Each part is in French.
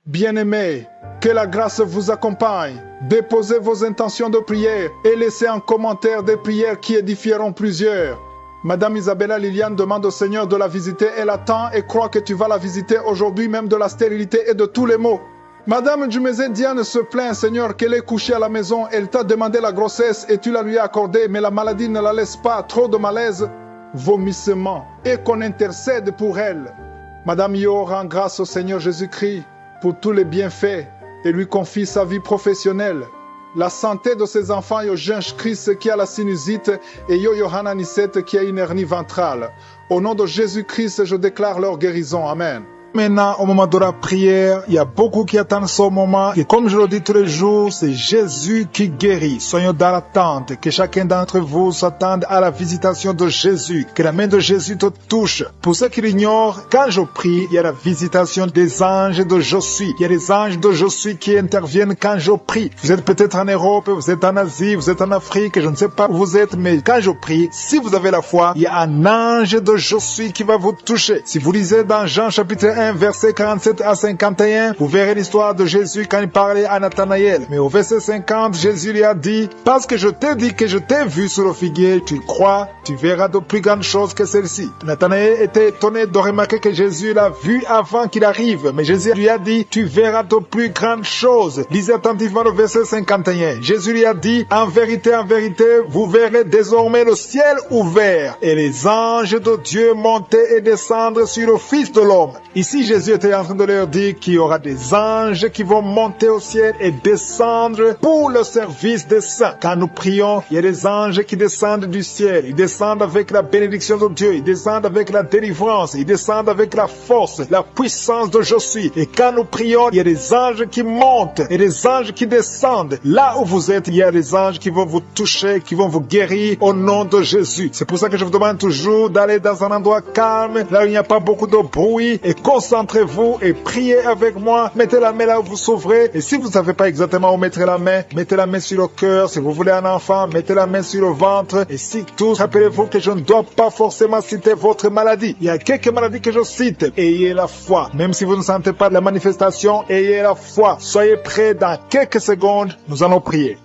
Bien-aimés, que la grâce vous accompagne. Déposez vos intentions de prière et laissez un commentaire des prières qui édifieront plusieurs. Madame Isabella Liliane demande au Seigneur de la visiter. Elle attend et croit que tu vas la visiter aujourd'hui, même de la stérilité et de tous les maux. Madame Dumezé Diane se plaint, Seigneur, qu'elle est couchée à la maison. Elle t'a demandé la grossesse et tu la lui as accordée, mais la maladie ne la laisse pas. Trop de malaise, vomissement, et qu'on intercède pour elle. Madame Yo rend grâce au Seigneur Jésus-Christ pour tous les bienfaits et lui confie sa vie professionnelle. La santé de ses enfants, yo Jean Christ qui a la sinusite et yo Johanna Nisette qui a une hernie ventrale. Au nom de Jésus-Christ, je déclare leur guérison. Amen. Maintenant, au moment de la prière, il y a beaucoup qui attendent ce moment. Et comme je le dis tous les jours, c'est Jésus qui guérit. Soyons dans l'attente. Que chacun d'entre vous s'attende à la visitation de Jésus. Que la main de Jésus te touche. Pour ceux qui l'ignorent, quand je prie, il y a la visitation des anges de Je suis. Il y a les anges de Je suis qui interviennent quand je prie. Vous êtes peut-être en Europe, vous êtes en Asie, vous êtes en Afrique, je ne sais pas où vous êtes, mais quand je prie, si vous avez la foi, il y a un ange de Je suis qui va vous toucher. Si vous lisez dans Jean chapitre 1, verset 47 à 51, vous verrez l'histoire de Jésus quand il parlait à Nathanaël. Mais au verset 50, Jésus lui a dit, « Parce que je t'ai dit que je t'ai vu sur le figuier, tu crois, tu verras de plus grandes choses que celles-ci. » Nathanaël était étonné de remarquer que Jésus l'a vu avant qu'il arrive. Mais Jésus lui a dit, « Tu verras de plus grandes choses. » Lisez attentivement le verset 51. Jésus lui a dit, « En vérité, vous verrez désormais le ciel ouvert et les anges de Dieu monter et descendre sur le Fils de l'homme. » Ici, Jésus était en train de leur dire qu'il y aura des anges qui vont monter au ciel et descendre pour le service des saints. Quand nous prions, il y a des anges qui descendent du ciel. Ils descendent avec la bénédiction de Dieu. Ils descendent avec la délivrance. Ils descendent avec la force, la puissance de Je suis. Et quand nous prions, il y a des anges qui montent et des anges qui descendent. Là où vous êtes, il y a des anges qui vont vous toucher, qui vont vous guérir au nom de Jésus. C'est pour ça que je vous demande toujours d'aller dans un endroit calme, là où il n'y a pas beaucoup de bruit, et concentrez-vous et priez avec moi. Mettez la main là où vous souffrez. Et si vous ne savez pas exactement où mettre la main, mettez la main sur le cœur. Si vous voulez un enfant, mettez la main sur le ventre. Et si tous, rappelez-vous que je ne dois pas forcément citer votre maladie. Il y a quelques maladies que je cite. Ayez la foi. Même si vous ne sentez pas la manifestation, ayez la foi. Soyez prêts dans quelques secondes. Nous allons prier.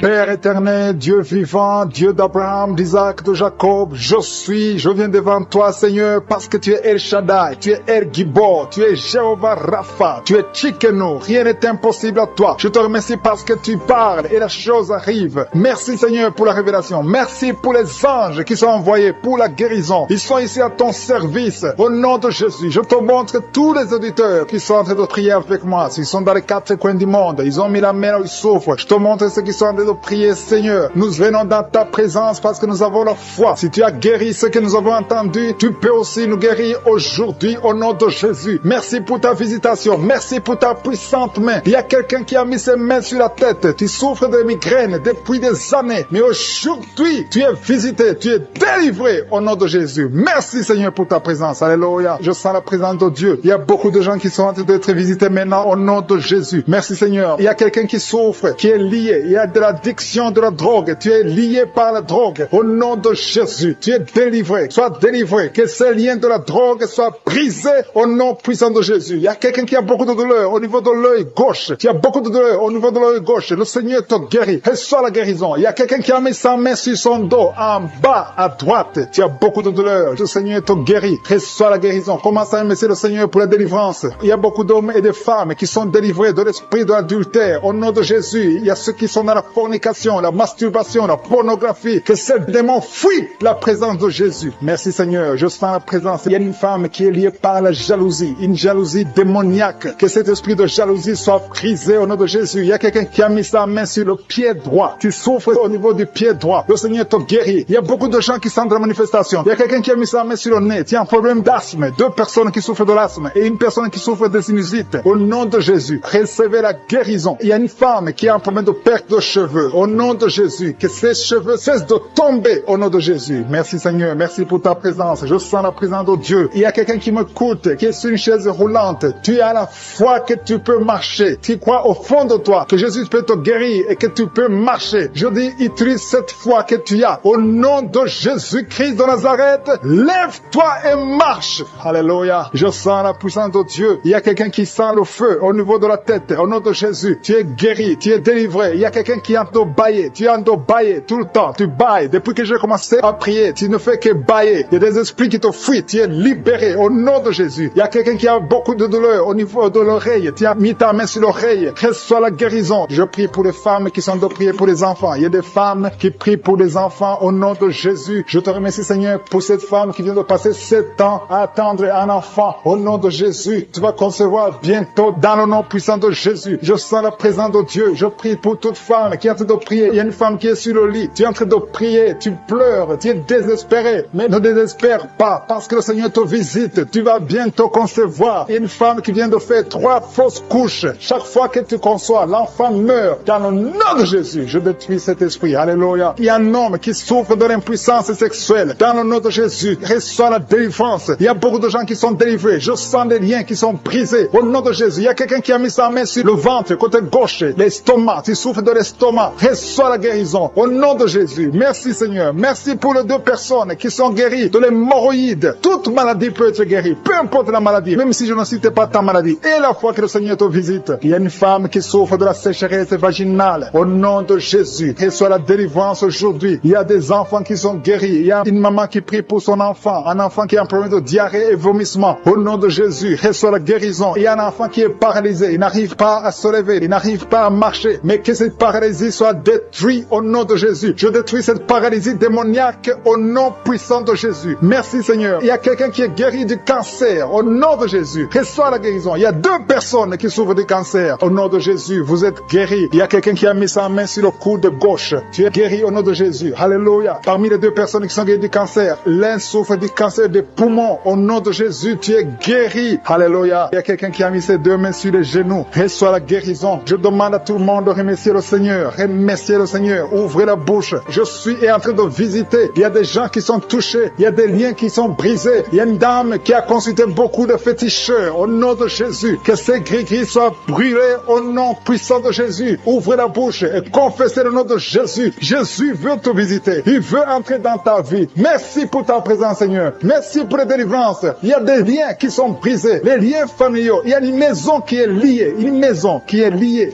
Père éternel, Dieu vivant, Dieu d'Abraham, d'Isaac, de Jacob, je viens devant toi, Seigneur, parce que tu es El Shaddai, tu es El Gibor, tu es Jéhovah Rapha, tu es Tchikenu, rien n'est impossible à toi. Je te remercie parce que tu parles et la chose arrive. Merci Seigneur pour la révélation, merci pour les anges qui sont envoyés pour la guérison. Ils sont ici à ton service, au nom de Jésus. Je te montre tous les auditeurs qui sont en train de prier avec moi. S'ils sont dans les quatre coins du monde, ils ont mis la main où ils souffrent. Je te montre ceux qui sont en train de prier, Seigneur. Nous venons dans ta présence parce que nous avons la foi. Si tu as guéri ce que nous avons entendu, tu peux aussi nous guérir aujourd'hui au nom de Jésus. Merci pour ta visitation. Merci pour ta puissante main. Il y a quelqu'un qui a mis ses mains sur la tête. Tu souffres de migraines depuis des années. Mais aujourd'hui, tu es visité. Tu es délivré au nom de Jésus. Merci Seigneur pour ta présence. Alléluia. Je sens la présence de Dieu. Il y a beaucoup de gens qui sont en train d'être visités maintenant au nom de Jésus. Merci Seigneur. Il y a quelqu'un qui souffre, qui est lié. Il y a de l'addiction de la drogue. Tu es lié par la drogue. Au nom de Jésus, tu es délivré. Sois délivré. Que ces liens de la drogue soient brisés au nom puissant de Jésus. Il y a quelqu'un qui a beaucoup de douleur au niveau de l'œil gauche. Tu as beaucoup de douleur au niveau de l'œil gauche. Le Seigneur te guérit. Reçois la guérison. Il y a quelqu'un qui a mis sa main sur son dos, en bas, à droite. Tu as beaucoup de douleur. Le Seigneur te guérit. Reçois la guérison. Commence à remercier le Seigneur pour la délivrance. Il y a beaucoup d'hommes et de femmes qui sont délivrés de l'esprit de l'adultère. Au nom de Jésus, il y a ceux qui sont dans la fornication, la masturbation, la pornographie, que ces démons fuient la présence de Jésus. Merci Seigneur, je sens la présence. Il y a une femme qui est liée par la jalousie, une jalousie démoniaque. Que cet esprit de jalousie soit brisé au nom de Jésus. Il y a quelqu'un qui a mis sa main sur le pied droit. Tu souffres au niveau du pied droit. Le Seigneur te guérit. Il y a beaucoup de gens qui sentent la manifestation. Il y a quelqu'un qui a mis sa main sur le nez. Tu as un problème d'asthme. 2 personnes qui souffrent de l'asthme et une personne qui souffre de sinusite. Au nom de Jésus, recevez la guérison. Il y a une femme qui a un problème de perte de cheveux. cheveux. Au nom de Jésus, que ces cheveux cessent de tomber au nom de Jésus. Merci Seigneur, merci pour ta présence. Je sens la présence de Dieu. Il y a quelqu'un qui m'écoute, qui est sur une chaise roulante. Tu as la foi que tu peux marcher. Tu crois au fond de toi que Jésus peut te guérir et que tu peux marcher. Je dis, utilise cette foi que tu as. Au nom de Jésus-Christ de Nazareth, lève-toi et marche. Alléluia. Je sens la puissance de Dieu. Il y a quelqu'un qui sent le feu au niveau de la tête. Au nom de Jésus, tu es guéri, tu es délivré. Il y a quelqu'un qui est en train de bailler. Tu es en train de bailler tout le temps. Tu bailles. Depuis que j'ai commencé à prier, tu ne fais que bailler. Il y a des esprits qui te fuient. Tu es libéré au nom de Jésus. Il y a quelqu'un qui a beaucoup de douleur au niveau de l'oreille. Tu as mis ta main sur l'oreille. Reçois la guérison. Je prie pour les femmes qui sont de prier pour les enfants. Il y a des femmes qui prient pour les enfants au nom de Jésus. Je te remercie Seigneur pour cette femme qui vient de passer 7 ans à attendre un enfant. Au nom de Jésus, tu vas concevoir bientôt dans le nom puissant de Jésus. Je sens la présence de Dieu. Je prie pour toute femme qui est en train de prier. Il y a une femme qui est sur le lit. Tu es en train de prier. Tu pleures. Tu es désespéré. Mais ne désespère pas parce que le Seigneur te visite. Tu vas bientôt concevoir. Il y a une femme qui vient de faire 3 fausses couches. Chaque fois que tu conçois, l'enfant meurt. Dans le nom de Jésus, je détruis cet esprit. Alléluia. Il y a un homme qui souffre de l'impuissance sexuelle. Dans le nom de Jésus, reçois la délivrance. Il y a beaucoup de gens qui sont délivrés. Je sens des liens qui sont brisés. Au nom de Jésus, il y a quelqu'un qui a mis sa main sur le ventre, côté gauche, l'estomac. Tu souffres de l'estomac. Reçois la guérison. Au nom de Jésus. Merci Seigneur. Merci pour les 2 personnes qui sont guéries de l'hémorroïde. Toute maladie peut être guérie. Peu importe la maladie. Même si je ne cite pas ta maladie. Et la fois que le Seigneur te visite. Il y a une femme qui souffre de la sécheresse vaginale. Au nom de Jésus. Reçois la délivrance aujourd'hui. Il y a des enfants qui sont guéris. Il y a une maman qui prie pour son enfant. Un enfant qui a un problème de diarrhée et vomissement. Au nom de Jésus. Reçois la guérison. Il y a un enfant qui est paralysé. Il n'arrive pas à se lever. Il n'arrive pas à marcher. Mais que cette paralysie soit détruite au nom de Jésus. Je détruis cette paralysie démoniaque au nom puissant de Jésus. Merci Seigneur. Il y a quelqu'un qui est guéri du cancer. Au nom de Jésus. Reçois la guérison. Il y a 2 personnes qui souffrent du cancer. Au nom de Jésus. Vous êtes guéris. Il y a quelqu'un qui a mis sa main sur le coude gauche. Tu es guéri au nom de Jésus. Alléluia. Parmi les 2 personnes qui sont guéries du cancer, l'un souffre du cancer des poumons. Au nom de Jésus, tu es guéri. Alléluia. Il y a quelqu'un qui a mis ses 2 mains sur les genoux. Reçois la guérison. Je demande à tout le monde de remercier le Seigneur. Remercier le Seigneur. Ouvrez la bouche. Je suis en train de visiter. Il y a des gens qui sont touchés. Il y a des liens qui sont brisés. Il y a une dame qui a consulté beaucoup de féticheurs. Au nom de Jésus. Que ces gris-gris soient brûlés au nom puissant de Jésus. Ouvrez la bouche et confessez le nom de Jésus. Jésus veut te visiter. Il veut entrer dans ta vie. Merci pour ta présence, Seigneur. Merci pour la délivrance. Il y a des liens qui sont brisés. Les liens familiaux. Il y a une maison qui est liée. Une maison qui est liée.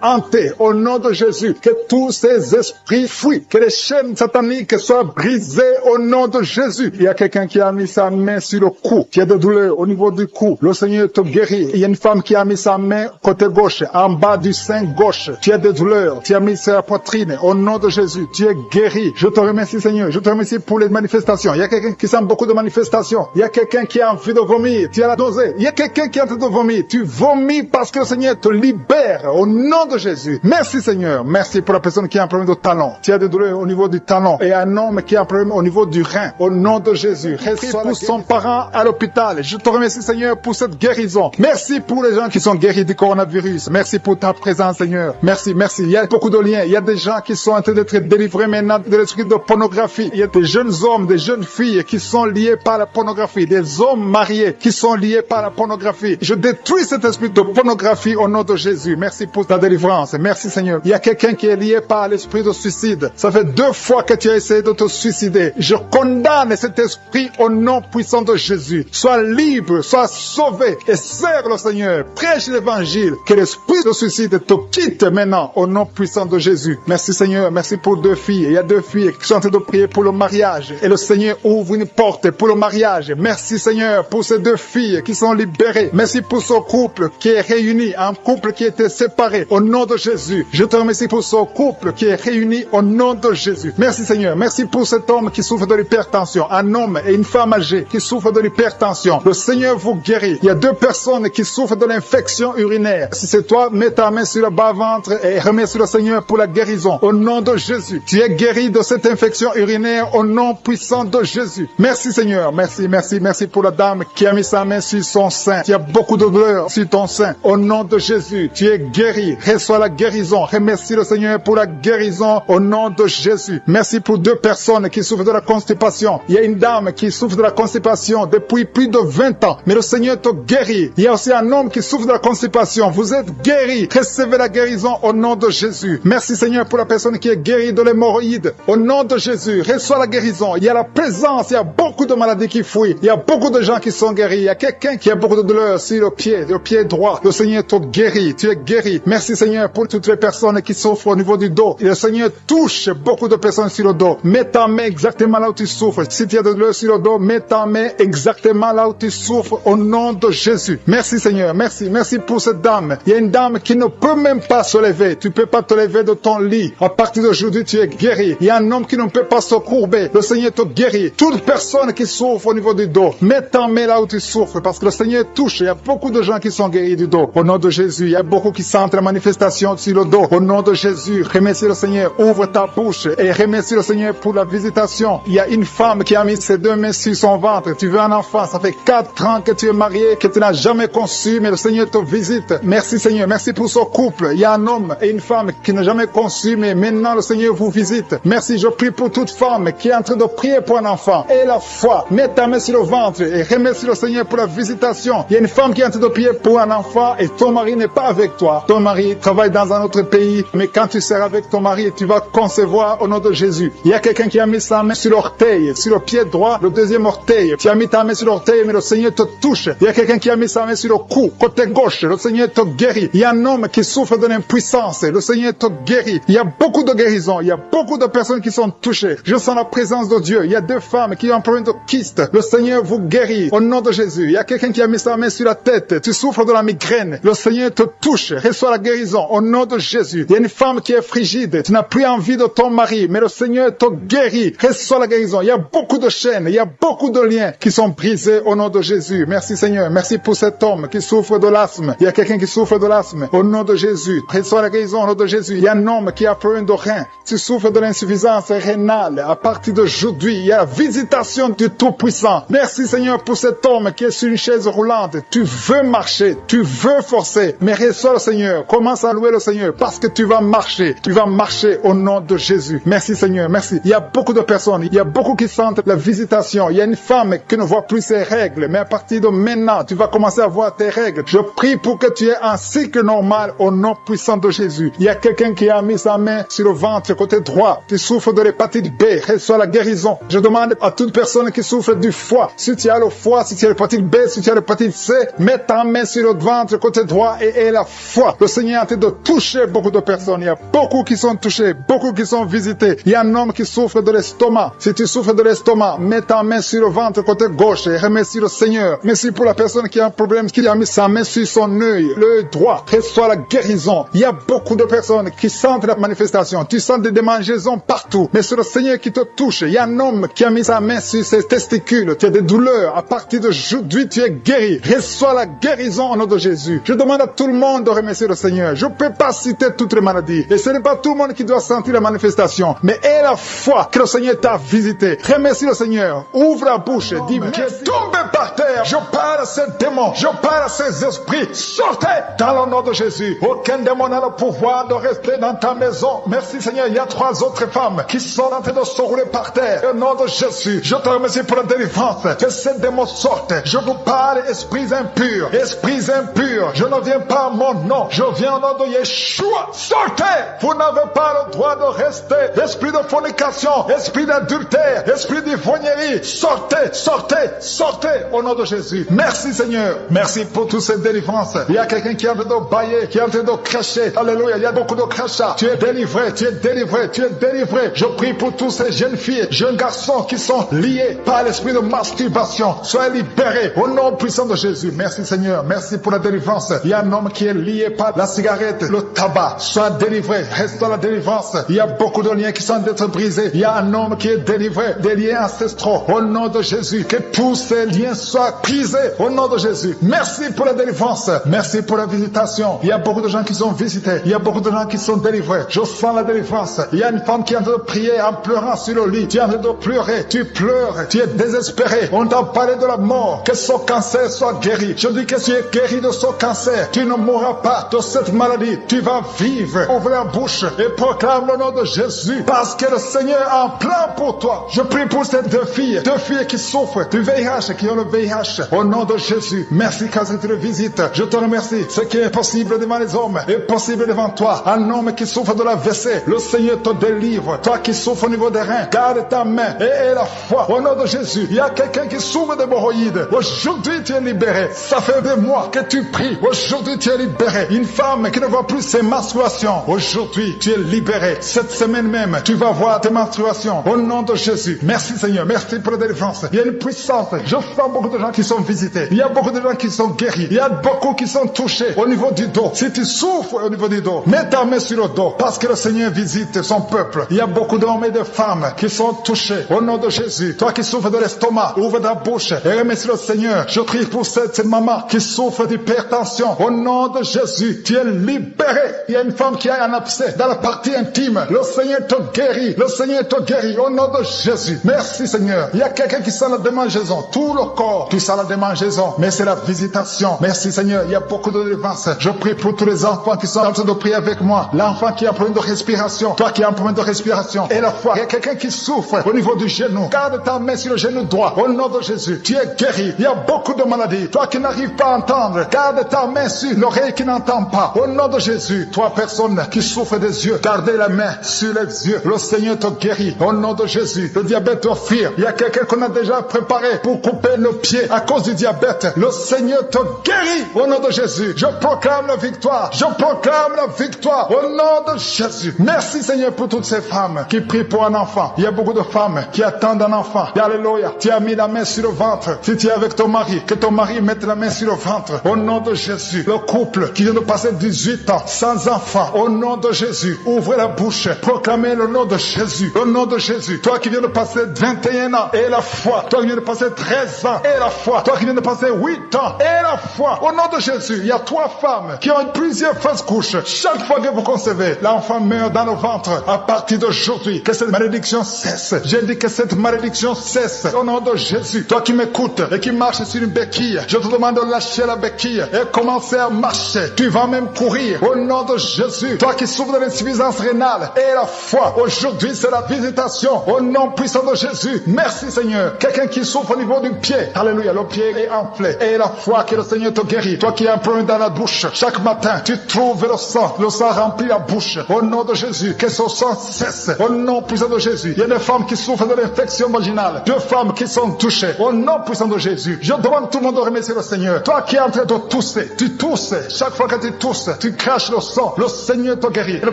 Hantée. Au nom de Jésus. Que tous ces esprits fuient. Que les chaînes sataniques soient brisées au nom de Jésus. Il y a quelqu'un qui a mis sa main sur le cou. Qui a de douleur au niveau du cou. Le Seigneur te guérit. Il y a une femme qui a mis sa main côté gauche. En bas du sein gauche. Tu as des douleurs. Tu as mis sur la poitrine. Au nom de Jésus. Tu es guéri. Je te remercie, Seigneur. Je te remercie pour les manifestations. Il y a quelqu'un qui sent beaucoup de manifestations. Il y a quelqu'un qui a envie de vomir. Tu as la nausée. Il y a quelqu'un qui est en train de vomir. Tu vomis parce que le Seigneur te libère. Au nom de Jésus. Merci, Seigneur. Merci pour la personne qui a un problème de talon. Tu as des douleurs au niveau du talon. Et un homme qui a un problème au niveau du rein. Au nom de Jésus. Reçois pour son parent à l'hôpital. Je te remercie, Seigneur, pour cette guérison. Merci pour les gens qui sont guéris du coronavirus. Merci pour ta présence, Seigneur. Merci. Il y a beaucoup de liens. Il y a des gens qui sont en train d'être délivrés maintenant de l'esprit de pornographie. Il y a des jeunes hommes, des jeunes filles qui sont liés par la pornographie. Des hommes mariés qui sont liés par la pornographie. Je détruis cet esprit de pornographie au nom de Jésus. Merci pour ta délivrance. Merci, Seigneur. Il y a quelqu'un qui est lié par l'esprit de suicide. Ça fait 2 fois que tu as essayé de te suicider. Je condamne cet esprit au nom puissant de Jésus. Sois libre, sois sauvé et sers le Seigneur. Prêche l'évangile. Que l'esprit de suicide te quitte maintenant au nom puissant de Jésus. Merci, Seigneur. Merci pour 2 filles. Il y a 2 filles qui sont en train de prier pour le mariage. Et le Seigneur ouvre une porte pour le mariage. Merci, Seigneur, pour ces 2 filles qui sont libérées. Merci pour ce couple qui est réuni, un couple qui était séparé. Au nom de Jésus. Je te remercie pour ce couple qui est réuni au nom de Jésus. Merci, Seigneur. Merci pour cet homme qui souffre de l'hypertension. Un homme et une femme âgée qui souffrent de l'hypertension. Le Seigneur vous guérit. Il y a 2 personnes qui souffrent de l'infection urinaire. Si c'est toi, mets ta main sur le bas-ventre et remercie le Seigneur pour la guérison. Au nom de Jésus. Tu es guéri de cette infection urinaire au nom puissant de Jésus. Merci, Seigneur. Merci pour la dame qui a mis sa main sur son sein. Tu as beaucoup de douleur sur ton sein. Au nom de Jésus, tu es guéri. Reçois la guérison. Remercie remercie le Seigneur pour la guérison au nom de Jésus. Merci pour 2 personnes qui souffrent de la constipation. Il y a une dame qui souffre de la constipation depuis plus de 20 ans. Mais le Seigneur te guérit. Il y a aussi un homme qui souffre de la constipation. Vous êtes guéris. Recevez la guérison au nom de Jésus. Merci Seigneur pour la personne qui est guérie de l'hémorroïde. Au nom de Jésus, reçois la guérison. Il y a la présence. Il y a beaucoup de maladies qui fuient. Il y a beaucoup de gens qui sont guéris. Il y a quelqu'un qui a beaucoup de douleur sur le pied droit. Le Seigneur te guérit. Tu es guéri. Merci Seigneur pour toutes les personnes qui souffrent au niveau du dos. Et le Seigneur touche beaucoup de personnes sur le dos. Mets ta main exactement là où tu souffres. Si tu as de douleur sur le dos, mets ta main exactement là où tu souffres au nom de Jésus. Merci Seigneur. Merci. Merci pour cette dame. Il y a une dame qui ne peut même pas se lever. Tu ne peux pas te lever de ton lit. À partir d'aujourd'hui, tu es guéri. Il y a un homme qui ne peut pas se courber. Le Seigneur te guérit. Toute personne qui souffre au niveau du dos, mets ta main là où tu souffres parce que le Seigneur touche. Il y a beaucoup de gens qui sont guéris du dos. Au nom de Jésus, il y a beaucoup qui sentent la manifestation sur le dos. Au nom de Jésus, remercie le Seigneur. Ouvre ta bouche et remercie le Seigneur pour la visitation. Il y a une femme qui a mis ses 2 mains sur son ventre. Tu veux un enfant. Ça fait 4 ans que tu es marié, que tu n'as jamais conçu, mais le Seigneur te visite. Merci Seigneur. Merci pour ce couple. Il y a un homme et une femme qui n'ont jamais conçu, mais maintenant le Seigneur vous visite. Merci. Je prie pour toute femme qui est en train de prier pour un enfant. Et la foi. Mets ta main sur le ventre et remercie le Seigneur pour la visitation. Il y a une femme qui est en train de prier pour un enfant et ton mari n'est pas avec toi. Ton mari travaille dans un autre pays, mais quand tu seras avec ton mari, tu vas concevoir au nom de Jésus. Il y a quelqu'un qui a mis sa main sur l'orteil, sur le pied droit, le 2e orteil. Tu as mis ta main sur l'orteil, mais le Seigneur te touche. Il y a quelqu'un qui a mis sa main sur le cou, côté gauche. Le Seigneur te guérit. Il y a un homme qui souffre de l'impuissance. Le Seigneur te guérit. Il y a beaucoup de guérisons. Il y a beaucoup de personnes qui sont touchées. Je sens la présence de Dieu. Il y a 2 femmes qui ont un problème de kyste. Le Seigneur vous guérit au nom de Jésus. Il y a quelqu'un qui a mis sa main sur la tête. Tu souffres de la migraine. Le Seigneur te touche. Reçois la guérison au nom de Jésus. Il y a une femme qui est frigide. Tu n'as plus envie de ton mari, mais le Seigneur te guérit. Reçois la guérison. Il y a beaucoup de chaînes. Il y a beaucoup de liens qui sont brisés au nom de Jésus. Merci Seigneur. Merci pour cet homme qui souffre de l'asthme. Il y a quelqu'un qui souffre de l'asthme au nom de Jésus. Reçois la guérison au nom de Jésus. Il y a un homme qui a problème de rein. Tu souffres de l'insuffisance rénale. À partir d'aujourd'hui, il y a la visitation du Tout-Puissant. Merci Seigneur pour cet homme qui est sur une chaise roulante. Tu veux marcher, tu veux forcer, mais reçois le Seigneur. Commence à louer le Seigneur parce que tu vas marcher. Tu vas marcher au nom de Jésus. Merci Seigneur, merci. Il y a beaucoup de personnes, il y a beaucoup qui sentent la visitation. Il y a une femme qui ne voit plus ses règles, mais à partir de maintenant, tu vas commencer à voir tes règles. Je prie pour que tu aies un cycle normal au nom puissant de Jésus. Il y a quelqu'un qui a mis sa main sur le ventre côté droit. Tu souffres de l'hépatite B, reçois la guérison. Je demande à toute personne qui souffre du foie, si tu as le foie, si tu as l'hépatite B, si tu as l'hépatite C, mets ta main sur le ventre côté droit et la foi. Le Seigneur est en train de toucher beaucoup de personnes. Il y a beaucoup qui sont touchés, beaucoup qui sont visités. Il y a un homme qui souffre de l'estomac. Si tu souffres de l'estomac, mets ta main sur le ventre côté gauche et remercie le Seigneur. Merci pour la personne qui a un problème, qui a mis sa main sur son œil, l'œil droit. Reçois la guérison. Il y a beaucoup de personnes qui sentent la manifestation. Tu sens des démangeaisons partout. Mais c'est le Seigneur qui te touche. Il y a un homme qui a mis sa main sur ses testicules. Tu as des douleurs. À partir d'aujourd'hui, tu es guéri. Reçois la guérison au nom de Jésus. Je demande à tout le monde de remercier le Seigneur. Je ne peux pas citer toutes les maladies. Et ce n'est pas tout le monde qui doit sentir la manifestation. Mais aie la foi que le Seigneur t'a visité. Remercie le Seigneur. Ouvre la bouche. Dis, tombez par terre. Je parle à ces démons. Je parle à ces esprits. Sortez dans le nom de Jésus. Aucun démon n'a le pouvoir de rester dans ta maison. Merci Seigneur. Il y a 3 autres femmes qui sont en train de se rouler par terre. Au nom de Jésus, je te remercie pour la délivrance. Que ces démons sortent. Je vous parle, esprits impurs. Esprits impurs. Je ne viens pas à mon nom. Je viens au nom de Yeshua. Sortez. Vous n'avez pas le droit de rester. Esprit de fornication. Esprit d'adultère. Esprit d'ivrognerie. Sortez. Sortez. Sortez. Au nom de Jésus. Merci Seigneur. Merci pour toutes ces délivrances. Il y a quelqu'un qui est en train de bailler, qui est en train de cracher. Alléluia. Il y a beaucoup de crachats. Tu es délivré. Tu es délivré. Tu es délivré. Je prie pour tous ces jeunes filles, jeunes garçons qui sont liés par l'esprit de masturbation. Soyez libérés au nom puissant de Jésus. Merci Seigneur. Merci pour la délivrance. Il y a un homme qui est lié par la cigarette, le tabac. Sois délivré. Reste dans la délivrance. Il y a beaucoup de liens qui sont d'être brisés. Il y a un homme qui est délivré des liens ancestraux. Au nom de Jésus. Que tous ces liens soient brisés. Au nom de Jésus. Merci pour la délivrance. Merci pour la visitation. Il y a beaucoup de gens qui sont visités. Il y a beaucoup de gens qui sont délivrés. Je sens la délivrance. Il y a une femme qui est en train de prier en pleurant sur le lit. Tu es en train de pleurer. Tu pleures. Tu es désespéré. On t'a parlé de la mort. Que son cancer soit guéri. Je dis que tu es guéri de ce cancer. Tu ne mourras pas de cette maladie. Tu vas vivre. délivre. Ouvre la bouche et proclame le nom de Jésus, parce que le Seigneur a un plan pour toi. Je prie pour ces deux filles qui souffrent du VIH, qui ont le VIH. Au nom de Jésus, merci car tu le visites. Je te remercie. Ce qui est possible devant les hommes est possible devant toi. Un homme qui souffre de la WC, le Seigneur te délivre. Toi qui souffres au niveau des reins, garde ta main et aie la foi. Au nom de Jésus, il y a quelqu'un qui souffre d'hémorroïdes. Aujourd'hui, tu es libéré. Ça fait des mois que tu pries. Aujourd'hui, tu es libéré. Une femme qui ne voit plus ses menstruations. Aujourd'hui, tu es libéré. Cette semaine même, tu vas voir tes menstruations. Au nom de Jésus. Merci Seigneur. Merci pour la délivrance. Il y a une puissance. Je sens beaucoup de gens qui sont visités. Il y a beaucoup de gens qui sont guéris. Il y a beaucoup qui sont touchés au niveau du dos. Si tu souffres au niveau du dos, mets ta main sur le dos. Parce que le Seigneur visite son peuple. Il y a beaucoup d'hommes et de femmes qui sont touchés. Au nom de Jésus. Toi qui souffres de l'estomac, ouvre ta bouche et remercie le Seigneur. Je prie pour cette maman qui souffre d'hypertension. Au nom de Jésus, tu es libéré. Il y a une femme qui a un abcès dans la partie intime. Le Seigneur te guérit. Le Seigneur te guérit. Au nom de Jésus. Merci Seigneur. Il y a quelqu'un qui sent la démangeaison. Tout le corps, tu sens la démangeaison. Mais c'est la visitation. Merci Seigneur. Il y a beaucoup de délivrance. Je prie pour tous les enfants qui sont en train de prier avec moi. L'enfant qui a un problème de respiration. Toi qui as un problème de respiration. Et la foi. Il y a quelqu'un qui souffre au niveau du genou. Garde ta main sur le genou droit. Au nom de Jésus. Tu es guéri. Il y a beaucoup de maladies. Toi qui n'arrives pas à entendre. Garde ta main sur l'oreille qui n'entend pas. Au nom de Jésus. Toi personne qui souffre des yeux. Gardez la main sur les yeux. Le Seigneur te guérit. Au nom de Jésus. Le diabète doit fuir. Il y a quelqu'un qu'on a déjà préparé pour couper le pied à cause du diabète. Le Seigneur te guérit. Au nom de Jésus. Je proclame la victoire. Je proclame la victoire. Au nom de Jésus. Merci Seigneur pour toutes ces femmes qui prient pour un enfant. Il y a beaucoup de femmes qui attendent un enfant. Alléluia. Tu as mis la main sur le ventre. Si tu es avec ton mari, que ton mari mette la main sur le ventre. Au nom de Jésus. Le couple qui vient de passer 18 ans sans enfant. Au nom de Jésus. Ouvrez la bouche. Proclamez le nom de Jésus. Le nom de Jésus. Toi qui viens de passer 21 ans. Et la foi. Toi qui viens de passer 13 ans. Et la foi. Toi qui viens de passer 8 ans. Et la foi. Au nom de Jésus. Il y a 3 femmes qui ont plusieurs fausses couches. Chaque fois que vous concevez, l'enfant meurt dans le ventre. À partir d'aujourd'hui, que cette malédiction cesse. J'ai dit que cette malédiction cesse. Au nom de Jésus. Toi qui m'écoutes et qui marches sur une béquille, je te demande de lâcher la béquille et commencer à marcher. Tu vas même courir. Au nom de Jésus. Toi qui souffres de l'insuffisance rénale et la foi. Aujourd'hui, c'est la visitation. Au nom puissant de Jésus. Merci Seigneur. Quelqu'un qui souffre au niveau du pied. Alléluia. Le pied est enflé. Et la foi que le Seigneur te guérit. Toi qui as un problème dans la bouche. Chaque matin, tu trouves le sang. Le sang remplit la bouche. Au nom de Jésus. Que ce sang cesse. Au nom puissant de Jésus. Il y a des femmes qui souffrent de l'infection vaginale. 2 femmes qui sont touchées. Au nom puissant de Jésus. Je demande tout le monde de remercier le Seigneur. Toi qui es en train de tousser. Tu tousses. Chaque fois que tu tousses, tu craches le sang. Le Seigneur te guérit. Le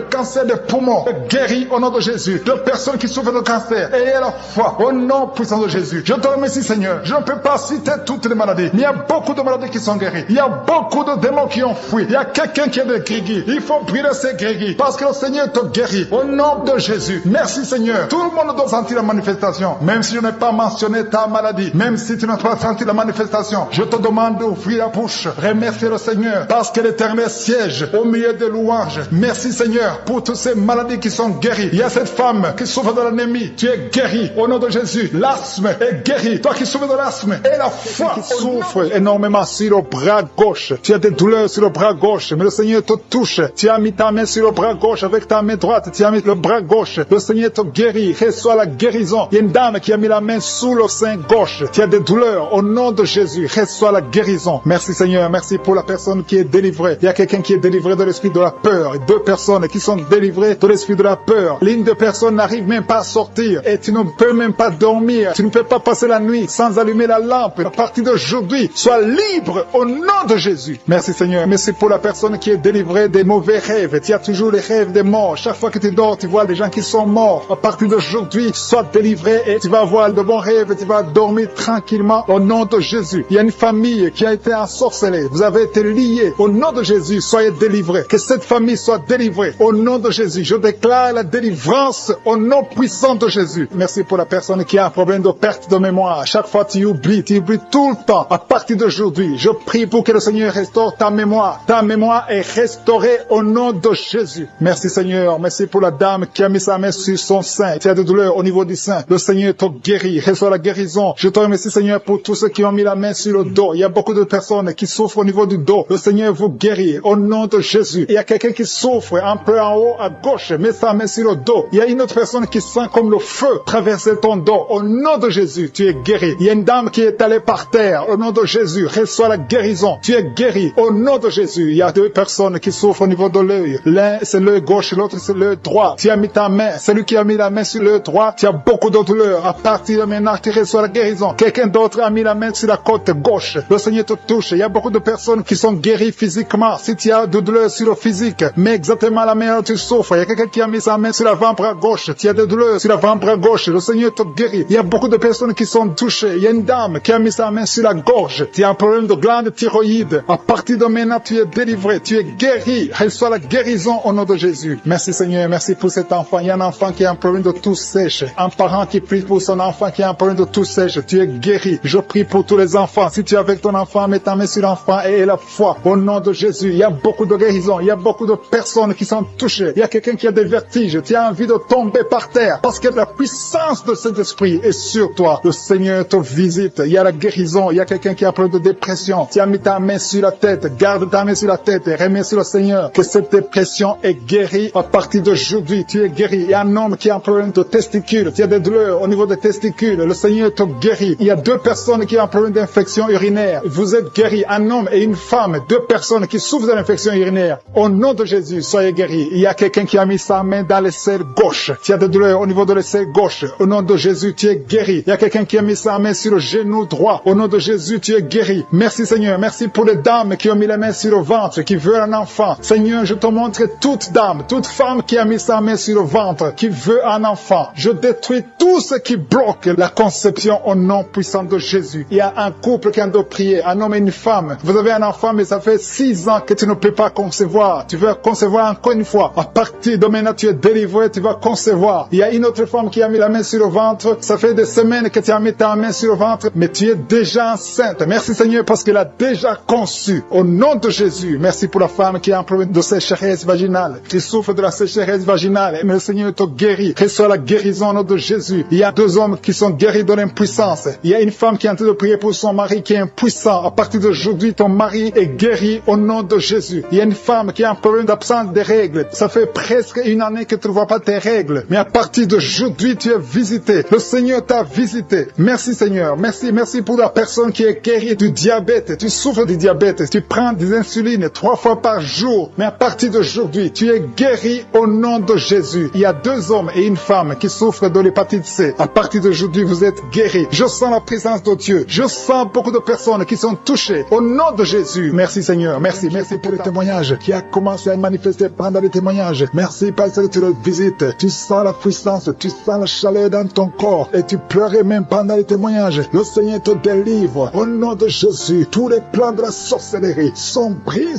cancer des poumons te guérit au nom de Jésus. De personnes qui souffrent de cancer. Ayez la foi. Au nom puissant de Jésus. Je te remercie Seigneur. Je ne peux pas citer toutes les maladies. Mais il y a beaucoup de maladies qui sont guéries. Il y a beaucoup de démons qui ont fui. Il y a quelqu'un qui est de grégui. Il faut brûler ces grégui. Parce que le Seigneur te guérit. Au nom de Jésus. Merci Seigneur. Tout le monde doit sentir la manifestation. Même si je n'ai pas mentionné ta maladie. Même si tu n'as pas senti la manifestation. Je te demande d'ouvrir la bouche. Remercier le Seigneur. Parce que l'Éternel siège au milieu des louanges. Merci Seigneur pour toutes ces maladies qui sont guéries. Il y a cette femme qui souffre de l'anémie. Tu es guéri au nom de Jésus. L'asthme est guéri. Toi qui souffres de l'asthme. Et la foi qui souffre énormément sur le bras gauche. Tu as des douleurs sur le bras gauche. Mais le Seigneur te touche. Tu as mis ta main sur le bras gauche avec ta main droite. Tu as mis le bras gauche. Le Seigneur te guérit. Reçois la guérison. Il y a une dame qui a mis la main sous le sein gauche. Tu as des douleurs au nom de Jésus. Reçois la guérison. Merci Seigneur. Merci pour la personne qui est délivrée. Il y a quelqu'un qui est délivré de l'esprit de la peur. Et 2 personnes qui sont délivrées de l'esprit de la peur. L'une de personnes n'arrive même pas à sortir. Et tu ne peux même pas dormir. Tu ne peux pas passer la nuit sans allumer la lampe. À partir d'aujourd'hui, sois libre au nom de Jésus. Merci Seigneur. Merci pour la personne qui est délivrée des mauvais rêves. Tu as toujours les rêves des morts. Chaque fois que tu dors, tu vois des gens qui sont morts. À partir d'aujourd'hui, sois délivré et tu vas avoir de bons rêves. Tu vas dormir tranquillement au nom de Jésus. Il y a une famille qui a été ensorcelée. Vous avez été liés. Au nom de Jésus, soyez délivrés. Que cette famille soit délivrée. Au nom de Jésus, je déclare la délivrance au nom puissant de Jésus. Merci pour la personne qui a un problème de perte de mémoire. Chaque fois tu oublies tout le temps. À partir d'aujourd'hui, je prie pour que le Seigneur restaure ta mémoire. Ta mémoire est restaurée au nom de Jésus. Merci Seigneur. Merci pour la dame qui a mis sa main sur son sein. Tu as des douleurs au niveau du sein. Le Seigneur te guérit. Reçois la guérison. Je te remercie Seigneur pour tous ceux qui ont mis la main sur le dos. Il y a beaucoup de personnes qui souffrent au niveau du dos. Le Seigneur vous guérit au nom de Jésus. Il y a quelqu'un qui souffre, un peu en haut à gauche, mets sa main sur le dos. Il y a une autre personne qui sent comme le feu traverser ton dos. Au nom de Jésus, tu es guéri. Il y a une dame qui est allée par terre. Au nom de Jésus, reçois la guérison. Tu es guéri. Au nom de Jésus, il y a deux personnes qui souffrent au niveau de l'œil. L'un, c'est l'œil gauche, l'autre, c'est l'œil droit. Tu as mis ta main. Celui qui a mis la main sur l'œil droit, tu as beaucoup de douleurs. À partir de maintenant, tu reçois la guérison. Quelqu'un d'autre a mis la main sur la côte gauche. Le Seigneur te touche. Il y a beaucoup de personnes qui sont guéries physiquement. Si tu as de douleurs sur le physique, mais exactement la main où tu souffres. Il y a quelqu'un qui a mis sa main sur l'avant-bras gauche. Tu as des douleurs sur l'avant-bras gauche. Le Seigneur te guérit. Il y a beaucoup de personnes qui sont touchées. Il y a une dame qui a mis sa main sur la gorge. Tu as un problème de glande thyroïde. À partir de maintenant, tu es délivré. Tu es guéri. Reçois la guérison au nom de Jésus. Merci Seigneur. Merci pour cet enfant. Il y a un enfant qui a un problème de toux sèche. Un parent qui prie pour son enfant qui a un problème de toux sèche. Tu es guéri. Je prie pour tous les enfants. Si tu es avec ton enfant, mets ta main sur l'enfant et la foi. Au nom de Jésus, il y a beaucoup de guérisons. Il y a beaucoup de personnes qui sont touchées. Il y a quelqu'un qui a des vertiges. Tu as envie de tomber par terre parce que la puissance de cet esprit est sur toi. Le Seigneur te visite. Il y a la guérison. Il y a quelqu'un qui a un problème de dépression. Tu as mis ta main sur la tête. Garde ta main sur la tête et remercie le Seigneur que cette dépression est guérie à partir d'aujourd'hui. Tu es guéri. Il y a un homme qui a un problème de testicules. Tu as des douleurs au niveau des testicules. Le Seigneur te guérit. Il y a deux personnes qui ont un problème d'infection urinaire. Vous êtes guéris. Un homme et une femme. Deux personnes qui souffrent de l'infection urinaire. Au nom de Jésus, soyez guéris. Il y a quelqu'un qui a mis sa main dans l'aisselle gauche. Tu as des douleurs au niveau de l'aisselle gauche. Au nom de Jésus, tu es guéri. Il y a quelqu'un qui a mis sa main sur le genou droit. Au nom de Jésus, tu es guéri. Merci Seigneur. Merci pour les dames qui ont mis la main sur le ventre, qui veulent un enfant. Seigneur, je te montre toute dame, toute femme qui a mis sa main sur le ventre, qui veut un enfant. Je détruis tout ce qui bloque la conception au nom puissant de Jésus. Il y a un couple qui a de prier, un homme et une femme. Vous avez un enfant, mais ça fait 6 ans que tu ne peux pas concevoir. Tu veux concevoir encore une fois. À partir de maintenant, tu es délivré, tu vas concevoir. Il y a une autre femme qui a mis la main sur le ventre. Ça fait des semaines que tu as mis ta main sur le ventre, mais tu es déjà enceinte. Merci Seigneur parce qu'elle a déjà conçu. Au nom de Jésus, merci pour la femme qui a un problème de sécheresse vaginale. Tu souffres de la sécheresse vaginale, mais le Seigneur te guérit. Reçois la guérison au nom de Jésus. Il y a 2 hommes qui sont guéris de l'impuissance. Il y a une femme qui est en train de prier pour son mari qui est impuissant. À partir d'aujourd'hui, ton mari est guéri au nom de Jésus. Il y a une femme qui a un problème d'absence des règles. Ça fait presque 1 année que tu ne vois pas tes règles. Mais à partir d'aujourd'hui, tu es visité. Le Seigneur t'a visité. Merci Seigneur. Merci pour la personne qui est guérie du diabète. Tu souffres du diabète. Tu prends des insulines 3 fois par jour. Mais à partir d'aujourd'hui, tu es guéri au nom de Jésus. Il y a 2 hommes et une femme qui souffrent de l'hépatite C. À partir d'aujourd'hui, vous êtes guéris. Je sens la présence de Dieu. Je sens beaucoup de personnes qui sont touchées au nom de Jésus. Merci Seigneur. Merci pour le témoignage qui a commencé à manifester pendant les témoignages. Merci parce que tu le visites. Tu sens la puissance, tu sens la chaleur dans ton corps et tu pleurais même pendant les témoignages. Le Seigneur te délivre au nom de Jésus. Tous les plans de la sorcellerie sont brisés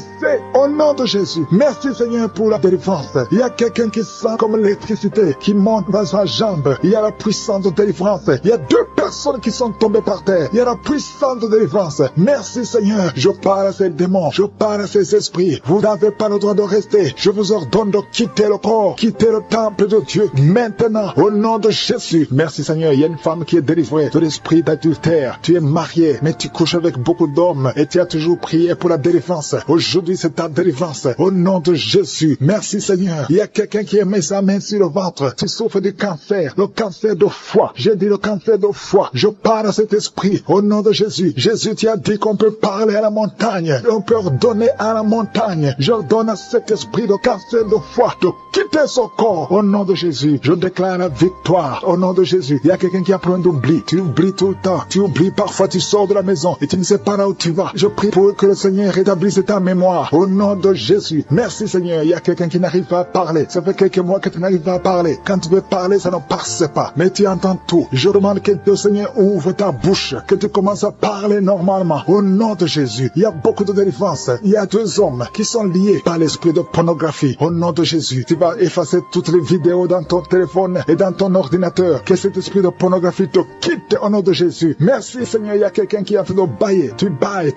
au nom de Jésus. Merci Seigneur pour la délivrance. Il y a quelqu'un qui sent comme l'électricité qui monte dans sa jambe. Il y a la puissance de délivrance. Il y a 2 personnes qui sont tombées par terre. Il y a la puissance de délivrance. Merci Seigneur. Je parle à ces démons. Je parle à ces esprits. Vous n'avez pas le droit de rester. Je vous ordonne de quitter le corps, quitter le temple de Dieu maintenant au nom de Jésus. Merci Seigneur. Il y a une femme qui est délivrée de l'esprit d'adultère. Tu es marié, mais tu couches avec beaucoup d'hommes et tu as toujours prié pour la délivrance. Aujourd'hui, c'est ta délivrance au nom de Jésus. Merci Seigneur. Il y a quelqu'un qui a mis sa main sur le ventre. Tu souffres du cancer, le cancer de foie. J'ai dit le cancer de foie. Je parle à cet esprit au nom de Jésus. Jésus, tu as dit qu'on peut parler à la montagne. On peut ordonner à la montagne. J'ordonne à cet esprit de cancer de foie de quitter son corps au nom de Jésus. Je déclare la victoire au nom de Jésus. Il y a quelqu'un qui a problème d'oubli. Tu oublies tout le temps. Tu oublies parfois, tu sors de la maison et tu ne sais pas là où tu vas. Je prie pour que le Seigneur rétablisse ta mémoire au nom de Jésus. Merci Seigneur. Il y a quelqu'un qui n'arrive pas à parler. Ça fait quelques mois que tu n'arrives pas à parler. Quand tu veux parler, ça ne passe pas. Mais tu entends tout. Je demande que le Seigneur ouvre ta bouche, que tu commences à parler normalement au nom de Jésus. Il y a beaucoup de délivrance. Il y a 2 hommes qui sont liés par l'esprit de pornographie. Au nom de Jésus, tu vas effacer toutes les vidéos dans ton téléphone et dans ton ordinateur. Que cet esprit de pornographie te quitte au nom de Jésus. Merci Seigneur. Il y a quelqu'un qui est en train de bailler. Tu bailles.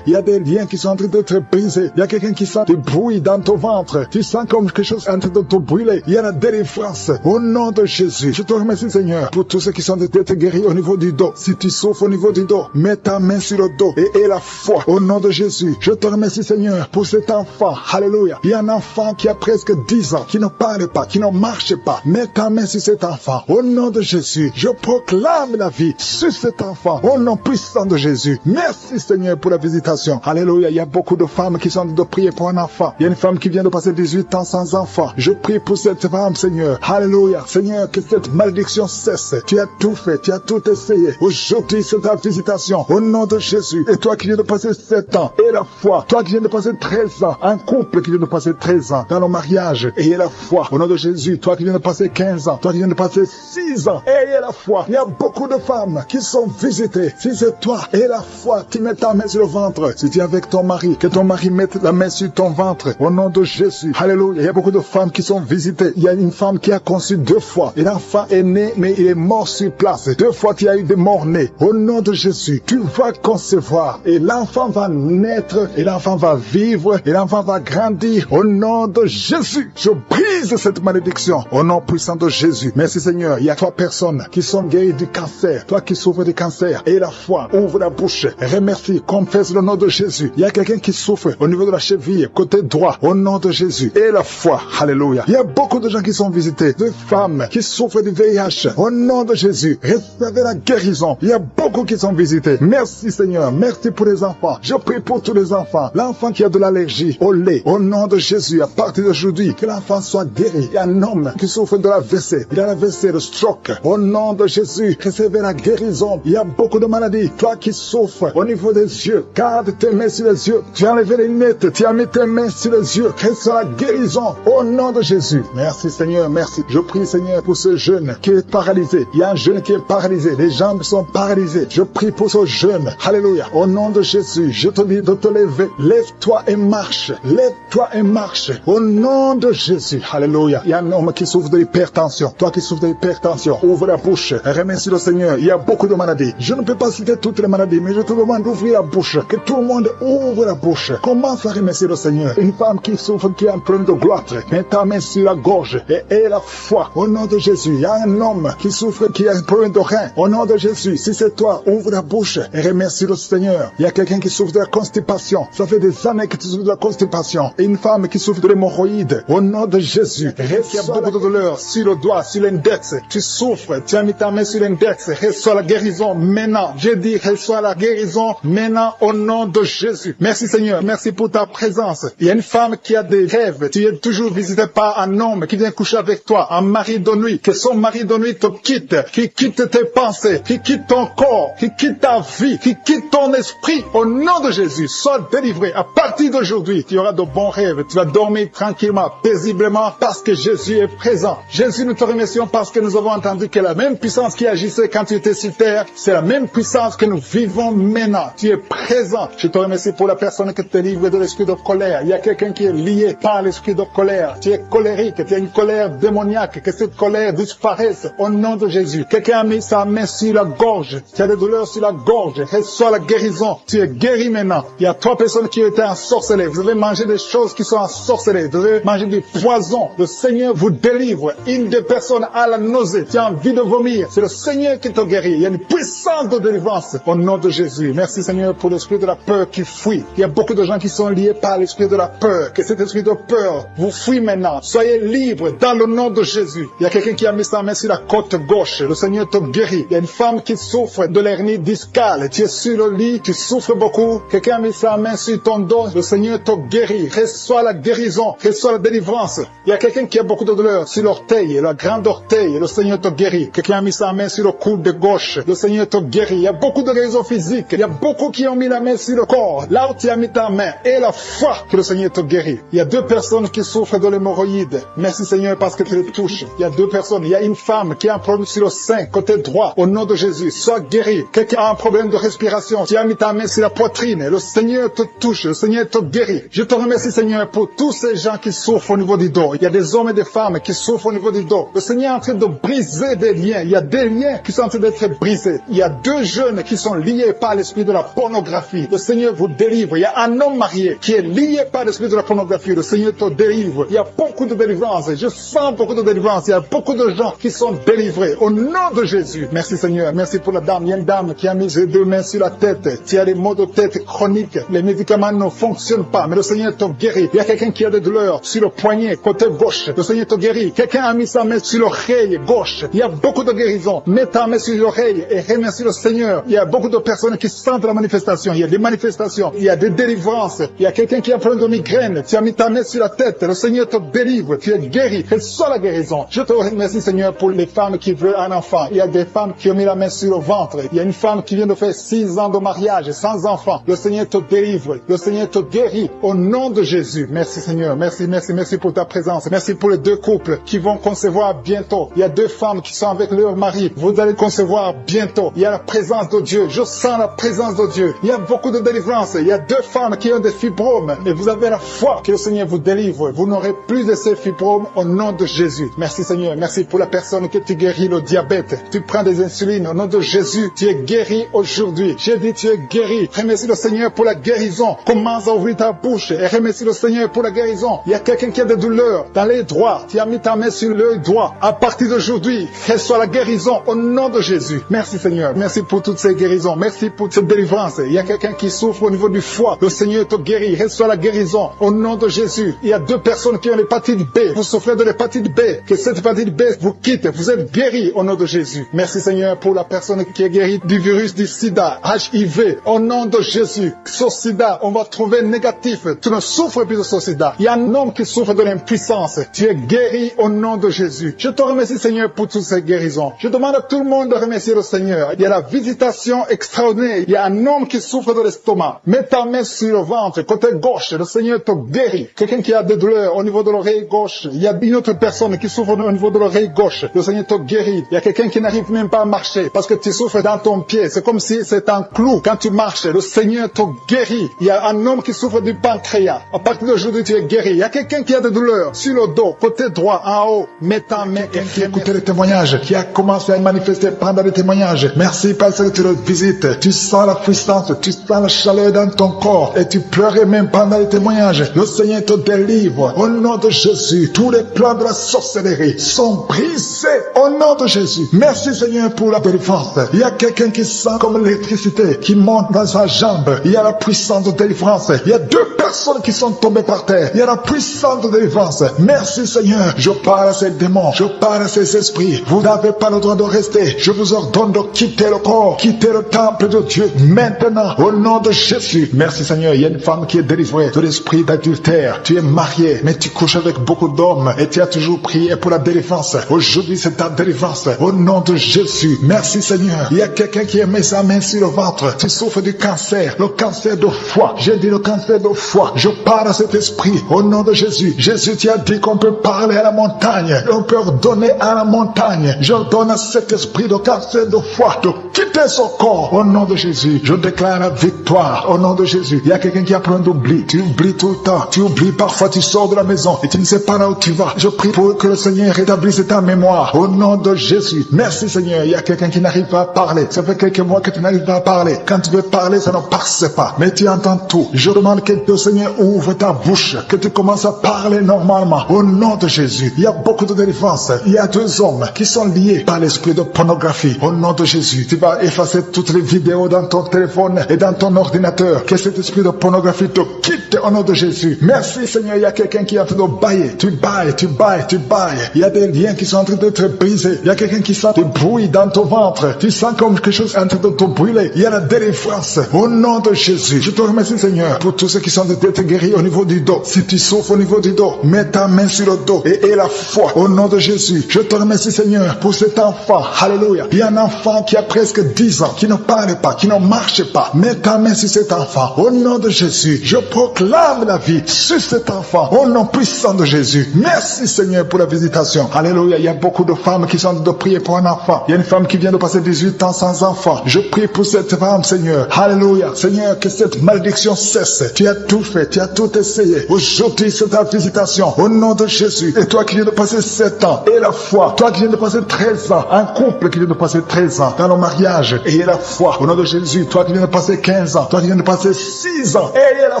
Il y a des liens qui sont en train d'être brisés. Il y a quelqu'un qui sent du bruit dans ton ventre. Tu sens comme quelque chose en train de te brûler. Il y a la délivrance au nom de Jésus. Je te remercie Seigneur pour tous ceux qui sont d'être guéris au niveau du dos. Si tu souffres au niveau du dos, mets ta main sur le dos et aie la foi au nom de Jésus. Je te remercie Seigneur pour cet enfant enfant, alléluia. Il y a un enfant qui a presque 10 ans, qui ne parle pas, qui ne marche pas. Mets ta main sur cet enfant. Au nom de Jésus, je proclame la vie sur cet enfant. Au nom puissant de Jésus. Merci Seigneur pour la visitation. Alléluia. Il y a beaucoup de femmes qui sont en train de prier pour un enfant. Il y a une femme qui vient de passer 18 ans sans enfant. Je prie pour cette femme, Seigneur. Alléluia. Seigneur, que cette malédiction cesse. Tu as tout fait, tu as tout essayé. Aujourd'hui, c'est ta visitation. Au nom de Jésus. Et toi qui viens de passer 7 ans, et la foi. Toi qui viens de passer 13 ans. Un couple qui vient de passer 13 ans dans le mariage. Ayez la foi. Au nom de Jésus. Toi qui viens de passer 15 ans. Toi qui viens de passer 6 ans. Ayez la foi. Il y a beaucoup de femmes qui sont visitées. Si c'est toi, ayez la foi. Tu mets ta main sur le ventre. Si tu es avec ton mari, que ton mari mette la main sur ton ventre. Au nom de Jésus. Alléluia. Il y a beaucoup de femmes qui sont visitées. Il y a une femme qui a conçu 2 fois. Et l'enfant est né, mais il est mort sur place. 2 fois, tu as eu des morts-nés. Au nom de Jésus, tu vas concevoir. Et l'enfant va naître. Et l'enfant va vivre. Et l'enfant va grandir. Au nom de Jésus, je brise cette malédiction. Au nom puissant de Jésus. Merci Seigneur. Il y a 3 personnes qui sont guéries du cancer. Toi qui souffres du cancer. Et la foi, ouvre la bouche. Remercie, confesse le nom de Jésus. Il y a quelqu'un qui souffre au niveau de la cheville, côté droit. Au nom de Jésus. Et la foi. Alléluia. Il y a beaucoup de gens qui sont visités. De femmes qui souffrent du VIH. Au nom de Jésus. Recevez la guérison. Il y a beaucoup qui sont visités. Merci Seigneur. Merci pour les enfants. Je prie pour tous les enfants. L'enfant qui a de l'allergie au lait. Au nom de Jésus. À partir d'aujourd'hui, que l'enfant soit guéri. Il y a un homme qui souffre de l'AVC. Il a l'AVC, le stroke. Au nom de Jésus. Recevez la guérison. Il y a beaucoup de maladies. Toi qui souffres au niveau des yeux. Garde tes mains sur les yeux. Tu as enlevé les lunettes. Tu as mis tes mains sur les yeux. Reçois la guérison. Au nom de Jésus. Merci Seigneur. Merci. Je prie Seigneur pour ce jeune qui est paralysé. Il y a un jeune qui est paralysé. Les jambes sont paralysées. Je prie pour ce jeune. Alléluia. Au nom de Jésus. Je te dis de te lever. Lève-toi et marche. Lève-toi et marche. Au nom de Jésus. Alléluia. Il y a un homme qui souffre de l'hypertension. Toi qui souffres de l'hypertension. Ouvre la bouche. Remercie le Seigneur. Il y a beaucoup de maladies. Je ne peux pas citer toutes les maladies, mais je te demande d'ouvrir la bouche. Que tout le monde ouvre la bouche. Commence à remercier le Seigneur. Une femme qui souffre, qui a un problème de gloître. Mets ta main sur la gorge et aie la foi. Au nom de Jésus. Il y a un homme qui souffre, qui a un problème de rein. Au nom de Jésus. Si c'est toi, ouvre la bouche et remercie le Seigneur. Il y a quelqu'un qui souffre de la constipation. Ça fait des années que tu souffres de la constipation. Et une femme qui souffre de l'hémorroïde. Au nom de Jésus. Il y a beaucoup de douleur sur le doigt, sur l'index. Tu souffres. Tu as mis ta main sur l'index. Reçois la guérison maintenant. Je dis, reçois la guérison maintenant au nom de Jésus. Merci Seigneur. Merci pour ta présence. Il y a une femme qui a des rêves. Tu es toujours visité par un homme qui vient coucher avec toi. Un mari de nuit. Que son mari de nuit te quitte. Qui quitte tes pensées. Qui quitte ton corps. Qui quitte ta vie. Qui quitte ton esprit. Au nom de Jésus. Sois délivré. À partir d'aujourd'hui, tu auras de bons rêves. Tu vas dormir tranquillement, paisiblement, parce que Jésus est présent. Jésus, nous te remercions parce que nous avons entendu que la même puissance qui agissait quand tu étais sur terre, c'est la même puissance que nous vivons maintenant. Tu es présent. Je te remercie pour la personne qui te livre de l'esprit de colère. Il y a quelqu'un qui est lié par l'esprit de colère. Tu es colérique, tu as une colère démoniaque, que cette colère disparaisse au nom de Jésus. Quelqu'un a mis sa main sur la gorge. Tu as des douleurs sur la gorge. Reçois la guérison. Tu es guéri maintenant. Il y a 3 personnes qui étaient ensorcelées. Vous devez manger des choses qui sont ensorcelées. Vous devez manger du poison. Le Seigneur vous délivre. Une des personnes a la nausée. Tu as envie de vomir. C'est le Seigneur qui te guérit. Il y a une puissance de délivrance au nom de Jésus. Merci Seigneur pour l'esprit de la peur qui fuit. Il y a beaucoup de gens qui sont liés par l'esprit de la peur. Que cet esprit de peur vous fuit maintenant. Soyez libres dans le nom de Jésus. Il y a quelqu'un qui a mis sa main sur la côte gauche. Le Seigneur te guérit. Il y a une femme qui souffre de l'hernie discale. Tu es sur le lit. Tu souffres beaucoup. Quelqu'un a mis sa main sur ton dos. Le Seigneur te guérit. Reçois la guérison. Reçois la délivrance. Il y a quelqu'un qui a beaucoup de douleur sur l'orteil, la grande orteil. Le Seigneur te guérit. Quelqu'un a mis sa main sur le coude de gauche. Le Seigneur te guérit. Il y a beaucoup de raisons physiques. Il y a beaucoup qui ont mis la main sur le corps. Là où tu as mis ta main et la foi que le Seigneur te guérit. Il y a 2 personnes qui souffrent de l'hémorroïde. Merci Seigneur parce que tu les touches. Il y a 2 personnes. Il y a une femme qui a un problème sur le sein, côté droit. Au nom de Jésus, sois guéri. Quelqu'un a un problème de respiration. Tu as mis ta main sur la poitrine. Le Seigneur te touche. Le Seigneur te guérit. Je te remercie Seigneur pour tous ces gens qui souffrent au niveau du dos. Il y a des hommes et des femmes qui souffrent au niveau du dos. Le Seigneur est en train de briser des liens. Il y a des liens qui sont en train d'être brisés. Il y a 2 jeunes qui sont liés par l'esprit de la pornographie. Le Seigneur vous délivre. Il y a un homme marié qui est lié par l'esprit de la pornographie. Le Seigneur te délivre. Il y a beaucoup de délivrance. Je sens beaucoup de délivrance. Il y a beaucoup de gens qui sont délivrés. Au nom de Jésus. Merci Seigneur. Merci pour la dame. Il y a une dame qui a mis ses 2 mains sur la tête. Tu as des maux de tête chroniques. Les médicaments ne fonctionnent pas. Mais le le Seigneur te guérit. Il y a quelqu'un qui a des douleurs sur le poignet, côté gauche, le Seigneur te guérit. Quelqu'un a mis sa main sur l'oreille gauche. Il y a beaucoup de guérisons. Mets ta main sur l'oreille et remercie le Seigneur. Il y a beaucoup de personnes qui sentent la manifestation. Il y a des manifestations. Il y a des délivrances. Il y a quelqu'un qui a un problème de migraine. Tu as mis ta main sur la tête. Le Seigneur te délivre. Tu es guéri. Reçois la guérison. Je te remercie, Seigneur, pour les femmes qui veulent un enfant. Il y a des femmes qui ont mis la main sur le ventre. Il y a une femme qui vient de faire 6 ans de mariage sans enfant. Le Seigneur te délivre. Le Seigneur te guérit. Au nom de Jésus. Merci, Seigneur. Merci, merci, merci pour ta présence. Merci pour les 2 couples qui vont concevoir bientôt. Il y a 2 femmes qui sont avec leur mari. Vous allez concevoir bientôt. Il y a la présence de Dieu. Je sens la présence de Dieu. Il y a beaucoup de délivrance. Il y a 2 femmes qui ont des fibromes. Et vous avez la foi que le Seigneur vous délivre. Vous n'aurez plus de ces fibromes au nom de Jésus. Merci, Seigneur. Merci pour la personne que tu guéris le diabète. Tu prends des insulines. Au nom de Jésus, tu es guéri aujourd'hui. J'ai dit tu es guéri. Remercie le Seigneur pour la guérison. Commence à ouvrir ta bouche et remercie le Seigneur pour la guérison. Il y a quelqu'un qui a des douleurs dans l'œil droit. Tu as mis ta main sur l'œil droit. À partir d'aujourd'hui, reçois la guérison au nom de Jésus. Merci, Seigneur. Merci pour toutes ces guérisons. Merci pour cette délivrance. Il y a quelqu'un qui souffre au niveau du foie. Le Seigneur te guérit. Reçois la guérison au nom de Jésus. Il y a 2 personnes qui ont l'hépatite B. Vous souffrez de l'hépatite B. Que cette hépatite B vous quitte. Vous êtes guéris au nom de Jésus. Merci, Seigneur, pour la personne qui est guérie du virus du sida, HIV. Au nom de Jésus. Ce sida, on va trouver négatif. Tu ne souffres plus de ce sida. Il y a un homme qui souffre de l'impuissance. Tu es guéri au nom de Jésus. Je te remercie, Seigneur, pour toutes ces guérisons. Je demande à tout le monde de remercier le Seigneur. Il y a la visitation extraordinaire. Il y a un homme qui souffre de l'estomac. Mets ta main sur le ventre, côté gauche. Le Seigneur te guérit. Quelqu'un qui a des douleurs au niveau de l'oreille gauche. Il y a une autre personne qui souffre au niveau de l'oreille gauche. Le Seigneur te guérit. Il y a quelqu'un qui n'arrive même pas à marcher parce que tu souffres dans ton pied. C'est comme si c'est un clou. Quand tu marches, le Seigneur te guérit. Il y a un homme qui souffre du pancréas. À partir d'aujourd'hui, tu es guéri. Il y a quelqu'un qui a des douleurs sur le dos, côté droit, en haut. Mets ta main et qui a écouté les témoignages, qui a commencé à manifester pendant les témoignages. Merci parce que tu le visites. Tu sens la puissance, tu sens la chaleur dans ton corps et tu pleurais même pendant les témoignages. Le Seigneur te délivre. Au nom de Jésus, tous les plans de la sorcellerie sont brisés. Au nom de Jésus. Merci, Seigneur, pour la délivrance. Il y a quelqu'un qui sent comme l'électricité qui monte dans sa jambe. Il y a la puissance de délivrance. Il y a 2 personnes qui sont tombées par terre. Il y a la puissance de délivrance. Merci, Seigneur. Je parle à ces démons. Je parle à ces esprits. Vous n'avez pas le droit de rester. Je vous ordonne de quitter le corps, quitter le temple de Dieu maintenant. Au nom de Jésus. Merci, Seigneur. Il y a une femme qui est délivrée de l'esprit d'adultère. Tu es marié, mais tu couches avec beaucoup d'hommes et tu as toujours prié pour la délivrance. Aujourd'hui, c'est ta délivrance. Au nom de Jésus. Merci, Seigneur. Il y a quelqu'un qui a mis sa main sur le ventre. Tu souffres du cancer, le cancer de foie. J'ai dit le cancer de foie. Je parle à cet esprit. Au nom de Jésus. Jésus, tu as dit qu'on peut parler à la montagne. On peut ordonner à la montagne. J'ordonne à cet esprit de cancer de foie de quitter son corps. Au nom de Jésus. Je déclare la victoire. Au nom de Jésus. Il y a quelqu'un qui a pris un oubli. Tu oublies tout le temps. Tu oublies parfois. Tu sors de la maison et tu ne sais pas là où tu vas. Je prie pour que le Seigneur rétablisse ta mémoire. Au nom de Jésus. Merci, Seigneur. Il y a quelqu'un qui n'arrive pas à parler. Ça fait quelques mois que tu n'arrives pas à parler. Quand tu veux parler, ça ne passe pas. Mais tu entends tout. Je demande que le Seigneur ouvre ta bouche. Que tu commences à parler normalement. Au nom de Jésus. Il y a beaucoup de délivrance. Il y a 2 hommes qui sont liés par l'esprit de pornographie. Au nom de Jésus. Tu vas effacer toutes les vidéos dans ton téléphone et dans ton ordinateur. Que cet esprit de pornographie te quitte au nom de Jésus. Merci, Seigneur. Il y a quelqu'un qui est en train de bailler. Tu bailles, tu bailles, tu bailles. Il y a des liens qui sont en train de te briser. Il y a quelqu'un qui sent des bruits dans ton ventre. Tu sens comme quelque chose en train de te brûler. Il y a la délivrance. Au nom de Jésus. Je te remercie, Seigneur, pour tous ceux qui sont d'être guéris au niveau du dos. Si tu souffres au niveau du dos, mets ta main sur le dos et aie la foi. Au nom de Jésus. Je te remercie, Seigneur, pour cet enfant. Alléluia. Il y a un enfant qui a presque 10 ans, qui ne parle pas, qui ne marche pas. Mets ta main sur cet enfant. Au nom de Jésus. Je proclame la vie sur cet enfant. Au nom puissant de Jésus. Merci, Seigneur, pour la visitation. Alléluia. Il y a beaucoup de femmes qui sont en train de prier pour un enfant. Il y a une femme qui vient de passer 18 ans sans enfant. Je prie pour cette femme, Seigneur. Alléluia. Seigneur, que cette malédiction cesse. Tu as tout fait. Tu as tout essayé. Aujourd'hui, c'est ta visitation. Au nom de Jésus. Et toi qui viens de passer 7 ans. Et la foi. Toi qui viens de passer 13 ans. Un couple qui vient de passer 13 ans dans le mariage. Et la foi. Au nom de Jésus. Toi qui viens de passer 15 ans. Toi qui viens de passer 6 ans. Et la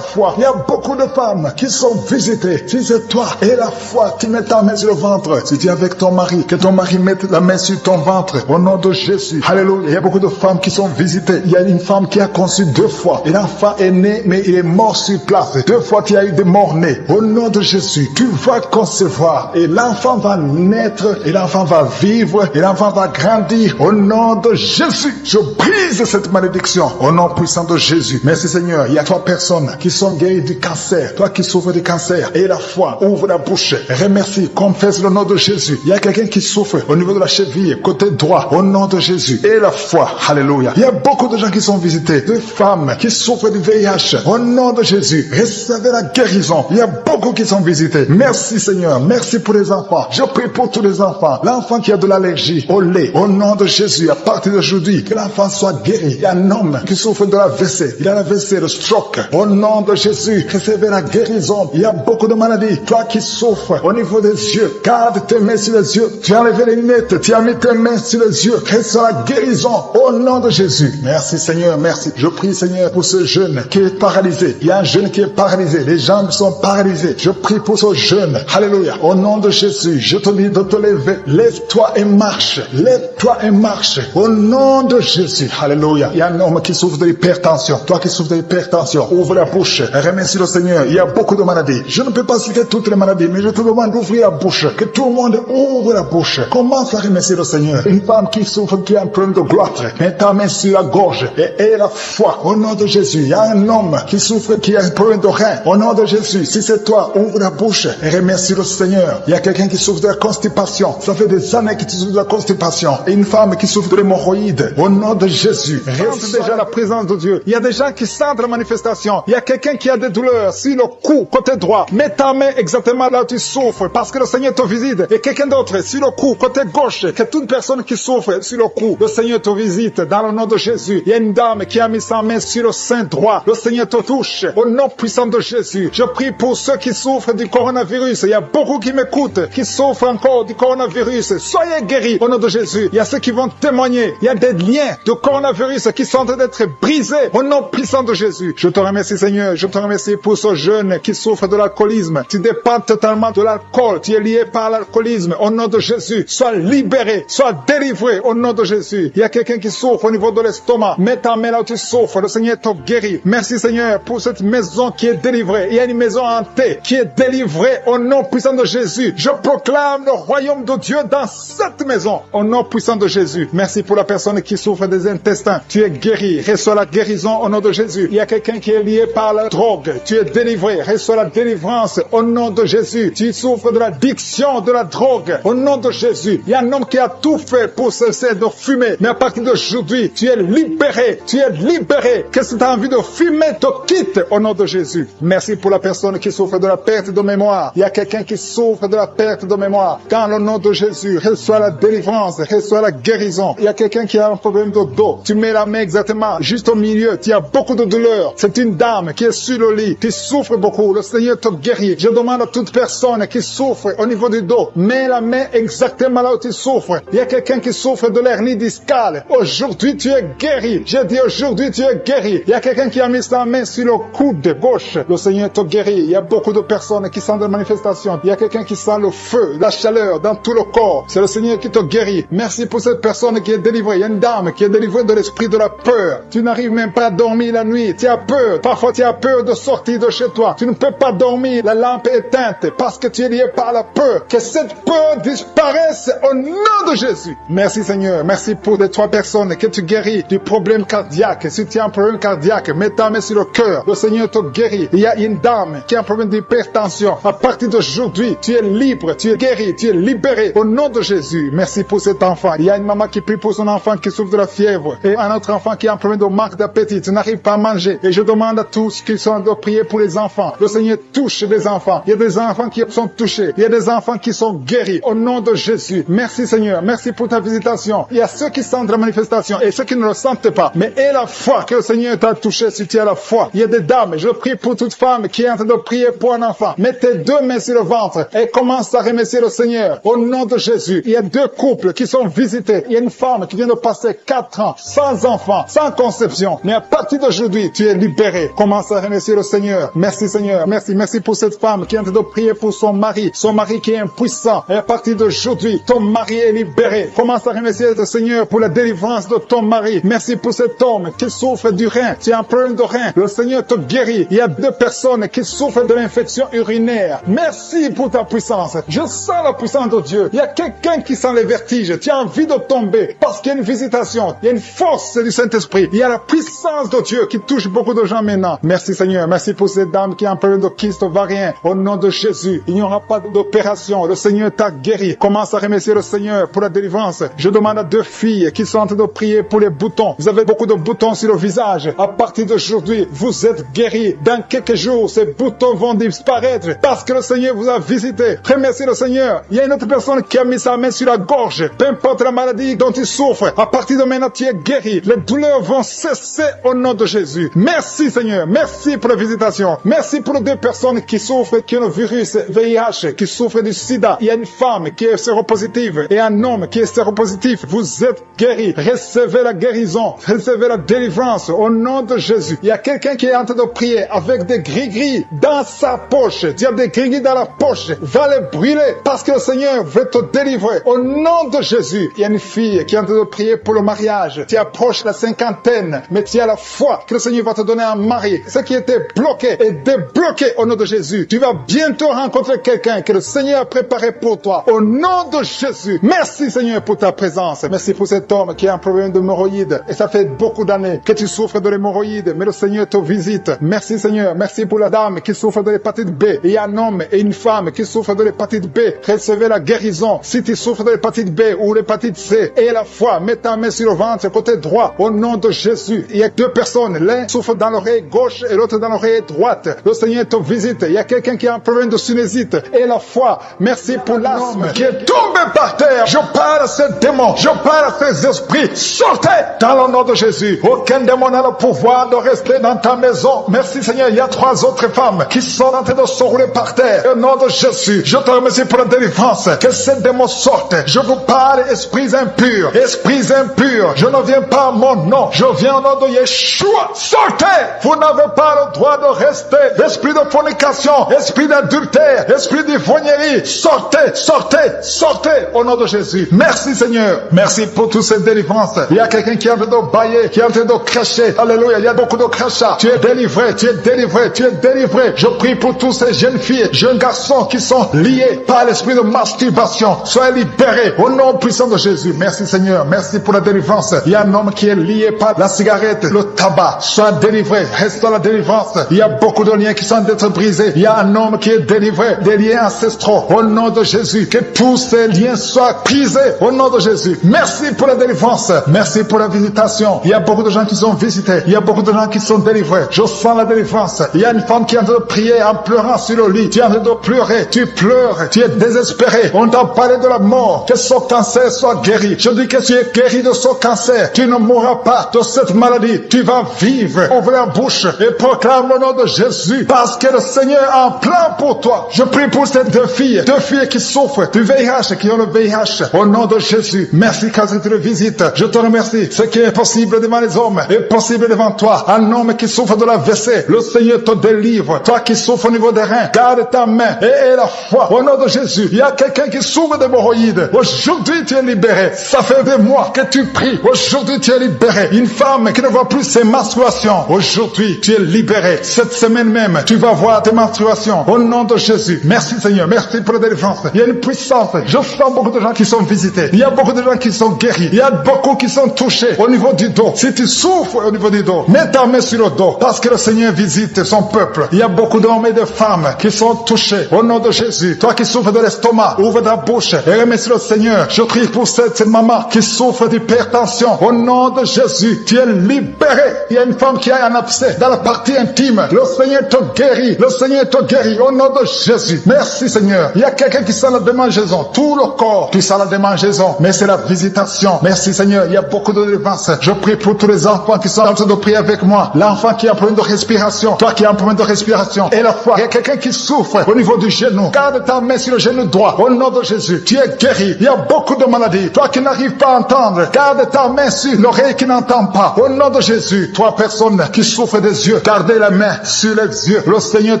foi. Il y a beaucoup de femmes qui sont visitées. Si c'est toi et la foi, tu mets ta main sur le ventre. Si tu es avec ton mari, que ton mari mette la main sur ton ventre. Au nom de Jésus. Alléluia. Il y a beaucoup de femmes qui sont visitées. Il y a une femme qui a conçu 2 fois. Et l'enfant est né, mais il est mort sur place. 2 fois tu as eu des morts-nés. Au nom de Jésus, tu vas concevoir et l'enfant va naître et l'enfant va vivre et l'enfant va grandir. Au nom de Jésus, je brise cette malédiction. Au nom puissant de Jésus. Merci Seigneur. Il y a 3 personnes qui sont guéries du cancer. Toi qui souffres du cancer et la foi, ouvre la bouche. Remercie, confesse le nom de Jésus. Il y a quelqu'un qui souffre au niveau de la cheville, côté droit, au nom de Jésus. Et la foi, alléluia. Il y a beaucoup de gens qui sont visités, de femmes qui souffrent du VIH. Au nom de Jésus, recevez la guérison. Il y a beaucoup qui sont visités. Merci Seigneur. Merci pour les enfants. Je prie pour tous les enfants. L'enfant qui a de l'allergie au lait, au nom de Jésus, à partir d'aujourd'hui, que l'enfant soit guéri. Il y a un homme qui souffre de l'AVC. Il a l'AVC, le stroke. Au nom de Jésus, recevez la guérison. Il y a beaucoup de maladies. Toi qui souffres au niveau des yeux, garde tes mains sur les yeux. Tu as enlevé les lunettes. Tu as mis tes mains sur les yeux. Reçois la guérison au nom de Jésus. Merci Seigneur, merci. Je prie Seigneur pour ce jeune qui est paralysé. Il y a un jeune qui est paralysé. Les jambes sont paralysées. Je prie pour ce jeune. Alléluia. Au nom de Jésus, je te dis de te lever. Lève-toi et marche. Lève-toi et marche. Au nom de Jésus. Alléluia. Il y a un homme qui souffre de l'hypertension. Toi qui souffres de l'hypertension, ouvre la bouche. Remercie le Seigneur. Il y a beaucoup de maladies. Je ne peux pas citer toutes les maladies, mais je te demande d'ouvrir la bouche. Que tout le monde ouvre la bouche. Commence à remercier le Seigneur. Une femme qui souffre, qui a un problème de gloire, mets ta main sur la gorge et aie la foi. Au nom de Jésus. Il y a un homme qui souffre, qui a un problème de rein. Au nom de Jésus. Si c'est toi, ouvre la bouche et remercie le Seigneur. Il y a quelqu'un qui souffre de la constipation. Ça fait des années qu'il souffre de la constipation. Et une femme qui souffre de l'hémorroïde. Au nom de Jésus. Reste déjà la présence de Dieu. Il y a des gens qui sentent la manifestation. Il y a quelqu'un qui a des douleurs sur le cou, côté droit. Mets ta main exactement là où tu souffres parce que le Seigneur te visite. Et quelqu'un d'autre sur le cou, côté gauche. Que toute personne qui souffre sur le cou, le Seigneur te visite dans le nom de Jésus. Il y a une dame qui a mis sa main sur le sein droit. Le Seigneur te touche au nom puissant de Jésus. Je prie pour ceux qui souffrent du coronavirus. Il y a beaucoup qui m'écoutent, qui souffrent encore du coronavirus. Soyez guéris au nom de Jésus. Il y a ceux qui vont témoigner. Il y a des liens de coronavirus qui sont en train d'être brisés au nom puissant de Jésus. Je te remercie Seigneur. Je te remercie pour ce jeune qui souffre de l'alcoolisme. Tu dépends totalement de l'alcool. Tu es lié par l'alcoolisme. Au nom de Jésus, sois libéré, sois délivré au nom de Jésus. Il y a quelqu'un qui souffre au niveau de l'estomac. Mets ta main là où tu souffres. Le Seigneur te guérit. Merci Seigneur pour cette maison qui est délivrée. Il y a une maison hantée qui est délivrée au nom puissant de Jésus. Je proclame le royaume de Dieu dans cette maison au nom puissant de Jésus. Merci pour la personne qui souffre des intestins. Tu es guéri. Reçois la guérison au nom de Jésus. Il y a quelqu'un qui est lié par la drogue. Tu es délivré. Reçois la délivrance au nom de Jésus. Tu souffres de l'addiction de la drogue au nom de Jésus. Il y a un homme qui a tout fait pour cesser de fumer. Mais à partir d'aujourd'hui, tu es libéré. Tu es libéré. Que cette envie de fumer te quitte au nom de Jésus. Merci pour la personne qui souffre de la perte de mémoire. Il y a quelqu'un qui souffre de la perte de mémoire. Dans le nom de Jésus, reçois la délivrance, reçois la guérison. Il y a quelqu'un qui a un problème de dos. Tu mets la main exactement juste au milieu. Tu as beaucoup de douleur. C'est une dame qui est sur le lit. Tu souffres beaucoup. Le Seigneur te guérit. Je demande à toute personne qui souffre au niveau du dos, mets la main exactement là où tu souffres. Il y a quelqu'un qui souffre de l'hernie discale. Aujourd'hui, tu es guéri. J'ai dit aujourd'hui, tu es guéri. Il y a quelqu'un qui a mis sa main sur le coude gauche. Le Seigneur te guérit. Il y a beaucoup de personnes qui sentent la manifestation. Il y a quelqu'un qui sent le feu, la chaleur dans tout le corps. C'est le Seigneur qui te guérit. Merci pour cette personne qui est délivrée. Il y a une dame qui est délivrée de l'esprit de la peur. Tu n'arrives même pas à dormir la nuit. Tu as peur. Parfois, tu as peur de sortir de chez toi. Tu ne peux pas dormir. La lampe est éteinte parce que tu es lié par la peur. Que cette peur disparaisse au nom de Jésus. Merci Seigneur. Merci pour les 3 personnes que tu guéris du problème cardiaque. Si tu as un problème cardiaque, mets ta main sur le cœur. Le Seigneur te guérit. Il y a une dame qui a un problème d'hypertension. À partir d'aujourd'hui, tu es libre, tu es guéri, tu es libéré au nom de Jésus. Merci pour cet enfant. Il y a une maman qui prie pour son enfant qui souffre de la fièvre et un autre enfant qui a un problème de manque d'appétit. Tu n'arrives pas à manger. Et je demande à tous qui sont de prier pour les enfants. Le Seigneur touche les enfants. Il y a des enfants qui sont touchés. Il y a des enfants qui sont guéris au nom de Jésus. Merci Seigneur. Merci pour ta visitation. Il y a ceux qui sentent la manifestation et ceux qui ne le sentent pas. Mais aie la foi que le Seigneur t'a touché si tu as la foi. Il y a des dames. Je prie pour toute femme qui est en train de prier pour un enfant. Mets tes 2 mains sur le ventre et commence à remercier le Seigneur au nom de Jésus. Il y a 2 couples qui sont visités. Il y a une femme qui vient de passer 4 ans sans enfant, sans conception. Mais à partir d'aujourd'hui, tu es libéré. Commence à remercier le Seigneur. Merci Seigneur. Merci. Merci pour cette femme qui est en train de prier pour son mari. Son mari qui est impuissant. Et à partir d'aujourd'hui, ton mari est libéré. Commence à remercier le Seigneur pour la délivrance de ton mari. Merci pour cet homme qui souffre du rein. Tu as un problème de rein. Le Seigneur te guérit. guéri. Il y a 2 personnes qui souffrent de l'infection urinaire. Merci pour ta puissance. Je sens la puissance de Dieu. Il y a quelqu'un qui sent les vertiges. Tu as envie de tomber parce qu'il y a une visitation. Il y a une force du Saint-Esprit. Il y a la puissance de Dieu qui touche beaucoup de gens maintenant. Merci Seigneur. Merci pour cette dame qui a un problème de kyste ovarien. Au nom de Jésus, il n'y aura pas d'opération. Le Seigneur t'a guéri. Commence à remercier le Seigneur pour la délivrance. Je demande à 2 filles qui sont en train de prier pour les boutons. Vous avez beaucoup de boutons sur le visage. À partir d'aujourd'hui, vous êtes guéris. Dans quelques jours, ces boutons vont disparaître parce que le Seigneur vous a visité. Remerciez le Seigneur. Il y a une autre personne qui a mis sa main sur la gorge. Peu importe la maladie dont il souffre, à partir de maintenant, tu es guéri. Les douleurs vont cesser au nom de Jésus. Merci Seigneur. Merci pour la visitation. Merci pour les 2 personnes qui souffrent, qui ont le virus VIH, qui souffrent du sida. Il y a une femme qui est séropositive et un homme qui est séropositif. Vous êtes guéris. Recevez la guérison. Recevez la délivrance au nom de Jésus. Il y a quelqu'un qui est en train de prier avec des gris-gris dans sa poche. Tu as des gris-gris dans la poche. Va les brûler parce que le Seigneur veut te délivrer au nom de Jésus. Il y a une fille qui est en train de prier pour le mariage. Tu approches la 50aine, mais tu as la foi que le Seigneur va te donner un mari. Ce qui était bloqué est débloqué au nom de Jésus. Tu vas bientôt rencontrer quelqu'un que le Seigneur a préparé pour toi au nom de Jésus. Merci Seigneur pour ta présence. Merci pour cet homme qui a un problème d'hémorroïdes et ça fait beaucoup d'années que tu souffres de l'hémorroïde, mais le Seigneur te visite. Merci Seigneur. Merci pour la dame qui souffre de l'hépatite B. Il y a un homme et une femme qui souffrent de l'hépatite B. Recevez la guérison. Si tu souffres de l'hépatite B ou l'hépatite C, et la foi, mets ta main sur le ventre côté droit au nom de Jésus. Il y a 2 personnes. L'un souffre dans l'oreille gauche et l'autre dans l'oreille droite. Le Seigneur te visite. Il y a quelqu'un qui a un problème de sinusite. Et la foi. Merci pour l'asthme qui est tombé par terre. Je parle à ces démons. Je parle à ces esprits. Sortez dans le nom de Jésus. Aucun démon n'a le pouvoir de rester dans ta maison. Merci Seigneur. Il y a 3 autres femmes qui sont en train de se rouler par terre. Au nom de Jésus, je te remercie pour la délivrance. Que ces démons sortent. Je vous parle, esprits impurs. Esprits impurs. Je ne viens pas à mon nom. Je viens au nom de Yeshua. Sortez. Vous n'avez pas le droit de rester. Esprit de fornication. Esprit d'adultère. Esprit d'ivrognerie. Sortez. Sortez. Sortez. Au nom de Jésus. Merci Seigneur. Merci pour toutes ces délivrances. Il y a quelqu'un qui est en train de bailler. Qui est en train de cracher. Alléluia. Il y a beaucoup de crachats. Tu es délivré. Tu es délivré. Tu es délivré. Je prie pour tous ces jeunes filles, jeunes garçons qui sont liés par l'esprit de masturbation. Soyez libérés au nom puissant de Jésus. Merci Seigneur. Merci pour la délivrance. Il y a un homme qui est lié par la cigarette, le tabac. Sois délivré. Reste dans la délivrance. Il y a beaucoup de liens qui sont d'être brisés. Il y a un homme qui est délivré des liens ancestraux. Au nom de Jésus. Que tous ces liens soient brisés. Au nom de Jésus. Merci pour la délivrance. Merci pour la visitation. Il y a beaucoup de gens qui sont visités. Il y a beaucoup de gens qui sont délivrés. Je sens la délivrance. Il y a une femme qui est en train de prier en pleurant sur le lit. Tu es en train de pleurer. Tu pleures. Tu es désespéré. On t'a parlé de la mort. Que son cancer soit guéri. Je dis que tu es guéri de son cancer. Tu ne mourras pas de cette maladie. Tu vas vivre. Ouvre la bouche et proclame le nom de Jésus. Parce que le Seigneur a un plan pour toi. Je prie pour ces 2 filles. 2 filles qui souffrent du VIH, qui ont le VIH. Au nom de Jésus. Merci quand tu le visites. Je te remercie. Ce qui est possible devant les hommes est possible devant toi. Un homme qui souffre de la WC. Le Seigneur te délivre. Toi qui souffres au niveau des reins. Garde ta main et la foi. Au nom de Jésus. Il y a quelqu'un qui souffre d'hémorroïdes. Aujourd'hui tu es libéré. Ça fait des mois que tu pries. Aujourd'hui tu es libéré. Une femme qui ne voit plus ses menstruations. Aujourd'hui tu es libéré. Cette semaine même tu vas voir tes menstruations. Au nom de Jésus. Merci Seigneur. Merci pour la délivrance. Il y a une puissance. Je sens beaucoup de gens qui sont visités. Il y a beaucoup de gens qui sont guéris. Il y a beaucoup qui sont touchés au niveau du dos. Si tu souffres au niveau du dos, mets ta main sur le dos. Parce que le Seigneur visite son peuple. Il y a beaucoup d'hommes et de femmes qui sont touchés. Au nom de Jésus. Toi qui souffres de l'estomac, ouvre ta bouche et remercie le Seigneur. Je prie pour cette maman qui souffre d'hypertension. Au nom de Jésus, tu es libéré. Il y a une femme qui a un abcès dans la partie intime. Le Seigneur te guérit. Le Seigneur te guérit. Au nom de Jésus. Merci Seigneur. Il y a quelqu'un qui sent la démangeaison. Tout le corps, tu sens la démangeaison. Mais c'est la visitation. Merci Seigneur. Il y a beaucoup de délivrance. Je prie pour tous les enfants qui sont en train de prier avec moi. L'enfant qui a un problème de respiration. Toi qui as un problème de respiration. Et la foi. Il y a quelqu'un qui souffre au niveau du genou. Garde ta main sur le genou droit. Au nom de Jésus. Tu es guéri. Il y a beaucoup de maladies. Toi qui n'arrives pas à entendre. Garde ta main sur l'oreille qui n'entend pas. Au nom de Jésus. Toi personne qui souffre des yeux. Gardez la main sur les yeux. Le Seigneur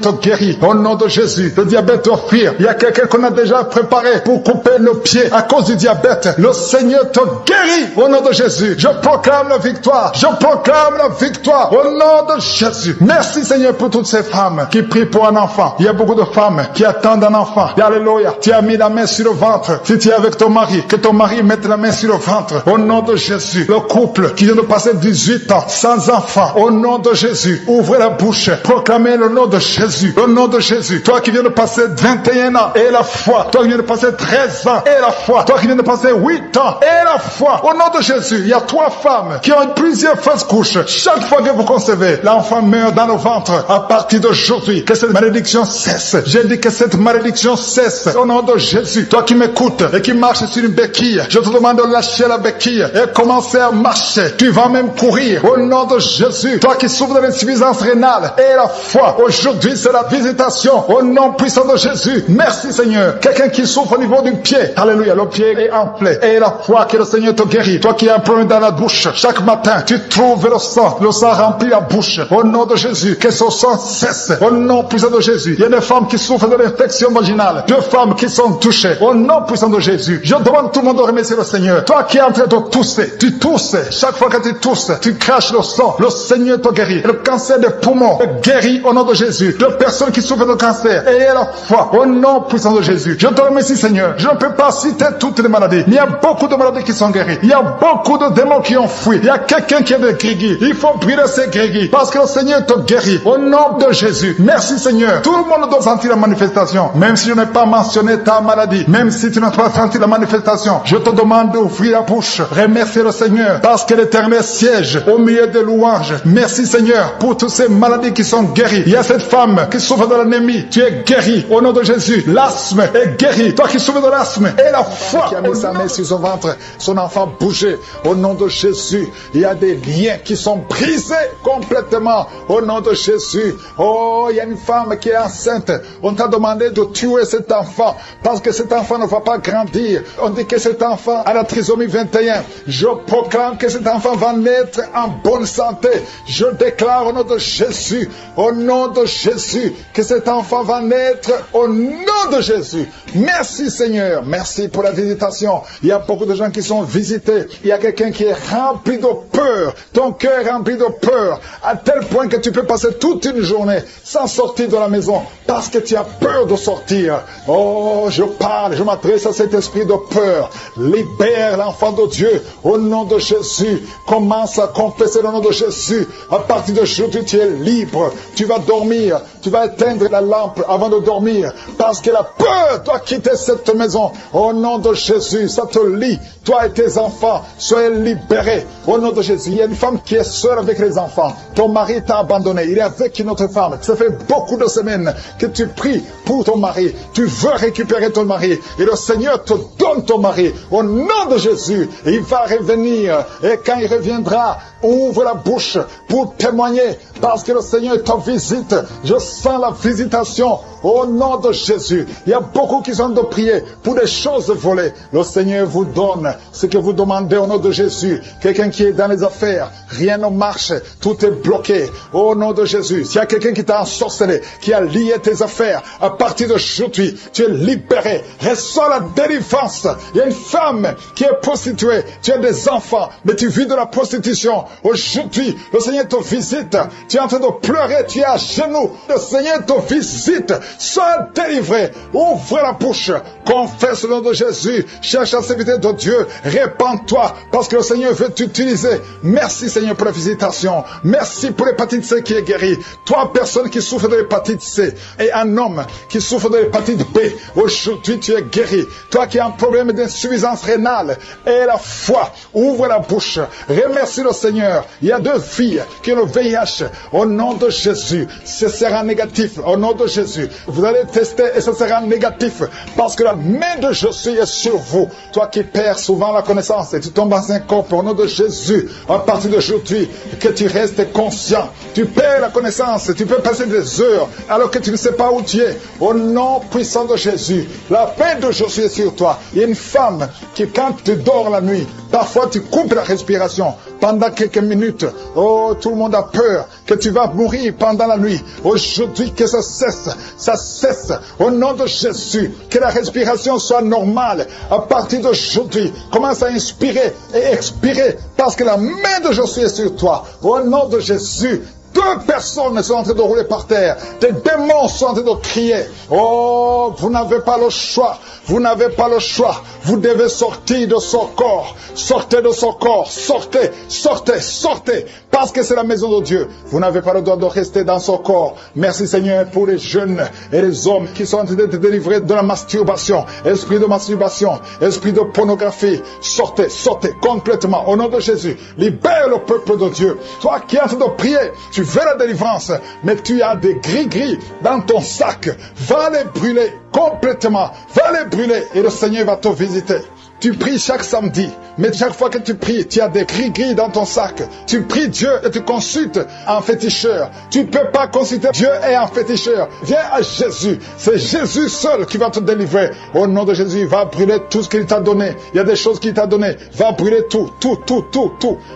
te guérit. Au nom de Jésus. Le diabète doit fuir. Il y a quelqu'un qu'on a déjà préparé pour couper le pied à cause du diabète. Le Seigneur te guérit. Au nom de Jésus. Je proclame la victoire. Je proclame la victoire. Au nom de Jésus. Merci Seigneur pour toutes ces femmes qui prient pour un enfant. Il y a beaucoup de femmes qui attendent un enfant. Alléluia. Tu as mis la main sur le ventre. Si tu es avec ton mari, que ton mari mette la main sur le ventre. Au nom de Jésus. Le couple qui vient de passer 18 ans sans enfant. Au nom de Jésus. Ouvrez la bouche. Proclamez le nom de Jésus. Le nom de Jésus. Toi qui viens de passer 21 ans et la foi. Toi qui viens de passer 13 ans et la foi. Toi qui viens de passer 8 ans et la foi. Au nom de Jésus. Il y a 3 femmes qui ont plusieurs fausses couches. Chaque fois que vous concevez, l'enfant meurt dans le ventre. À partir d'aujourd'hui, que cette malédiction cesse. J'ai dit que cette malédiction cesse. Au nom de Jésus. Toi qui m'écoutes et qui marches sur une béquille, je te demande de lâcher la béquille et commencer à marcher. Tu vas même courir. Au nom de Jésus. Toi qui souffres de l'insuffisance rénale et la foi. Aujourd'hui, c'est la visitation. Au nom puissant de Jésus. Merci Seigneur. Quelqu'un qui souffre au niveau du pied. Alléluia. Le pied est enflé. Et la foi que le Seigneur te guérit. Toi qui as un problème dans la bouche. Chaque matin, tu trouves le sang. Le sang remplit la bouche. Au nom de Jésus. Que ce sang cesse. Au nom puissant de Jésus. Il y a des femmes qui souffrent de l'infection vaginale. 2 femmes qui sont touchées. Au nom puissant de Jésus. Je demande tout le monde de remercier le Seigneur. Toi qui es en train de tousser. Tu tousses. Chaque fois que tu tousses, tu craches le sang. Le Seigneur te guérit. Le cancer des poumons est guéri au nom de Jésus. De personnes qui souffrent de cancer. Et la foi. Au nom puissant de Jésus. Je te remercie Seigneur. Je ne peux pas citer toutes les maladies. Mais il y a beaucoup de maladies qui sont guéries. Il y a beaucoup de démons qui ont fui. Il y a quelqu'un qui est de grégui. Il faut brûler ces grégui. Parce que le Seigneur te guérit. Au nom de Jésus. Merci Seigneur. Tout le monde doit sentir la manifestation. Même si je n'ai pas mentionné ta maladie. Même si tu n'as pas senti la manifestation. Je te demande d'ouvrir la bouche. Remercier le Seigneur. Parce que l'Éternel siège au milieu des louanges. Merci Seigneur pour toutes ces maladies qui sont guéries. Il y a cette femme qui souffre de l'anémie. Tu es guéri au nom de Jésus. L'asthme est guéri. Toi qui souffres de l'asthme. Et la foi qui a mis sa main sur son ventre. Son enfant bougeait. Au nom de Jésus. Il y a des liens qui sont brisés complètement. Au nom de Jésus. Oh, il y a une femme qui est enceinte. On t'a demandé de tuer cet enfant. Parce que cet enfant ne va pas grandir. On dit que cet enfant a la trisomie 21. Je proclame que cet enfant va naître en bonne santé. Je déclare au nom de Jésus. Au nom de Jésus. Que cet enfant va naître au nom de Jésus. Merci Seigneur. Merci pour la visitation. Il y a beaucoup de gens qui sont visités. Il y a quelqu'un qui est rempli de peur. Ton cœur est rempli de peur. À tel point que tu peux passer toute une journée sans sortir de la maison. Parce que tu as peur de sortir. Oh, je parle. Je m'adresse à cet esprit de peur. Libère l'enfant de Dieu. Au nom de Jésus. Commence à confesser le nom de Jésus. À partir d'aujourd'hui, tu es libre. Tu vas dormir. Tu vas éteindre la lampe avant de dormir. Parce que la peur doit quitter cette maison. Au nom de Jésus, ça te lie. Toi et tes enfants, soyez libérés. Au nom de Jésus, il y a une femme qui est seule avec les enfants. Ton mari t'a abandonné. Il est avec une autre femme. Ça fait beaucoup de semaines que tu pries pour ton mari. Tu veux récupérer ton mari. Et le Seigneur te donne ton mari. Au nom de Jésus, il va revenir. Et quand il reviendra, ouvre la bouche pour témoigner. Parce que le Seigneur te visite. Je sens la visitation. Au nom de Jésus. Il y a beaucoup qui sont de prier pour des choses volées. Le Seigneur vous donne ce que vous demandez au nom de Jésus. Quelqu'un qui est dans les affaires, rien ne marche, tout est bloqué. Au nom de Jésus. S'il y a quelqu'un qui t'a ensorcelé, qui a lié tes affaires, à partir d'aujourd'hui, tu es libéré. Reçois la délivrance. Il y a une femme qui est prostituée. Tu as des enfants, mais tu vis de la prostitution. Aujourd'hui, le Seigneur te visite. Tu es en train de pleurer, tu es à genoux. Le Seigneur te visite. Sois délivré. Ouvre la bouche. Confesse le nom de Jésus. Cherche la sécurité de Dieu. Répands-toi parce que le Seigneur veut t'utiliser. Merci Seigneur pour la visitation. Merci pour l'hépatite C qui est guérie. Toi, personne qui souffre de l'hépatite C et un homme qui souffre de l'hépatite B, aujourd'hui tu es guéri. Toi qui as un problème d'insuffisance rénale et la foi, ouvre la bouche. Remercie le Seigneur. Il y a 2 filles qui ont le VIH. Au nom de Jésus, ce sera négatif. Au nom de Jésus, vous allez tester et ce sera négatif parce que la main de Jésus est sur vous. Toi qui perds souvent la connaissance et tu tombes en syncope, au nom de Jésus, à partir d'aujourd'hui, que tu restes conscient. Tu perds la connaissance, tu peux passer des heures alors que tu ne sais pas où tu es. Au nom puissant de Jésus, la main de Jésus est sur toi. Il y a une femme qui, quand tu dors la nuit, parfois tu coupes la respiration pendant quelques minutes. Oh, tout le monde a peur que tu vas mourir pendant la nuit. Aujourd'hui, que ça cesse. Ça cesse. Au nom de Jésus, que la respiration soit normale. À partir d'aujourd'hui, commence à inspirer et expirer parce que la main de Jésus est sur toi. Au nom de Jésus, 2 personnes sont en train de rouler par terre. Des démons sont en train de crier. Oh, vous n'avez pas le choix. Vous n'avez pas le choix. Vous devez sortir de son corps. Sortez de son corps. Sortez, sortez, sortez. Parce que c'est la maison de Dieu. Vous n'avez pas le droit de rester dans son corps. Merci Seigneur pour les jeunes et les hommes qui sont en train d'être délivrés de la masturbation. Esprit de masturbation, esprit de pornographie. Sortez, sortez complètement. Au nom de Jésus, libère le peuple de Dieu. Toi qui es en train de prier, tu veux la délivrance, mais tu as des gris-gris dans ton sac. Va les brûler complètement. Va les brûler et le Seigneur va te visiter. Tu pries chaque samedi, mais chaque fois que tu pries, tu as des gris-gris dans ton sac. Tu pries Dieu et tu consultes un féticheur. Tu ne peux pas consulter Dieu et un féticheur. Viens à Jésus. C'est Jésus seul qui va te délivrer. Au nom de Jésus, va brûler tout ce qu'il t'a donné. Il y a des choses qu'il t'a donné. Va brûler tout.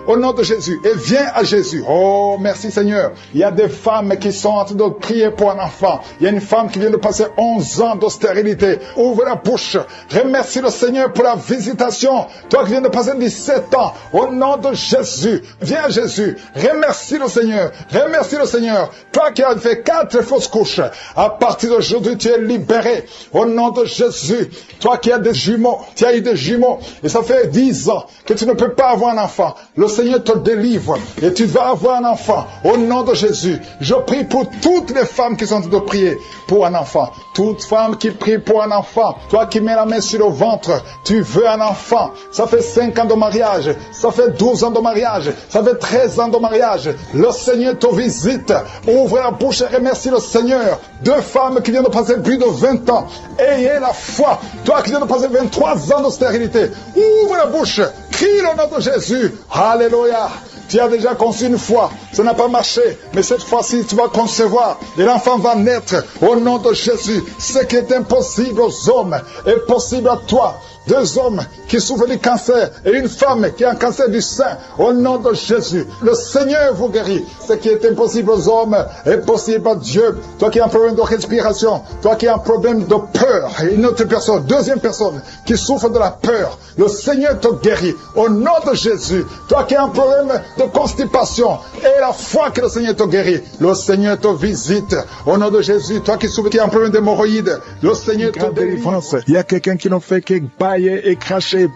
Au nom de Jésus. Et viens à Jésus. Oh, merci Seigneur. Il y a des femmes qui sont en train de prier pour un enfant. Il y a une femme qui vient de passer 11 ans de stérilité. Ouvre la bouche. Remercie le Seigneur pour la visitation. Toi qui viens de passer 17 ans, au nom de Jésus, viens à Jésus, remercie le Seigneur, remercie le Seigneur. Toi qui as fait 4 fausses couches, à partir d'aujourd'hui tu es libéré, au nom de Jésus. Toi qui as des jumeaux, tu as eu des jumeaux, et ça fait 10 ans que tu ne peux pas avoir un enfant. Le Seigneur te délivre, et tu vas avoir un enfant, au nom de Jésus. Je prie pour toutes les femmes qui sont en train de prier pour un enfant. Toute femme qui prie pour un enfant, toi qui mets la main sur le ventre, tu veux un enfant. Ça fait 5 ans de mariage, ça fait 12 ans de mariage, ça fait 13 ans de mariage. Le Seigneur te visite. Ouvre la bouche et remercie le Seigneur. 2 femmes qui viennent de passer plus de 20 ans. Ayez la foi. Toi qui viens de passer 23 ans de stérilité, ouvre la bouche. Crie le nom de Jésus. Alléluia. Tu as déjà conçu une fois, ça n'a pas marché, mais cette fois-ci tu vas concevoir et l'enfant va naître au nom de Jésus. Ce qui est impossible aux hommes est possible à toi. 2 hommes qui souffrent du cancer et une femme qui a un cancer du sein, au nom de Jésus. Le Seigneur vous guérit. Ce qui est impossible aux hommes est possible à Dieu. Toi qui as un problème de respiration, toi qui as un problème de peur, et une autre personne, 2e personne qui souffre de la peur, le Seigneur te guérit au nom de Jésus. Toi qui as un problème de constipation et la foi que le Seigneur te guérit, le Seigneur te visite au nom de Jésus. Toi qui souffres, qui as un problème d'hémorroïdes, le Seigneur te délivre. Il y a quelqu'un qui ne fait que bailler et cracher.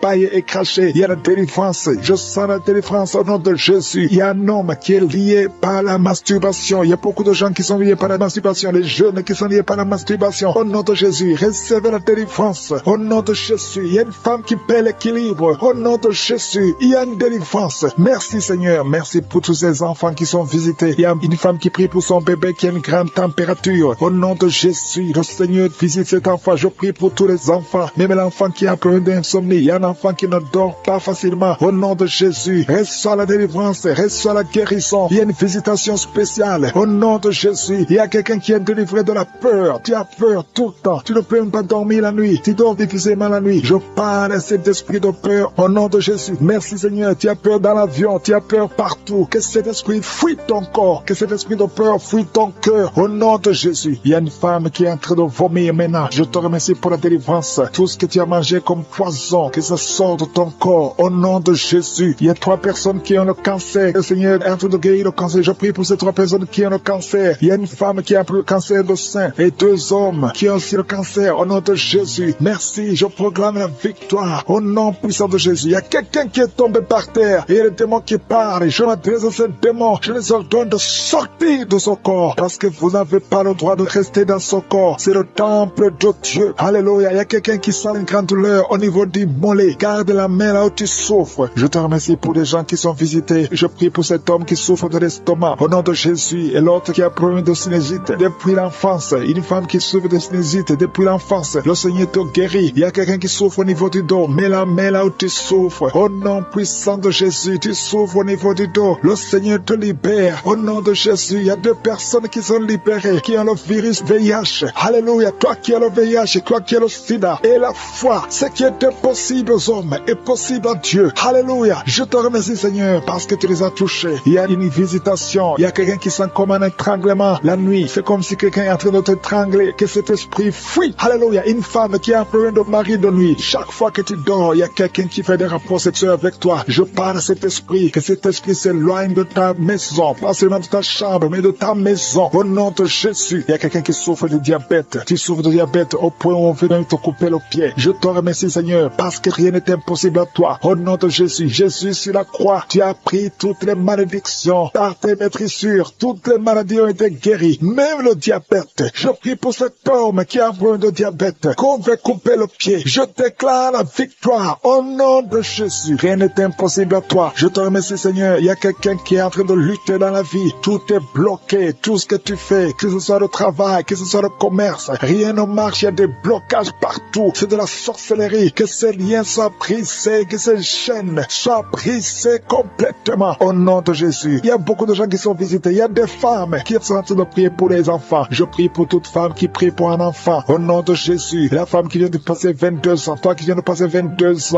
Il y a la délivrance. Je sens la délivrance au nom de Jésus. Il y a un homme qui est lié par la masturbation. Il y a beaucoup de gens qui sont liés par la masturbation. Les jeunes qui sont liés par la masturbation. Au nom de Jésus, recevez la délivrance. Au nom de Jésus, il y a une femme qui perd l'équilibre. Au nom de Jésus, il y a une délivrance. Merci Seigneur. Merci pour tous ces enfants qui sont visités. Il y a une femme qui prie pour son bébé qui a une grande température. Au nom de Jésus, le Seigneur visite cet enfant. Je prie pour tous les enfants. Même l'enfant qui a peur d'insomnie. Il y a un enfant qui ne dort pas facilement. Au nom de Jésus, reçois la délivrance, reçois la guérison. Il y a une visitation spéciale. Au nom de Jésus, il y a quelqu'un qui est délivré de la peur. Tu as peur tout le temps. Tu ne peux même pas dormir la nuit. Tu dors difficilement la nuit. Je parle à cet esprit de peur au nom de Jésus. Merci Seigneur. Tu as peur dans l'avion. Tu as peur partout. Que cet esprit fuit ton corps. Que cet esprit de peur fuit ton cœur. Au nom de Jésus. Il y a une femme qui est en train de vomir maintenant. Je te remercie pour la délivrance. Tout ce que tu as mangé comme poison, que ça sort de ton corps. Au nom de Jésus. Il y a 3 personnes qui ont le cancer. Le Seigneur est en train de guérir le cancer. Je prie pour ces 3 personnes qui ont le cancer. Il y a une femme qui a le cancer de sein et 2 hommes qui ont aussi le cancer. Au nom de Jésus. Merci. Je proclame la victoire. Au nom puissant de Jésus. Il y a quelqu'un qui est tombé par terre. Et il y a le démon qui parle. Je m'adresse à ce démon. Je les ordonne de sortir de son corps. Parce que vous n'avez pas le droit de rester dans son corps. C'est le temple de Dieu. Alléluia. Il y a quelqu'un qui sent une grande douleur au niveau du mollet. Garde la main là où tu souffres. Je te remercie pour les gens qui sont visités. Je prie pour cet homme qui souffre de l'estomac. Au nom de Jésus. Et l'autre qui a problème de sinusite depuis l'enfance. Une femme qui souffre de sinusite depuis l'enfance. Le Seigneur te guérit. Il y a quelqu'un qui souffre au niveau du dos. Mets la main là où tu souffres. Au nom puissant de Jésus. Tu souffres au niveau du dos. Le Seigneur te libère. Au nom de Jésus. Il y a 2 personnes qui sont libérées. Qui ont le virus VIH. Alléluia. Toi qui as le VIH. Toi qui as le sida. Et la foi. Ce qui est impossible aux hommes est possible à Dieu. Alléluia. Je te remercie Seigneur parce que tu les as touchés. Il y a une visitation. Il y a quelqu'un qui sent comme un étranglement la nuit. C'est comme si quelqu'un est en train de t'étrangler. Que cet esprit fuit. Alléluia. Une femme qui a un problème de mari de nuit. Chaque fois que tu dors, il y a quelqu'un qui fait des rapports sexuels avec toi. Je parle à cet esprit. Que cet esprit s'éloigne de ta maison, pas seulement de ta chambre, mais de ta maison. Au nom de Jésus, il y a quelqu'un qui souffre de diabète. Tu souffres de diabète au point où on veut même te couper le pied. Je te remercie, Seigneur, parce que rien n'est impossible à toi. Au nom de Jésus, Jésus sur la croix, tu as pris toutes les malédictions par tes maîtrissures. Toutes les maladies ont été guéries, même le diabète. Je prie pour cet homme qui a un problème de diabète, qu'on veut couper le pied. Je déclare la victoire au nom de Jésus. Rien n'est impossible à toi. Je te remercie, Seigneur. Il y a quelqu'un qui est en train de lutter dans la vie. Tout est bloqué. Tout ce que tu fais, que ce soit le travail, que ce soit le commerce, rien ne marche. Il y a des blocages partout. C'est de la sorcellerie. Que ces liens soient brisés, que ces chaînes soient brisées complètement au nom de Jésus. Il y a beaucoup de gens qui sont visités. Il y a des femmes qui sont en train de prier pour les enfants. Je prie pour toute femme qui prie pour un enfant au nom de Jésus. La femme qui vient de passer 22 ans, toi qui viens de passer 22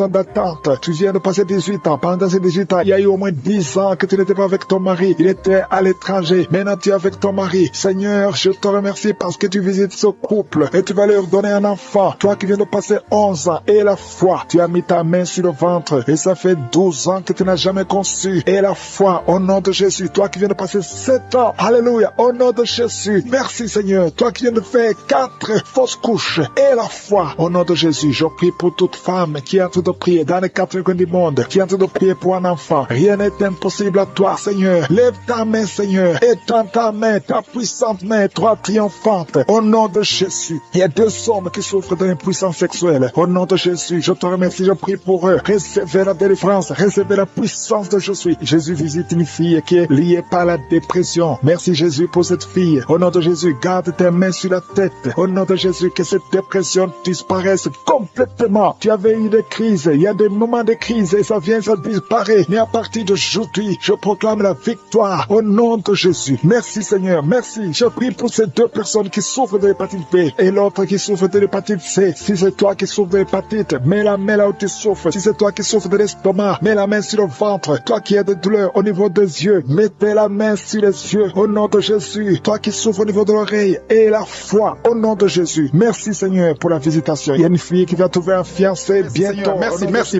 ans d'attente. Tu viens de passer 18 ans. Pendant ces 18 ans, il y a eu au moins 10 ans que tu n'étais pas avec ton mari. Il était à l'étranger. Maintenant, tu es avec ton mari. Seigneur, je te remercie parce que tu visites ce couple et tu vas leur donner un enfant. Toi qui viens de passer 11 ans et la foi, tu as mis ta main sur le ventre et ça fait 12 ans que tu n'as jamais conçu. Et la foi, au nom de Jésus. Toi qui viens de passer 7 ans. Alléluia. Au nom de Jésus. Merci, Seigneur. Toi qui viens de faire 4 fausses couches et la foi, au nom de Jésus. Je prie pour toute femme qui est en train de prier dans les 4 coins du monde, qui est en train de prier pour un enfant. Rien n'est impossible à toi, Seigneur. Lève ta main, Seigneur. Étends ta main, ta puissante main, toi triomphante. Au nom de Jésus. Il y a 2 hommes qui souffrent de l'impuissance sexuelle. Au nom de Jésus, je te remercie, je prie pour eux. Recevez la délivrance, recevez la puissance de Jésus. Jésus visite une fille qui est liée par la dépression. Merci Jésus pour cette fille. Au nom de Jésus, garde tes mains sur la tête. Au nom de Jésus, que cette dépression disparaisse complètement. Tu avais eu des crises, il y a des moments de crise et ça vient, ça disparaît. Mais à partir d'aujourd'hui, je proclame la victoire au nom de Jésus. Merci Seigneur, merci. Je prie pour ces 2 personnes qui souffrent de l'hépatite B et l'autre qui souffre de l'hépatite C. Si c'est toi qui souffres de l'hépatite, mets la main là où tu souffres. Si c'est toi qui souffres de l'estomac, mets la main sur le ventre. Toi qui as des douleurs au niveau des yeux, mettez la main sur les yeux au nom de Jésus. Toi qui souffres au niveau de l'oreille et la foi au nom de Jésus. Merci Seigneur pour la visitation. Il y a une fille qui va trouver un fiancé bientôt.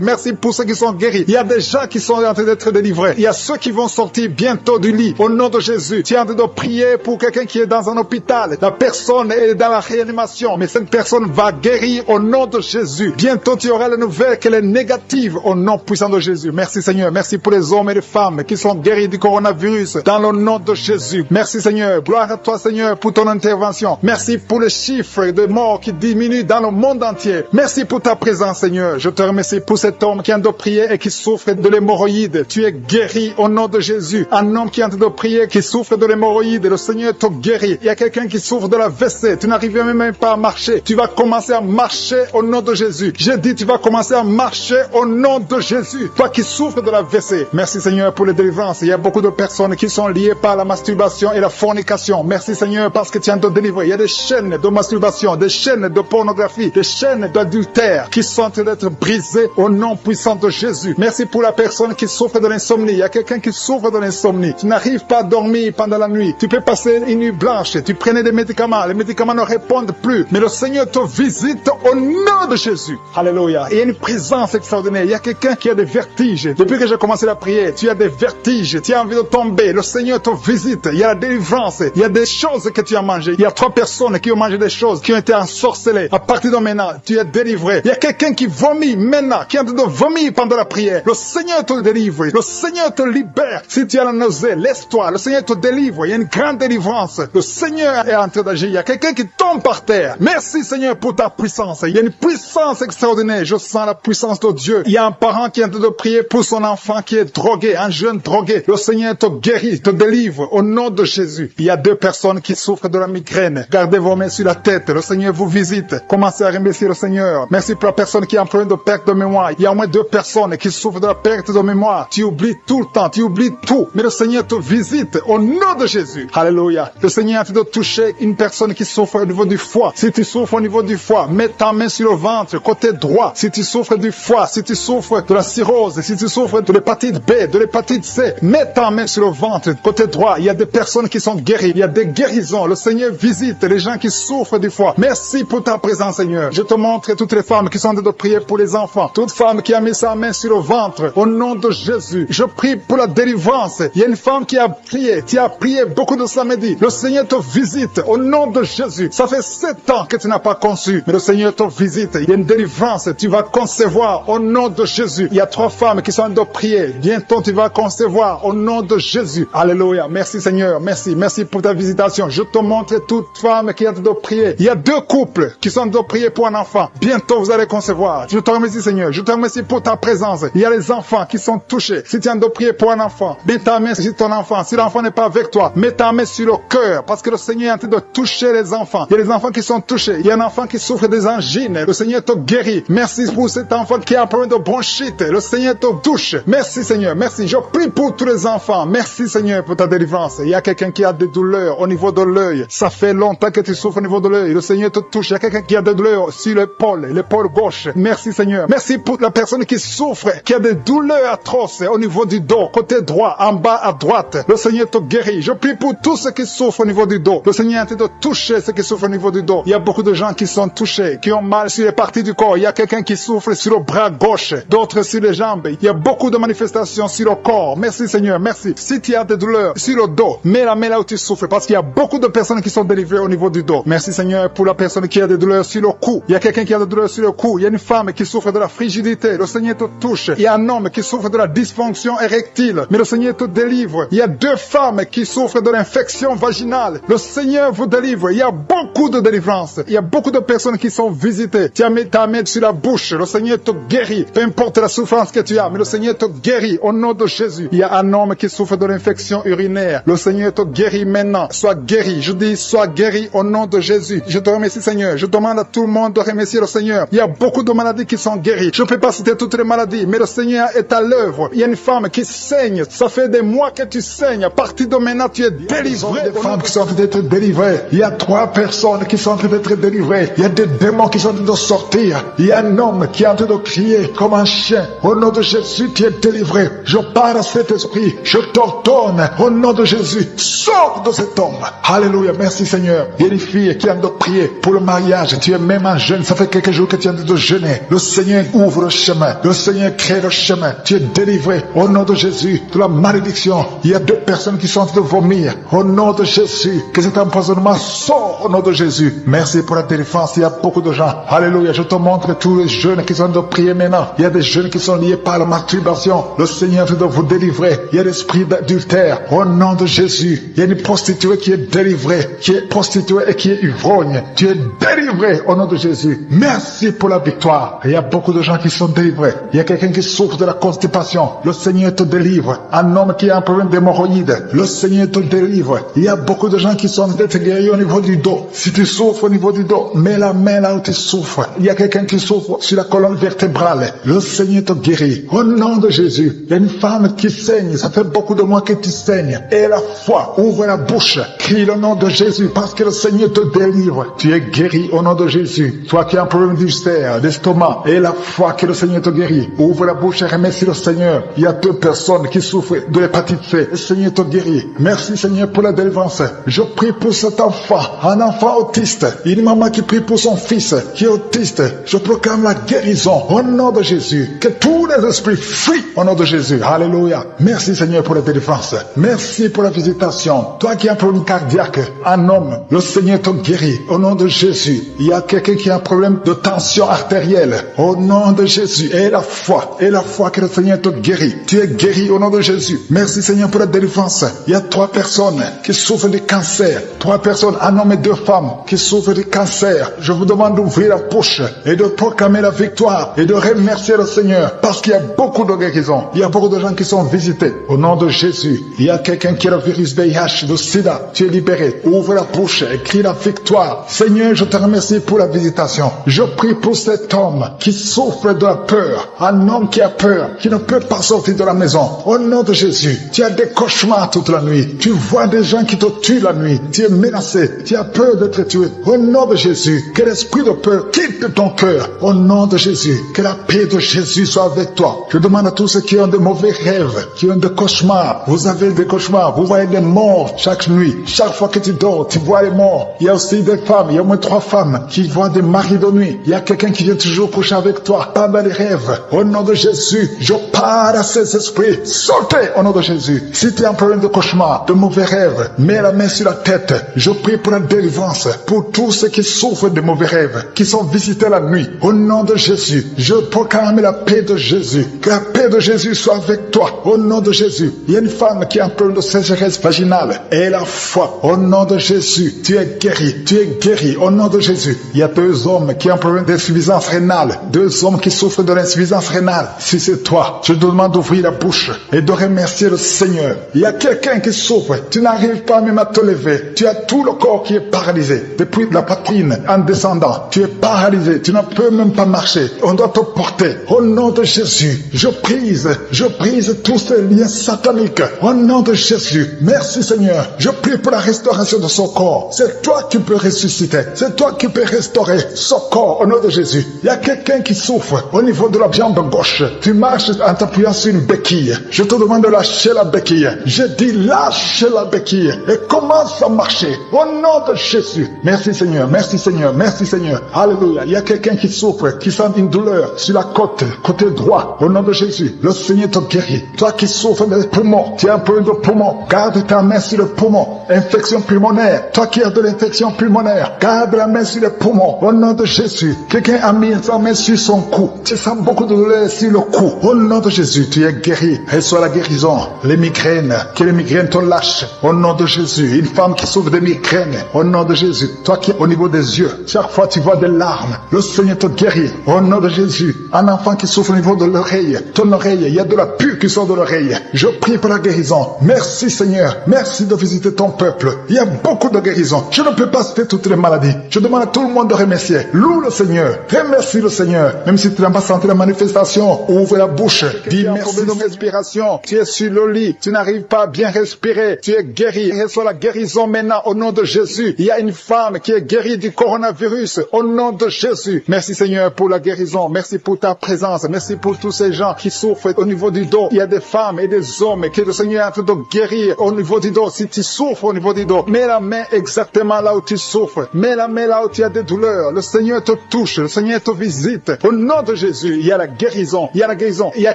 Merci pour ceux qui sont guéris. Il y a des gens qui sont en train d'être délivrés. Il y a ceux qui vont sortir bientôt du lit au nom de Jésus. Tu es en train de prier pour quelqu'un qui est dans un hôpital. La personne est dans la réanimation, mais cette personne va guérir au nom de Jésus. Bientôt tu auras la nouvelle qu'elle est négative au nom puissant de Jésus. Merci Seigneur. Merci pour les hommes et les femmes qui sont guéris du coronavirus dans le nom de Jésus. Merci Seigneur. Gloire à toi Seigneur pour ton intervention. Merci pour les chiffres de morts qui diminuent dans le monde entier. Merci pour ta présence Seigneur. Je te remercie pour cet homme qui est en train de prier et qui souffre de l'hémorroïde. Tu es guéri au nom de Jésus. Un homme qui est en train de prier, qui souffre de l'hémorroïde, le Seigneur te guérit. Il y a quelqu'un qui souffre de la WC. Tu n'arrives même pas à marcher. Tu vas commencer à marcher au nom de Jésus. J'ai dit tu vas commencer à marcher au nom de Jésus. Toi qui souffres de la WC. Merci Seigneur pour les délivrances. Il y a beaucoup de personnes qui sont liées par la masturbation et la fornication. Merci Seigneur parce que tu es en train de délivrer. Il y a des chaînes de masturbation, des chaînes de pornographie, des chaînes d'adultère qui sont en train d'être brisées au nom puissant de Jésus. Merci pour la personne qui souffre de l'insomnie. Il y a quelqu'un qui souffre de l'insomnie. Tu n'arrives pas à dormir pendant la nuit. Tu peux passer une nuit blanche. Tu prenais des médicaments. Les médicaments ne répondent plus. Mais le Seigneur te visite au nom de Jésus. Alléluia. Il y a une présence extraordinaire. Il y a quelqu'un qui a des vertiges. Depuis que j'ai commencé la prière, tu as des vertiges. Tu as envie de tomber. Le Seigneur te visite. Il y a la délivrance. Il y a des choses que tu as mangées. Il y a 3 personnes qui ont mangé des choses, qui ont été ensorcelées. À partir de maintenant, tu es délivré. Il y a quelqu'un qui vomit maintenant, qui est en train de vomir pendant la prière. Le Seigneur te délivre. Le Seigneur te libère. Si tu as la nausée, laisse-toi. Le Seigneur te délivre. Il y a une grande délivrance. Le Seigneur est en train d'agir. Il y a quelqu'un qui tombe par terre. Merci Seigneur pour ta puissance. Il y a une puissance extraordinaire. Je sens la puissance de Dieu. Il y a un parent qui est en train de prier pour son enfant qui est drogué, un jeune drogué. Le Seigneur te guérit, te délivre au nom de Jésus. Il y a 2 personnes qui souffrent de la migraine. Gardez vos mains sur la tête. Le Seigneur vous visite. Commencez à remercier le Seigneur. Merci pour la personne qui est en problème de perte de mémoire. Il y a au moins 2 personnes qui souffrent de la perte de mémoire. Tu oublies tout le temps, tu oublies tout. Mais le Seigneur te visite au nom de Jésus. Alléluia. Le Seigneur est en train de toucher une personne qui souffre au niveau du foie. Si tu souffres au niveau du foie, mets ta main sur le ventre, côté droit. Si tu souffres du foie, si tu souffres de la cirrhose, si tu souffres de l'hépatite B, de l'hépatite C, mets ta main sur le ventre, côté droit. Il y a des personnes qui sont guéries. Il y a des guérisons. Le Seigneur visite les gens qui souffrent du foie. Merci pour ta présence, Seigneur. Je te montre toutes les femmes qui sont en train de prier pour les enfants. Toute femme qui a mis sa main sur le ventre, au nom de Jésus, je prie pour la délivrance. Il y a une femme qui a prié, tu as prié beaucoup de samedi. Le Seigneur te visite au nom de Jésus. Ça fait 7 ans que tu n'as pas conçu, mais le Seigneur te visite. Il y a une délivrance, tu vas concevoir au nom de Jésus. Il y a 3 femmes qui sont en train de prier. Bientôt tu vas concevoir au nom de Jésus. Alléluia. Merci Seigneur, merci. Merci pour ta visitation. Je te montre toute femme qui est en train de prier. Il y a 2 couples qui sont en train de prier pour un enfant. Bientôt vous allez concevoir. Je te remercie Seigneur. Je te remercie pour ta présence. Il y a les enfants qui sont touchés. Si tu es en train de prier pour un enfant, mets ta main sur ton enfant. Si l'enfant n'est pas avec toi, mets ta main sur le cœur, parce que le Seigneur est en train de toucher les enfants. Il y a les enfants qui sont touchés. Il y a un enfant qui souffre des angines. Le Seigneur te guérit. Merci pour cet enfant qui a un problème de bronchite. Le Seigneur te touche. Merci Seigneur. Merci. Je prie pour tous les enfants. Merci Seigneur pour ta délivrance. Il y a quelqu'un qui a des douleurs au niveau de l'œil. Ça fait longtemps que tu souffres au niveau de l'œil. Le Seigneur te touche. Il y a quelqu'un qui a des douleurs sur l'épaule gauche. Merci Seigneur. Merci pour la personne qui souffre, qui a des douleurs atroces au niveau du dos, côté droit, en bas à droite. Le Seigneur te guérit. Je prie pour tous ceux qui souffrent au niveau du dos. Le Seigneur est en train de toucher ceux qui souffrent au niveau du dos. Il y a beaucoup de gens qui sont touchés, qui ont mal sur les parties du corps. Il y a quelqu'un qui souffre sur le bras gauche, d'autres sur les jambes. Il y a beaucoup de manifestations sur le corps. Merci Seigneur, merci. Si tu as des douleurs sur le dos, mets la main là où tu souffres, parce qu'il y a beaucoup de personnes qui sont délivrées au niveau du dos. Merci Seigneur pour la personne qui a des douleurs sur le cou. Il y a quelqu'un qui a des douleurs sur le cou. Il y a une femme qui souffre de la frigidité. Le Seigneur te touche. Il y a un homme qui souffre de la dysfonction érectile. Mais le Seigneur te délivre. Il y a 2 femmes qui souffrent de l'infection vaginale. Le Seigneur vous délivre. Il y a beaucoup de délivrance. Il y a beaucoup de personnes qui sont visitées. Tu as mis ta main sur la bouche. Le Seigneur te guérit. Peu importe la souffrance que tu as, mais le Seigneur te guérit au nom de Jésus. Il y a un homme qui souffre de l'infection urinaire. Le Seigneur te guérit maintenant. Sois guéri. Je dis, sois guéri au nom de Jésus. Je te remercie Seigneur. Je demande à tout le monde de remercier le Seigneur. Il y a beaucoup de maladies qui sont guéries. Je ne peux pas citer toutes les maladies, mais le Seigneur est à l'œuvre. Il y a une femme qui saigne. Ça fait des mois que tu saignes. À partir de maintenant, tu es délivré. Il y a des femmes qui sont en train d'être délivrées. Il y a 3 personnes qui sont en train d'être délivrées. Il y a des démons qui sont en train de sortir. Il y a un homme qui est en train de crier comme un chien. Au nom de Jésus, tu es délivré. Je parle à cet esprit. Je t'ordonne. Au nom de Jésus, sors de cet homme. Alléluia. Merci Seigneur. Il y a une fille qui est en train de prier pour le mariage. Tu es même un jeune. Ça fait quelques jours que tu es en train de jeûner. Le Seigneur ouvre le chemin. Le Seigneur crée le chemin. Tu es délivré au nom de Jésus de la malédiction. Il y a 2 personnes qui sont en train de vomir. Au nom de Jésus, que cet empoisonnement sort au nom de Jésus. Merci pour la délivrance. Il y a beaucoup de gens. Alléluia. Je te montre tous les jeunes qui sont en train de prier maintenant. Il y a des jeunes qui sont liés par la masturbation. Le Seigneur est en train de vous délivrer. Il y a l'esprit d'adultère. Au nom de Jésus. Il y a une prostituée qui est délivrée, qui est prostituée et qui est ivrogne. Tu es délivré au nom de Jésus. Merci pour la victoire. Il y a beaucoup de gens qui sont délivrés. Il y a quelqu'un qui souffre de la constipation. Le Seigneur te délivre. Un homme qui a un problème d'hémorroïdes. Le Seigneur te délivre. Il y a beaucoup de gens qui sont d'être guéris au niveau du dos. Si tu souffres au niveau du dos, mets la main là où tu souffres. Il y a quelqu'un qui souffre sur la colonne vertébrale. Le Seigneur te guérit. Au nom de Jésus. Il y a une femme qui saigne. Ça fait beaucoup de mois que tu saignes. Et la foi, ouvre la bouche. Crie le nom de Jésus parce que le Seigneur te délivre. Tu es guéri au nom de Jésus. Toi qui as un problème d'ulcère, d'estomac, et la foi que le Seigneur te guérit. Ouvre la bouche et remercie le Seigneur. Il y a 2 personnes qui souffrent de l'hépatite C. Le Seigneur te guérit. Merci Seigneur pour la délivrance. Je prie pour cet enfant, un enfant autiste. Il y a une maman qui prie pour son fils qui est autiste. Je proclame la guérison au nom de Jésus. Que tous les esprits fuient au nom de Jésus. Alléluia. Merci Seigneur pour la délivrance. Merci pour la visitation. Toi qui as un problème cardiaque, un homme, le Seigneur te guérit au nom de Jésus. Il y a quelqu'un qui a un problème de tension artérielle au nom de Jésus. Et la foi que le Seigneur te guérit. Tu es guéri au nom de Jésus. Merci Seigneur pour la délivrance. Il y a 3 personnes qui souffrent de cancer. 3 personnes, un homme et 2 femmes qui souffrent de cancer. Je vous demande d'ouvrir la bouche et de proclamer la victoire et de remercier le Seigneur parce qu'il y a beaucoup de guérisons. Il y a beaucoup de gens qui sont visités au nom de Jésus. Il y a quelqu'un qui a le virus VIH, le sida. Tu es libéré. Ouvre la bouche et crie la victoire. Seigneur, je te remercie pour la visitation. Je prie pour cet homme qui souffre de la peur. Un homme qui a peur, qui ne peut pas sortir de la maison. Au nom de Jésus, tu as des cauchemars toute la nuit. Tu vois des gens qui te tuent la nuit. Tu es menacé. Tu as peur d'être tué. Au nom de Jésus, que l'esprit de peur quitte ton cœur. Au nom de Jésus, que la paix de Jésus soit avec toi. Je demande à tous ceux qui ont de mauvais rêves, qui ont des cauchemars. Vous avez des cauchemars. Vous voyez des morts chaque nuit. Chaque fois que tu dors, tu vois les morts. Il y a aussi des femmes. Il y a au moins 3 femmes qui voient des maris de nuit. Il y a quelqu'un qui vient toujours coucher avec toi pendant les rêves. Au nom de Jésus, je parle à ces esprit, sortez au nom de Jésus. Si tu es en problème de cauchemar, de mauvais rêves, mets la main sur la tête. Je prie pour la délivrance, pour tous ceux qui souffrent de mauvais rêves, qui sont visités la nuit. Au nom de Jésus, je proclame la paix de Jésus. Que la paix de Jésus soit avec toi. Au nom de Jésus, il y a une femme qui a un problème de sécheresse vaginale. Et la foi, au nom de Jésus, tu es guéri. Tu es guéri. Au nom de Jésus, il y a 2 hommes qui ont un problème d'insuffisance rénale. 2 hommes qui souffrent de l'insuffisance rénale. Si c'est toi, je te demande d'ouvrir la bouche et de remercier le Seigneur. Il y a quelqu'un qui souffre. Tu n'arrives pas même à te lever. Tu as tout le corps qui est paralysé. Depuis la poitrine en descendant, tu es paralysé. Tu ne peux même pas marcher. On doit te porter. Au nom de Jésus, je brise tous ces liens sataniques. Au nom de Jésus, merci Seigneur. Je prie pour la restauration de son corps. C'est toi qui peux ressusciter. C'est toi qui peux restaurer son corps au nom de Jésus. Il y a quelqu'un qui souffre au niveau de la jambe gauche. Tu marches en t'appuyant sur une béquille. Je te demande de lâcher la béquille. Je dis lâche la béquille et commence à marcher au nom de Jésus. Merci Seigneur, merci Seigneur, merci Seigneur. Alléluia. Il y a quelqu'un qui souffre, qui sent une douleur sur la côté droit. Au nom de Jésus, le Seigneur te guérit. Toi qui souffres des poumons, tu as un problème de poumon, garde ta main sur le poumon. Infection pulmonaire, toi qui as de l'infection pulmonaire, garde la main sur le poumon. Au nom de Jésus, quelqu'un a mis sa main sur son cou. Tu sens beaucoup de douleur sur le cou. Au nom de Jésus, tu es guéri. Reçois la guérison. Les migraines, que les migraines te lâchent. Au nom de Jésus, une femme qui souffre de migraines. Au nom de Jésus, toi qui es au niveau des yeux, chaque fois tu vois des larmes, le Seigneur te guérit. Au nom de Jésus, un enfant qui souffre au niveau de l'oreille, ton oreille, il y a de la pus qui sort de l'oreille. Je prie pour la guérison. Merci Seigneur. Merci de visiter ton peuple. Il y a beaucoup de guérisons. Je ne peux pas citer toutes les maladies. Je demande à tout le monde de remercier. Loue le Seigneur. Remercie le Seigneur. Même si tu n'as pas senti la manifestation, ouvre la bouche. Dis merci de respiration. Tu es sur le lit. Tu n'arrives pas à bien respirer. Tu es guéri. Reçois la guérison maintenant au nom de Jésus. Il y a une femme qui est guérie du coronavirus au nom de Jésus. Merci Seigneur pour la guérison. Merci pour ta présence. Merci pour tous ces gens qui souffrent au niveau du dos. Il y a des femmes et des hommes que le Seigneur est en train de guérir au niveau du dos. Si tu souffres au niveau du dos, mets la main exactement là où tu souffres. Mets la main là où tu as des douleurs. Le Seigneur te touche. Le Seigneur te visite. Au nom de Jésus, il y a la guérison. Il y a la guérison. Il y a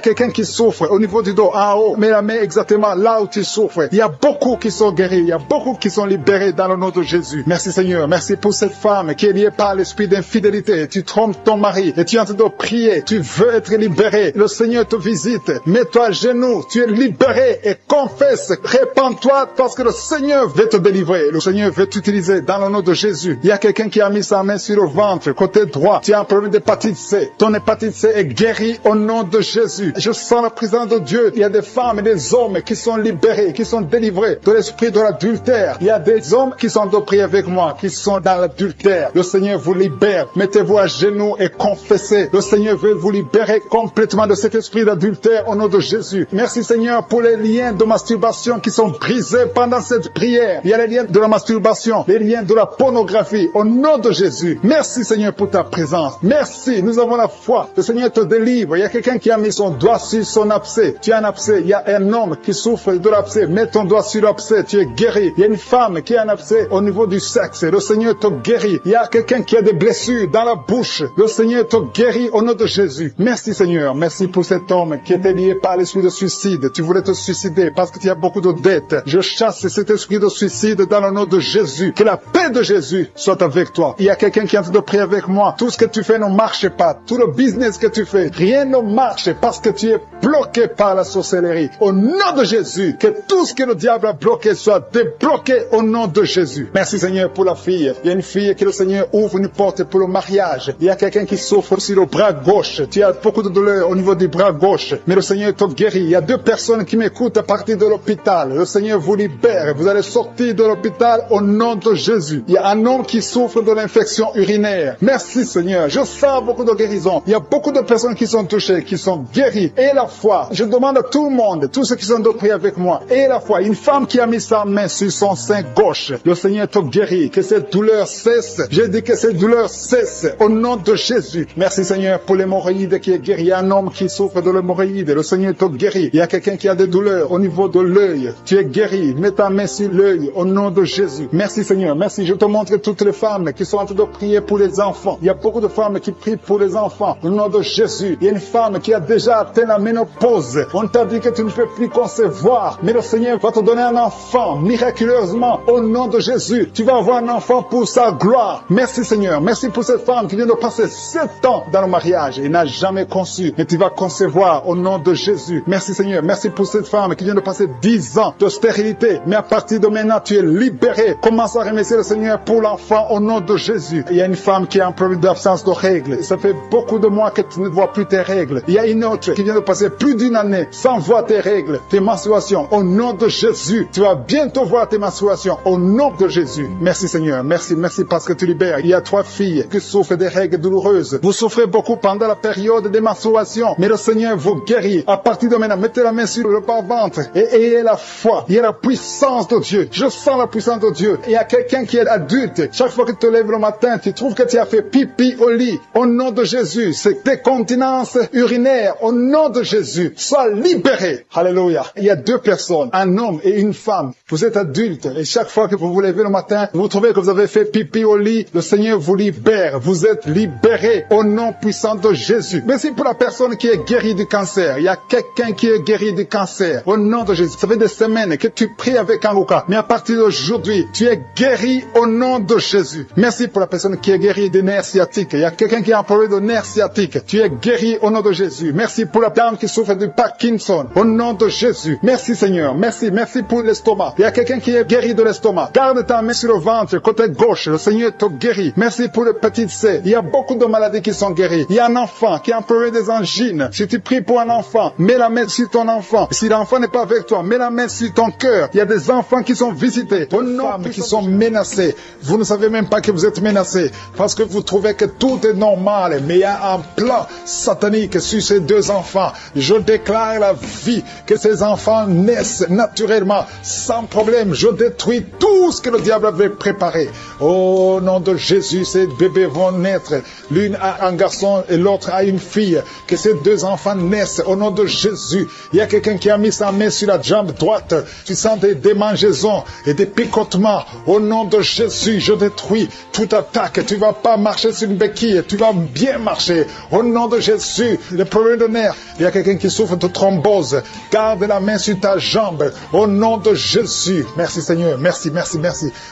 quelqu'un qui souffre au niveau du dos, en haut. Mets la main exactement là où tu souffres. Il y a beaucoup qui sont guéris. Il y a beaucoup qui sont libérés dans le nom de Jésus. Merci Seigneur. Merci pour cette femme qui est liée par l'esprit d'infidélité. Tu trompes ton mari et tu es en train de prier. Tu veux être libéré. Le Seigneur te visite. Mets-toi à genoux. Tu es libéré et confesse. Répands-toi parce que le Seigneur veut te délivrer. Le Seigneur veut t'utiliser dans le nom de Jésus. Il y a quelqu'un qui a mis sa main sur le ventre, côté droit. Tu as un problème d'hépatite C. Ton hépatite C est guérie au nom de Jésus. Je sens la présence de Dieu. Il y a des femmes et des hommes qui sont libérés, qui sont délivrés de l'esprit de l'adultère. Il y a des hommes qui sont de prier avec moi, qui sont dans l'adultère. Le Seigneur vous libère. Mettez-vous à genoux et confessez. Le Seigneur veut vous libérer complètement de cet esprit d'adultère au nom de Jésus. Merci Seigneur pour les liens de masturbation qui sont brisés pendant cette prière. Il y a les liens de la masturbation, les liens de la pornographie au nom de Jésus. Merci Seigneur pour ta présence. Merci, nous avons la foi. Le Seigneur te délivre. Il y a quelqu'un qui a mis son doigt sur son abcès. Tu as un abcès. Il y a un homme qui souffre de l'abcès. Mets ton doigt sur l'abcès. Tu es guéri. Il y a une femme qui a un abcès au niveau du sexe. Le Seigneur te guérit. Il y a quelqu'un qui a des blessures dans la bouche. Le Seigneur te guérit au nom de Jésus. Merci Seigneur. Merci pour cet homme qui était lié par l'esprit de suicide. Tu voulais te suicider parce que tu as beaucoup de dettes. Je chasse cet esprit de suicide dans le nom de Jésus. Que la paix de Jésus soit avec toi. Il y a quelqu'un qui est en train de prier avec moi. Tout ce que tu fais ne marche pas. Tout le business que tu fais, rien ne marche parce que tu es bloqué par la sorcellerie. Au nom de Jésus, que tout ce que le diable a bloqué soit débloqué au nom de Jésus. Merci Seigneur pour la fille. Il y a une fille que le Seigneur ouvre une porte pour le mariage. Il y a quelqu'un qui souffre sur le bras gauche. Tu as beaucoup de douleur au niveau du bras gauche. Mais le Seigneur te guérit. Il y a 2 personnes qui m'écoutent à partir de l'hôpital. Le Seigneur vous libère. Vous allez sortir de l'hôpital au nom de Jésus. Il y a un homme qui souffre de l'infection urinaire. Merci Seigneur. Je sens beaucoup de guérison. Il y a beaucoup de personnes qui sont touchées, qui sont guéries. Et la foi. Je demande à tout le monde, tous ceux qui sont de prier avec moi. Et la foi. Une femme qui a mis sa main sur son sein gauche. Le Seigneur te guérit. Que cette douleur cesse. J'ai dit que cette douleur cesse au nom de Jésus. Merci Seigneur pour l'hémorroïde qui est guéri. Il y a un homme qui souffre de l'hémorroïde. Le Seigneur te guérit. Il y a quelqu'un qui a des douleurs au niveau de l'œil. Tu es guéri. Mets ta main sur l'œil au nom de Jésus. Merci Seigneur. Merci. Je te montre toutes les femmes qui sont en train de prier pour les enfants. Il y a beaucoup de femmes qui prient pour les enfants au nom de Jésus. Il y a une femme qui a déjà atteint la ménopause. choses. On t'a dit que tu ne peux plus concevoir, mais le Seigneur va te donner un enfant miraculeusement au nom de Jésus. Tu vas avoir un enfant pour sa gloire. Merci Seigneur, merci pour cette femme qui vient de passer 7 ans dans le mariage et n'a jamais conçu, mais tu vas concevoir au nom de Jésus. Merci Seigneur, merci pour cette femme qui vient de passer 10 ans de stérilité, mais à partir de maintenant tu es libéré. Commence à remercier le Seigneur pour l'enfant au nom de Jésus. Il y a une femme qui a un problème d'absence de règles. Ça fait beaucoup de mois que tu ne vois plus tes règles. Il y a une autre qui vient de passer plus d'1 année sans voir tes règles, tes menstruations. Au nom de Jésus, tu vas bientôt voir tes menstruations au nom de Jésus. Merci Seigneur, merci parce que tu libères. Il y a 3 filles qui souffrent des règles douloureuses. Vous souffrez beaucoup pendant la période des menstruations, mais le Seigneur vous guérit. À partir de maintenant, mettez la main sur le bas-ventre et ayez la foi. Il y a la puissance de Dieu. Je sens la puissance de Dieu. Il y a quelqu'un qui est adulte. Chaque fois que tu te lèves le matin, tu trouves que tu as fait pipi au lit. Au nom de Jésus, c'est décontinence urinaire. Au nom de Jésus, sois libéré. Alléluia. Il y a 2 personnes, un homme et une femme. Vous êtes adulte et chaque fois que vous vous levez le matin, vous trouvez que vous avez fait pipi au lit, le Seigneur vous libère. Vous êtes libéré au nom puissant de Jésus. Merci pour la personne qui est guérie du cancer. Il y a quelqu'un qui est guéri du cancer. Au nom de Jésus. Ça fait des semaines que tu pries avec Anruka. Mais à partir d'aujourd'hui, tu es guéri au nom de Jésus. Merci pour la personne qui est guérie des nerfs sciatiques. Il y a quelqu'un qui a un problème de nerfs sciatiques. Tu es guéri au nom de Jésus. Merci pour la dame qui souffre de Parkinson. Au nom de Jésus. Merci Seigneur. Merci pour l'estomac. Il y a quelqu'un qui est guéri de l'estomac. Garde ta main sur le ventre, côté gauche. Le Seigneur te guérit. Merci pour le petit C. Il y a beaucoup de maladies qui sont guéries. Il y a un enfant qui a un problème des angines. Si tu pries pour un enfant, mets la main sur ton enfant. Si l'enfant n'est pas avec toi, mets la main sur ton cœur. Il y a des enfants qui sont visités. Au nom qui sont menacés. Vous ne savez même pas que vous êtes menacés parce que vous trouvez que tout est normal. Mais il y a un plan satanique sur ces 2 enfants. Je déclare la vie, que ces enfants naissent naturellement, sans problème. Je détruis tout ce que le diable avait préparé. Au nom de Jésus, ces bébés vont naître. L'une a un garçon et l'autre a une fille. Que ces 2 enfants naissent au nom de Jésus. Il y a quelqu'un qui a mis sa main sur la jambe droite. Tu sens des démangeaisons et des picotements. Au nom de Jésus, je détruis toute attaque. Tu ne vas pas marcher sur une béquille. Tu vas bien marcher. Au nom de Jésus, les problèmes de nerfs. Il y a quelqu'un qui souffre de thrombose. Garde la main sur ta jambe. Au nom de Jésus. Merci Seigneur. Merci.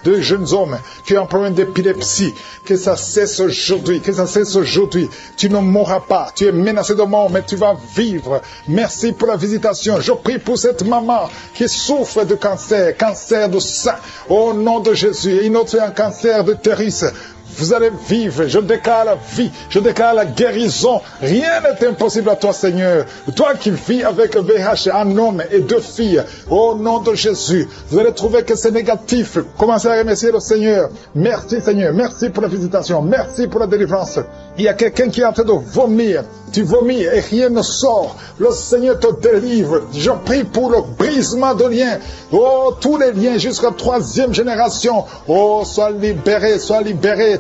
2 jeunes hommes qui ont un problème d'épilepsie. Que ça cesse aujourd'hui. Tu ne mourras pas. Tu es menacé de mort, mais tu vas vivre. Merci pour la visitation. Je prie pour cette maman qui souffre de cancer de sein. Au nom de Jésus. Et une autre un cancer de l'utérus. Vous allez vivre. Je déclare la vie. Je déclare la guérison. Rien n'est impossible à toi, Seigneur. Toi qui vis avec VIH, un homme et 2 filles. Au nom de Jésus. Vous allez trouver que c'est négatif. Commencez à remercier le Seigneur. Merci, Seigneur. Merci pour la visitation. Merci pour la délivrance. Il y a quelqu'un qui est en train de vomir. Tu vomis et rien ne sort. Le Seigneur te délivre. Je prie pour le brisement de liens. Oh, tous les liens jusqu'à 3e génération. Oh, sois libéré.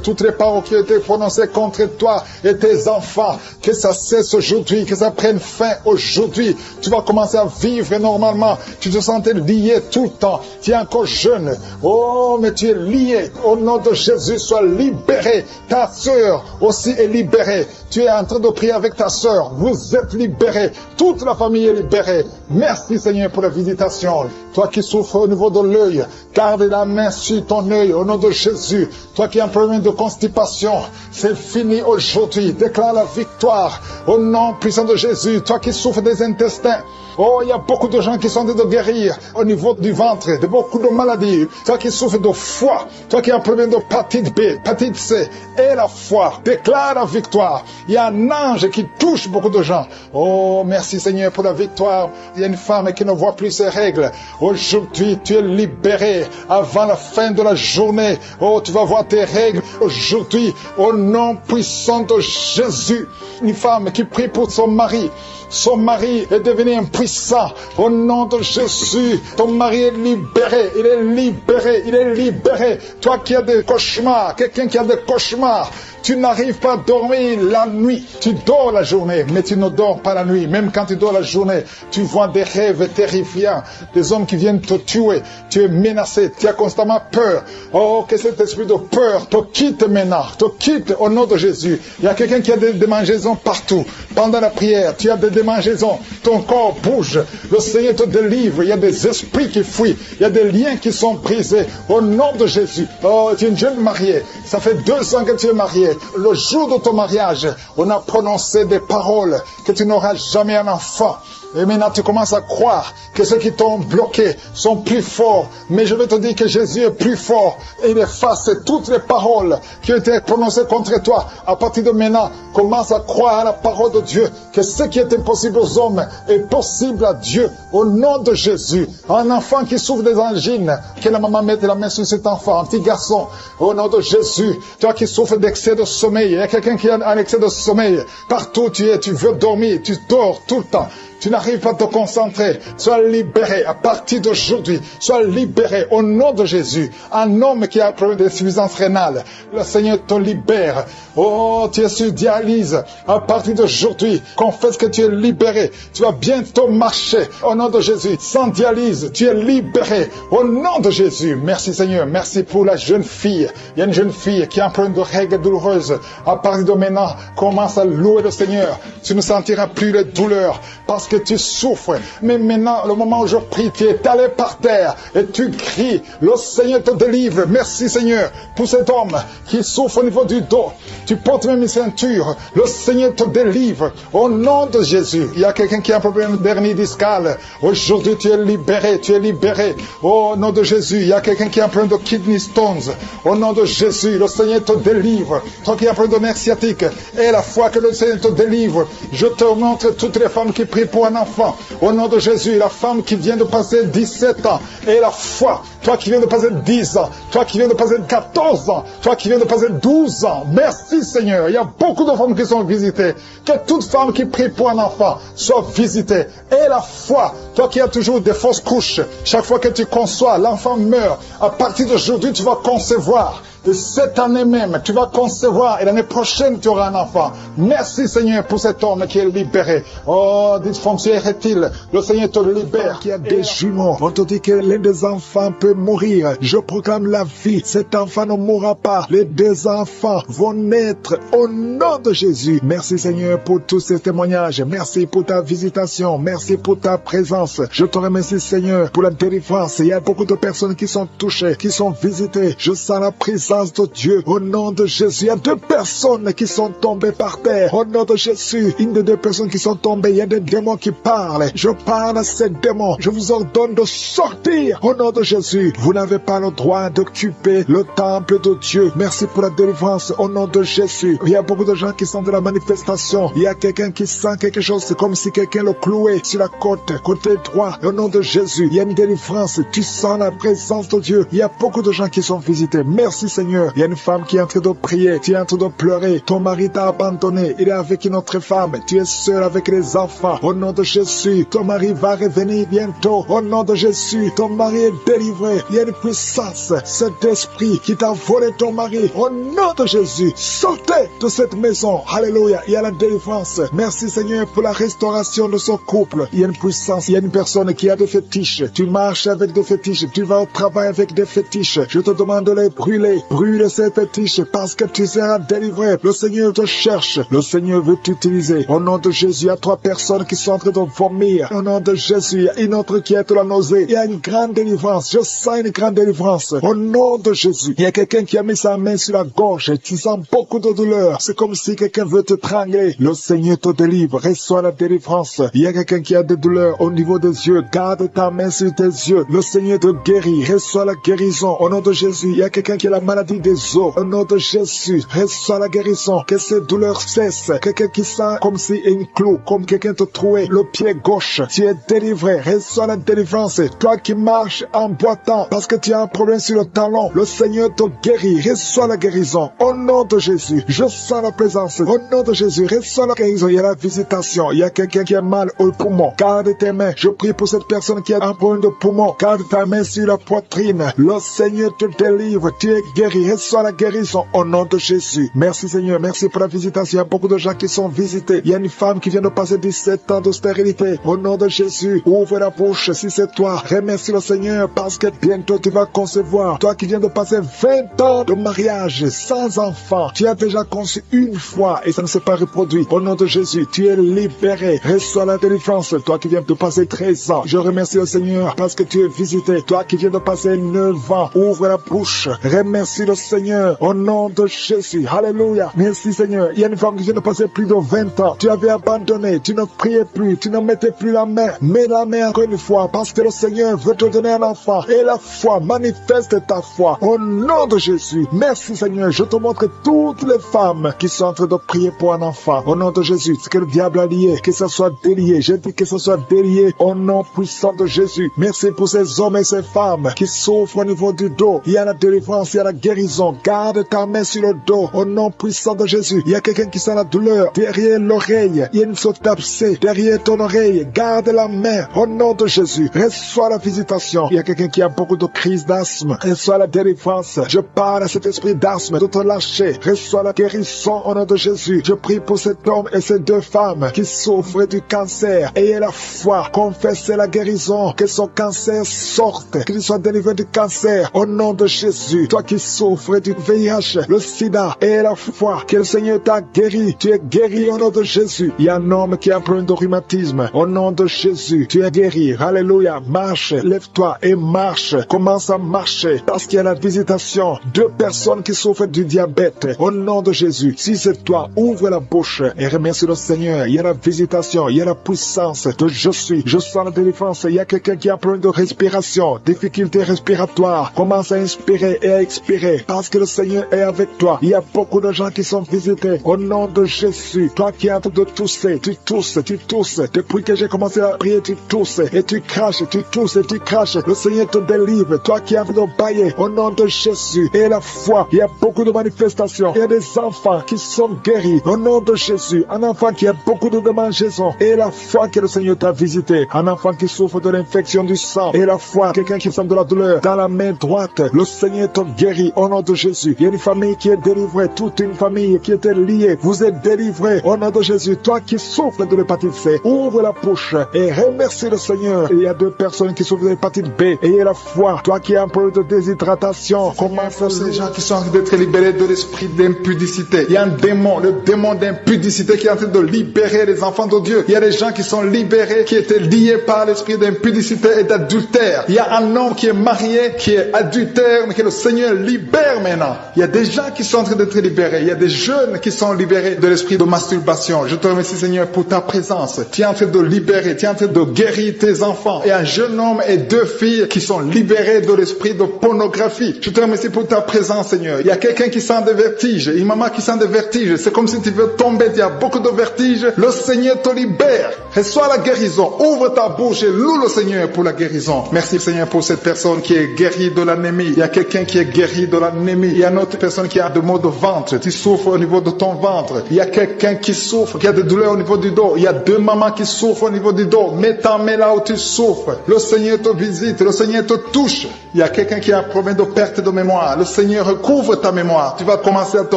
Toutes les paroles qui ont été prononcées contre toi et tes enfants. Que ça cesse aujourd'hui. Que ça prenne fin aujourd'hui. Tu vas commencer à vivre normalement. Tu te sentais lié tout le temps. Tu es encore jeune. Oh, mais tu es lié. Au nom de Jésus, sois libéré. Ta sœur aussi est libérée. Tu es en train de prier avec ta sœur. Vous êtes libérés. Toute la famille est libérée. Merci Seigneur pour la visitation. Toi qui souffres au niveau de l'œil, garde la main sur ton œil au nom de Jésus. Toi qui as un problème de constipation, c'est fini aujourd'hui. Déclare la victoire au nom puissant de Jésus. Toi qui souffres des intestins, oh, il y a beaucoup de gens qui sont en train de guérir au niveau du ventre, de beaucoup de maladies. Toi qui souffres de foie, toi qui as un problème de hépatite B, hépatite C, et la foi, déclare la victoire. Il y a un ange qui touche beaucoup de gens. Oh, merci Seigneur pour la victoire. Il y a une femme qui ne voit plus ses règles. Aujourd'hui, tu es libéré avant la fin de la journée. Oh, tu vas voir tes règles aujourd'hui au nom puissant de Jésus. Une femme qui prie pour son mari. Son mari est devenu impuissant. Au nom de Jésus, ton mari est libéré. Il est libéré. Toi qui as des cauchemars, quelqu'un qui a des cauchemars, Tu n'arrives pas à dormir la nuit. Tu dors la journée, mais tu ne dors pas la nuit. Même quand tu dors la journée, tu vois des rêves terrifiants, des hommes qui viennent te tuer. Tu es menacé, tu as constamment peur. Oh, que cet esprit de peur te quitte maintenant, te quitte au nom de Jésus. Il y a quelqu'un qui a des démangeaisons partout. Pendant la prière, tu as des démangeaisons. Ton corps bouge. Le Seigneur te délivre. Il y a des esprits qui fuient. Il y a des liens qui sont brisés. Au nom de Jésus. Oh, tu es une jeune mariée. Ça fait 2 ans que tu es mariée. Le jour de ton mariage, on a prononcé des paroles que tu n'auras jamais un enfant. Et maintenant, tu commences à croire que ceux qui t'ont bloqué sont plus forts. Mais je vais te dire que Jésus est plus fort. Et il efface toutes les paroles qui ont été prononcées contre toi. À partir de maintenant, commence à croire à la parole de Dieu. Que ce qui est impossible aux hommes est possible à Dieu. Au nom de Jésus. Un enfant qui souffre des angines, que la maman mette la main sur cet enfant. Un petit garçon. Au nom de Jésus. Toi qui souffres d'excès de sommeil. Il y a quelqu'un qui a un excès de sommeil. Partout où tu es, tu veux dormir. Tu dors tout le temps. Tu n'arrives pas à te concentrer. Sois libéré à partir d'aujourd'hui. Sois libéré au nom de Jésus. Un homme qui a un problème d'insuffisance rénale, le Seigneur te libère. Oh, tu es sur dialyse. À partir d'aujourd'hui, confesse que tu es libéré. Tu vas bientôt marcher au nom de Jésus. Sans dialyse, tu es libéré au nom de Jésus. Merci Seigneur. Merci pour la jeune fille. Il y a une jeune fille qui a un problème de règles douloureuses. À partir de maintenant, commence à louer le Seigneur. Tu ne sentiras plus les douleurs parce que tu souffres. Mais maintenant, le moment où je prie, tu es allé par terre et tu cries. Le Seigneur te délivre. Merci Seigneur pour cet homme qui souffre au niveau du dos. Tu portes même une ceinture. Le Seigneur te délivre. Au nom de Jésus. Il y a quelqu'un qui a un problème d'hernie discale. Aujourd'hui, tu es libéré. Tu es libéré. Au nom de Jésus. Il y a quelqu'un qui a un problème de kidney stones. Au nom de Jésus. Le Seigneur te délivre. Toi qui as un problème de nerf sciatique. Et la foi que le Seigneur te délivre. Je te montre toutes les femmes qui prient pour un enfant. Au nom de Jésus, la femme qui vient de passer 17 ans, et la foi, toi qui viens de passer 10 ans, toi qui viens de passer 14 ans, toi qui viens de passer 12 ans, merci Seigneur. Il y a beaucoup de femmes qui sont visitées. Que toute femme qui prie pour un enfant soit visitée. Et la foi, toi qui as toujours des fausses couches, chaque fois que tu conçois, l'enfant meurt. À partir d'aujourd'hui, tu vas concevoir. Et cette année même, tu vas concevoir et l'année prochaine, tu auras un enfant. Merci Seigneur pour cet homme qui est libéré. Oh, dysfonctionnerait-il, le Seigneur te libère. Qui a des jumeaux, on te dit que l'un des enfants peut mourir. Je proclame la vie, cet enfant ne mourra pas. Les 2 enfants vont naître au nom de Jésus. Merci Seigneur pour tous ces témoignages. Merci pour ta visitation. Merci pour ta présence. Je te remercie Seigneur pour la délivrance. Il y a beaucoup de personnes qui sont touchées, qui sont visitées. Je sens la présence de Dieu. Au nom de Jésus, il y a 2 personnes qui sont tombées par terre. Au nom de Jésus, une des 2 personnes qui sont tombées, il y a des démons qui parlent. Je parle à ces démons. Je vous ordonne de sortir. Au nom de Jésus, vous n'avez pas le droit d'occuper le temple de Dieu. Merci pour la délivrance. Au nom de Jésus, il y a beaucoup de gens qui sont de la manifestation. Il y a quelqu'un qui sent quelque chose. C'est comme si quelqu'un le clouait sur la côte, côté droit. Au nom de Jésus, il y a une délivrance. Tu sens la présence de Dieu. Il y a beaucoup de gens qui sont visités. Merci Seigneur. Il y a une femme qui est en train de prier. Tu es en train de pleurer. Ton mari t'a abandonné. Il est avec une autre femme. Tu es seul avec les enfants. Au nom de Jésus, ton mari va revenir bientôt. Au nom de Jésus, ton mari est délivré. Il y a une puissance. Cet esprit qui t'a volé ton mari. Au nom de Jésus, sortez de cette maison. Alléluia. Il y a la délivrance. Merci Seigneur pour la restauration de ce couple. Il y a une puissance. Il y a une personne qui a des fétiches. Tu marches avec des fétiches. Tu vas au travail avec des fétiches. Je te demande de les brûler. Brûle ces fétiches parce que tu seras délivré. Le Seigneur te cherche. Le Seigneur veut t'utiliser. Au nom de Jésus, il y a 3 personnes qui sont en train de vomir. Au nom de Jésus, il y a une autre qui est la nausée. Il y a une grande délivrance. Je sens une grande délivrance. Au nom de Jésus, il y a quelqu'un qui a mis sa main sur la gorge. Tu sens beaucoup de douleur. C'est comme si quelqu'un veut te trangler. Le Seigneur te délivre. Reçois la délivrance. Il y a quelqu'un qui a des douleurs au niveau des yeux. Garde ta main sur tes yeux. Le Seigneur te guérit. Reçois la guérison. Au nom de Jésus, il y a quelqu'un qui a la maladie des os. Au nom de Jésus, reçois la guérison. Que ces douleurs cessent. Quelqu'un qui sent comme si une clou, comme quelqu'un te trouait le pied gauche. Tu es délivré. Reçois la délivrance. Toi qui marches en boîte temps parce que tu as un problème sur le talon. Le Seigneur te guérit. Reçois la guérison. Au nom de Jésus, je sens la présence. Au nom de Jésus, reçois la guérison. Il y a la visitation. Il y a quelqu'un qui a mal au poumon. Garde tes mains. Je prie pour cette personne qui a un problème de poumon. Garde ta main sur la poitrine. Le Seigneur te délivre. Tu es guéri. Reçois la guérison au nom de Jésus. Merci Seigneur. Merci pour la visitation. Il y a beaucoup de gens qui sont visités. Il y a une femme qui vient de passer 17 ans de stérilité. Au nom de Jésus, ouvre la bouche si c'est toi. Remercie le Seigneur parce que bientôt tu vas concevoir. Toi qui viens de passer 20 ans de mariage sans enfant. Tu as déjà conçu une fois et ça ne s'est pas reproduit. Au nom de Jésus, tu es libéré. Reçois la délivrance. Toi qui viens de passer 13 ans. Je remercie le Seigneur parce que tu es visité. Toi qui viens de passer 9 ans. Ouvre la bouche. Remercie le Seigneur. Au nom de Jésus. Alléluia. Merci Seigneur. Il y a une femme qui vient de passer plus de 20 ans. Tu avais abandonné. Tu ne priais plus. Tu ne mettais plus la main. Mets la main encore une fois parce que le Seigneur veut te donner un enfant. Et la foi, manifeste ta foi. Au nom de Jésus. Merci Seigneur. Je te montre toutes les femmes qui sont en train de prier pour un enfant. Au nom de Jésus. Ce que le diable a lié, que ça soit délié. Je dis que ça soit délié au nom puissant de Jésus. Merci pour ces hommes et ces femmes qui souffrent au niveau du dos. Il y a la délivrance, il y a la guérison. Garde ta main sur le dos au nom puissant de Jésus. Il y a quelqu'un qui sent la douleur derrière l'oreille. Il y a une sorte d'abcès derrière ton oreille. Garde la main au nom de Jésus. Reçois la visitation. Il y a quelqu'un qui a beaucoup de crises d'asthme. Reçois la délivrance. Je parle à cet esprit d'asthme de te lâcher. Reçois la guérison au nom de Jésus. Je prie pour cet homme et ces deux femmes qui souffrent du cancer. Ayez la foi. Confessez la guérison. Que son cancer sorte. Qu'il soit délivré du cancer au nom de Jésus. Toi qui souffres du VIH, le sida, ayez la foi que le Seigneur t'a guéri. Tu es guéri au nom de Jésus. Il y a un homme qui a un problème de rhumatisme. Au nom de Jésus, tu es guéri. Alléluia. Marche. Lève-toi et marche. Commence à marcher parce qu'il y a la visitation. 2 personnes qui souffrent du diabète. Au nom de Jésus. Si c'est toi, ouvre la bouche et remercie le Seigneur. Il y a la visitation. Il y a la puissance de je suis. Je sens la délivrance. Il y a quelqu'un qui a un problème de respiration. Difficulté respiratoire. Commence à inspirer et à expirer parce que le Seigneur est avec toi. Il y a beaucoup de gens qui sont visités. Au nom de Jésus. Toi qui es en train de tousser. Tu tousses. Tu tousses. Depuis que j'ai commencé à prier, tu tousses. Et tu craches. Tu tousses et tu craches. Le Seigneur te délivre. Toi qui es en train de bailler. Au nom de Jésus. Et la foi. Il y a beaucoup de manifestations. Il y a des enfants qui sont guéris. Au nom de Jésus. Un enfant qui a beaucoup de démangeaisons. Et la foi que le Seigneur t'a visité. Un enfant qui souffre de l'infection du sang. Et la foi. Quelqu'un qui sent de la douleur dans la main droite. Le Seigneur te guérit. Au nom de Jésus. Il y a une famille qui est délivrée. Toute une famille qui était liée. Vous êtes délivrés. Au nom de Jésus. Toi qui souffres de l'hépatite C. Ouvre la bouche. Et remercie le Seigneur. Il y a 2 personnes qui souffrent de l'hépatite B. Ayez la foi. Toi qui as un peu de déshydratation. Comment faire ces gens qui sont en train d'être libérés de l'esprit d'impudicité. Il y a un démon. Le démon d'impudicité qui est en train de libérer les enfants de Dieu. Il y a des gens qui sont libérés, qui étaient liés par l'esprit d'impudicité et d'adultère. Il y a un homme qui est marié, qui est adultère, mais que le Seigneur libère maintenant. Il y a des gens qui sont en train d'être libérés. Il y a des jeunes qui sont libérés de l'esprit de masturbation. Je te remercie Seigneur pour ta présence. Tu es en train de libérer, tu es en train de guérir tes enfants. Et un jeune homme et 2 filles qui sont libérés de l'esprit de pornographie. Je te remercie pour ta présence Seigneur. Il y a quelqu'un qui sent des vertiges, une maman qui sent des vertiges. C'est comme si tu veux tomber, il y a beaucoup de vertiges. Le Seigneur te libère. Reçois la guérison. Ouvre ta bouche et loue le Seigneur pour la guérison. Merci Seigneur pour cette personne qui est guérie de l'anémie. Il y a quelqu'un qui est guéri de l'anémie. Il y a une autre personne qui a des maux de ventre. Tu souffres au niveau de ton ventre. Il y a quelqu'un qui souffre, qui a des douleurs au niveau du dos. Il y a 2 mamans qui souffrent au niveau du dos. Mets ta main là où tu souffres. Le Seigneur te visite. Le Seigneur te touche. Il y a quelqu'un qui a un problème de perte de mémoire. Le Seigneur recouvre ta mémoire. Tu vas commencer à te